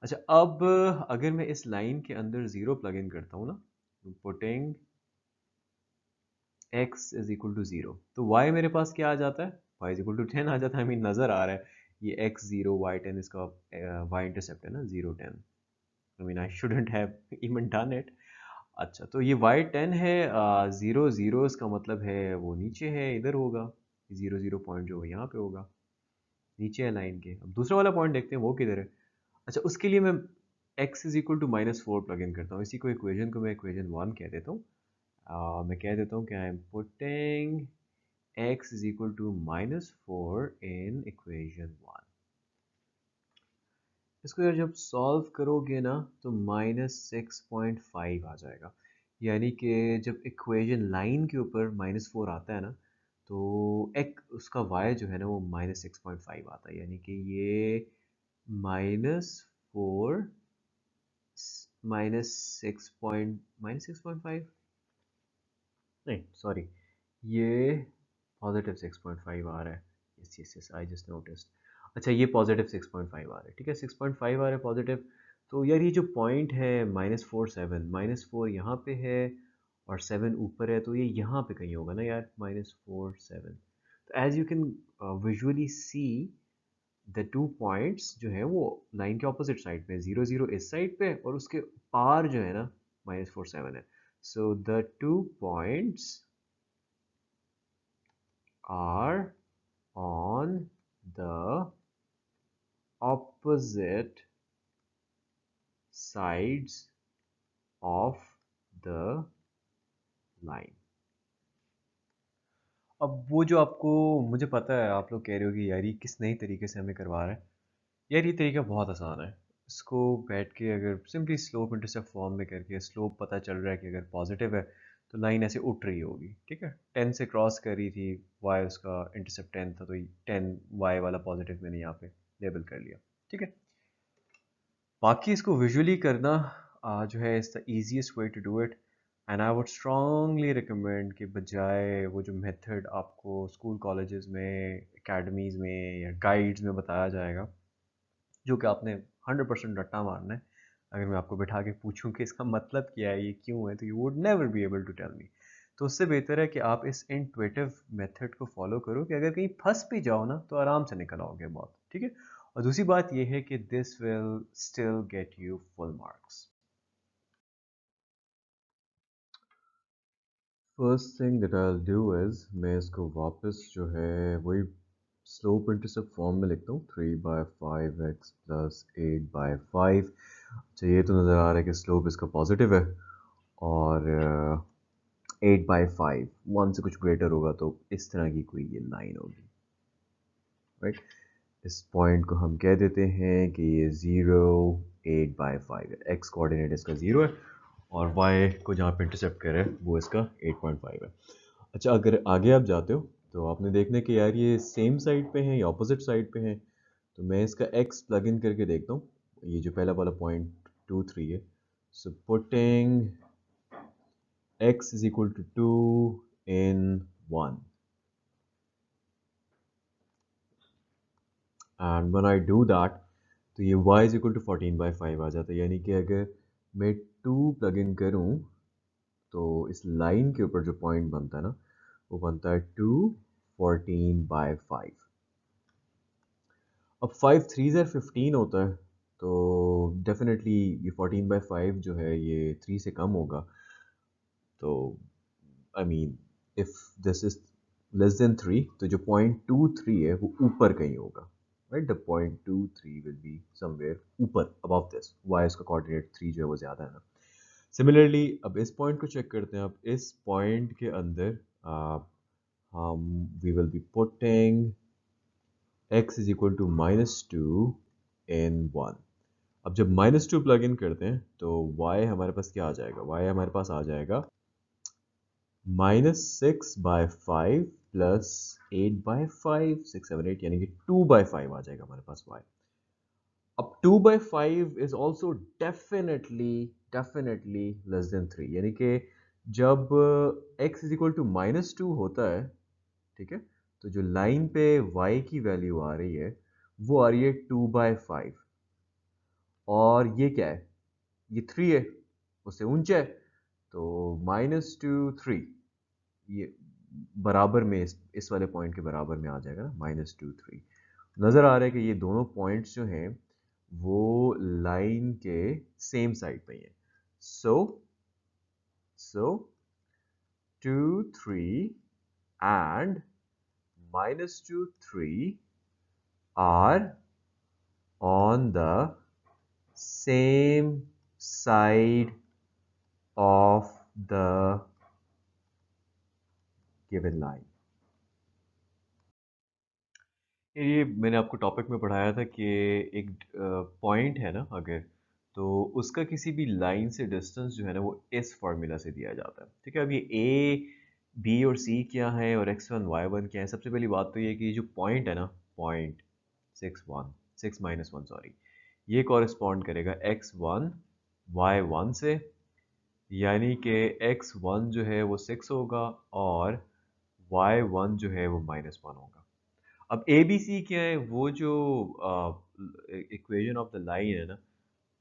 Speaker 1: अच्छा, अब अगर मैं इस लाइन के अंदर 0 प्लग इन करता हूँ ना, putting x is equal to 0, तो y मेरे पास क्या आ जाता है, y इज इक्वल टू 10 आ जाता है। I mean, नज़र आ रहा है ये x0 y10 इसका y इंटरसेप्ट है ना, 0 10। I mean, I shouldn't have even done it। अच्छा, तो ये y10 है, 0 0 इसका मतलब है वो नीचे है, इधर होगा। 0 0 पॉइंट जो है यहाँ पे होगा, नीचे है लाइन के। अब दूसरा वाला पॉइंट देखते हैं वो किधर है। अच्छा, उसके लिए मैं x is equal to -4 plug in करता हूँ। इसी को इक्वेशन को मैं इक्वेशन 1 कह देता हूँ। मैं कह देता हूँ कि I am putting x is equal to -4 in equation 1। इसको यार जब सॉल्व करोगे ना तो -6.5 आ जाएगा। यानी कि जब इक्वेशन लाइन के ऊपर -4 आता है ना, तो एक उसका y जो है ना वो -6.5 आता है। यानी कि ये -4 -6.5, नहीं सॉरी, ये पॉजिटिव 6.5 आ रहा है। Yes yes yes, I just noticed. अच्छा, ये पॉजिटिव 6.5 आ रहा है, ठीक है, 6.5 आ रहा है पॉजिटिव। तो यार ये जो पॉइंट है -4 7, -4 यहाँ पे है और 7 ऊपर है, तो ये यहाँ पे कहीं होगा ना यार, -4 7। तो as you can visually see the two points जो है वो लाइन के ऑपोजिट साइड पे, 0 0 इस साइड पे और उसके पार जो है ना -4 7 है। So the two points are on the opposite sides of the line। अब वो जो आपको, मुझे पता है आप लोग कह रहे हो कि यार ये किस नई तरीके से हमें करवा रहा है। यार ये तरीका बहुत आसान है। इसको बैठ के अगर सिंपली स्लोप इंटरसेप्ट फॉर्म में करके स्लोप पता चल रहा है कि अगर पॉजिटिव है तो लाइन ऐसे उठ रही होगी, ठीक है। 10 से क्रॉस कर रही थी, वाई उसका इंटरसेप्ट 10 था, तो 10 वाई वाला पॉजिटिव मैंने यहाँ पे लेबल कर लिया, ठीक है। बाकी इसको विजुअली करना जो है is the easiest way to do it, and I would strongly recommend कि बजाय वो जो मेथड आपको स्कूल कॉलेजेस में, एकेडमीज़ में या गाइड्स में बताया जाएगा, जो कि आपने 100% रट्टा मारना है। अगर मैं आपको बैठा के पूछूं कि इसका मतलब क्या है, ये क्यों है, तो you would never be able to tell me. तो उससे बेहतर है कि आप इस इंट्यूटिव मेथड को फॉलो करो कि अगर कहीं फंस भी जाओ ना तो आराम से निकल आओगे बहुत, ठीक है। और दूसरी बात यह है कि this will still get you full marks. First thing that I will do is, मैं इसको वापस जो है वही स्लोप इंटरसेप्ट फॉर्म में लिखता हूँ, 3/5x प्लस 8/5। अच्छा, ये तो नज़र आ रहा है कि स्लोप इसका पॉजिटिव है और 8/5 1 से कुछ ग्रेटर होगा तो इस तरह की कोई ये लाइन होगी, राइट। इस पॉइंट को हम कह देते हैं कि ये 0 8/5 है। एक्स कोऑर्डिनेट इसका 0 है और वाई को जहाँ पे इंटरसेप्ट कर रहा है वो इसका 8.5 है। अच्छा, अगर आगे आप जाते हो तो आपने देखना कि यार ये सेम साइड पे हैं या ऑपोजिट साइड पे हैं। तो मैं इसका x प्लग इन करके देखता हूँ, ये जो पहला वाला पॉइंट 2 3 है। So putting x is equal to 2 in 1 and when I do that तो ये y इज इक्वल टू 14/5 आ जाता है। यानी कि अगर मैं 2 प्लग इन करूँ तो इस लाइन के ऊपर जो पॉइंट बनता है ना वो बनता है 2 14/5। अब 5 3 ज़र 15 होता है तो डेफिनेटली ये 14/5 जो है ये 3 से कम होगा। तो I mean if this is less than 3 तो जो पॉइंट 2 3 है वो ऊपर कहीं होगा, right. The point 2 3 will be somewhere ऊपर अबव दिस, वाई इसका कोऑर्डिनेट 3 जो है वो ज़्यादा है ना। सिमिलरली अब इस पॉइंट को चेक करते हैं। अब इस पॉइंट के अंदर हम we will be putting x is equal to -2 in 1। अब जब -2 प्लग इन करते हैं तो y हमारे पास क्या आ जाएगा, y हमारे पास आ जाएगा -6/5 प्लस 8/5 6 7 8 यानी कि 2/5 आ जाएगा हमारे पास y। अब 2/5 is also definitely less than 3 यानी कि जब x इज इक्वल टू -2 होता है, ठीक है, तो जो लाइन पे y की वैल्यू आ रही है वो आ रही है 2/5 और ये क्या है, ये 3 है, उससे ऊंचा है। तो -2 3 ये बराबर में इस वाले पॉइंट के बराबर में आ जाएगा ना, -2 3। नज़र आ रहा है कि ये दोनों पॉइंट्स जो हैं वो लाइन के सेम साइड पे ही हैं। सो सो 2 3 and -2 3 are on the same side of the given line। ये मैंने आपको टॉपिक में पढ़ाया था कि एक पॉइंट है ना अगर, तो उसका किसी भी लाइन से डिस्टेंस जो है ना वो इस फार्मूला से दिया जाता है। ठीक है, अब ये ए बी और सी क्या है और x1 y1 क्या है। सबसे पहली बात तो ये कि जो पॉइंट है ना, पॉइंट 6 - 1 सॉरी, ये कॉरेस्पॉन्ड करेगा x1 y1 से, यानी कि x1 जो है वो 6 होगा और y1 जो है वो -1 होगा। अब ए बी सी क्या है, वो जो इक्वेशन ऑफ द लाइन है ना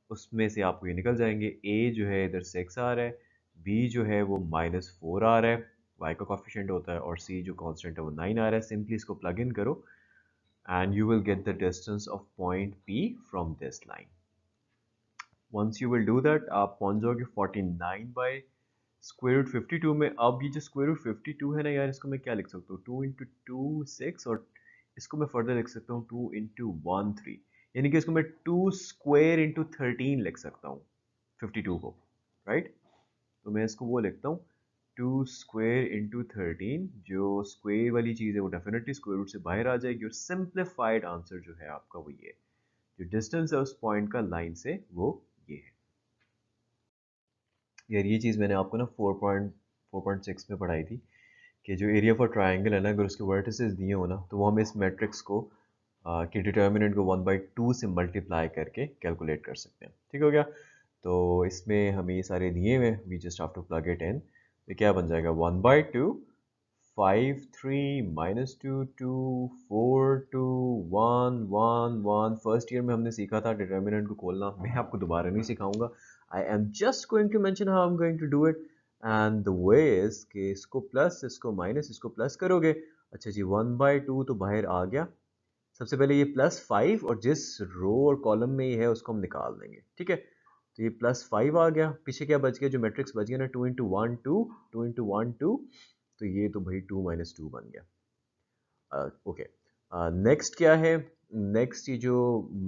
Speaker 1: उसमें से आपको ये निकल जाएंगे। ए जो है इधर 6 आ रहा है, बी जो है वो -4 आ रहा है, वाई का कॉफिशेंट होता है, और सी जो कांस्टेंट है वो 9 आ रहा है। सिंपली इसको प्लग इन करो and you will get the distance of point P from this line. Once you will do that, आप पहुंच जाओगे 49 by स्क्वायर रूट 52 में। अब ये जो स्क्वायर रूट 52 है ना यार, इसको मैं क्या लिख सकता हूँ, 2 × 2 6, और इसको मैं फर्दर लिख सकता हूँ 2 × 1 3, यानी कि इसको मैं 2 स्क्वायर इंटू 13 लिख सकता हूँ 52 को, राइट। तो मैं इसको वो लिखता हूँ 2 स्क्वायर इंटू 13। जो स्क्वायर वाली चीज़ है वो डेफिनेटली स्क्वायर रूट से बाहर आ जाएगी और सिंप्लीफाइड आंसर जो है आपका वो ये है। जो डिस्टेंस है उस पॉइंट का लाइन से वो ये है। यार ये चीज़ मैंने आपको ना 4.6 में पढ़ाई थी कि जो एरिया फॉर ट्राइंगल है ना, अगर उसके वर्टिसेस दिए हो ना तो वो हम इस मैट्रिक्स को कि डिटर्मिनेंट को 1/2 से मल्टीप्लाई करके कैलकुलेट कर सकते हैं। ठीक हो गया। तो इसमें हमें ये सारे दिए हुए, we just have to plug it in. तो क्या बन जाएगा, 1/2 5 3 -2 2 4 2 1 1 1। फर्स्ट ईयर में हमने सीखा था डिटर्मिनेंट को खोलना, मैं आपको दोबारा नहीं सिखाऊंगा। I am just going to mention how I am going to do it and the way is कि इसको प्लस इसको माइनस इसको प्लस करोगे। अच्छा जी, 1/2 तो बाहर आ गया। सबसे पहले ये +5 और जिस रो और कॉलम में ये है उसको हम निकाल देंगे। ठीक है, तो ये +5 आ गया। पीछे क्या बच गया, जो मैट्रिक्स बच गया ना, 2 × 1 2 2 × 1 2, तो ये तो भाई 2 - 2 बन गया। ओके, नेक्स्ट क्या है, नेक्स्ट ये जो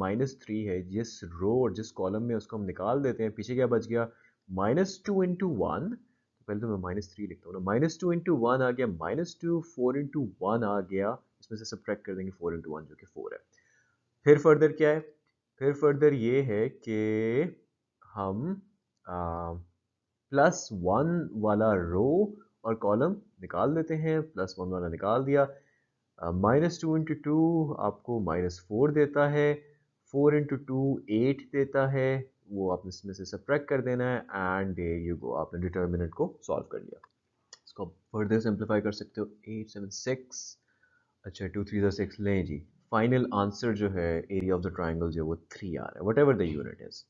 Speaker 1: -3 है, जिस रो और जिस कॉलम में उसको हम निकाल देते हैं। पीछे क्या बच गया, -2 × 1, पहले तो मैं -3 लिखता हूँ ना, -2 × 1 आ गया, -2 4 × 1 आ गया, इसमें से सब्ट्रैक्ट कर देंगे 4 × 1 जो कि 4 है। फिर फर्दर क्या है, फिर फर्दर ये है कि हम +1 वाला रो और कॉलम निकाल देते हैं। +1 वाला निकाल दिया, -2 इंटू टू आपको -4 देता है, 4 इंटू टू 8 देता है, वो आप इसमें से सब्ट्रैक्ट कर देना है एंड देयर यू गो, आपने डिटर्मिनेंट को सॉल्व कर लिया। इसको आप फर्दर सिंप्लीफाई कर सकते हो, 8 7 6, अच्छा 2 3 ज़ा 6 लें जी। फाइनल आंसर जो है एरिया ऑफ द ट्राइंगल जो है वो 3 आ रहा है, what ever the unit is,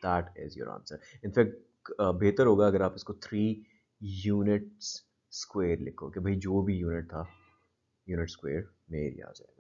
Speaker 1: that is your answer. In fact बेहतर होगा अगर आप इसको 3 यूनिट्स स्क्वायर लिखो कि भाई जो भी यूनिट था यूनिट स्क्वायर में एरिया आ जाएगा।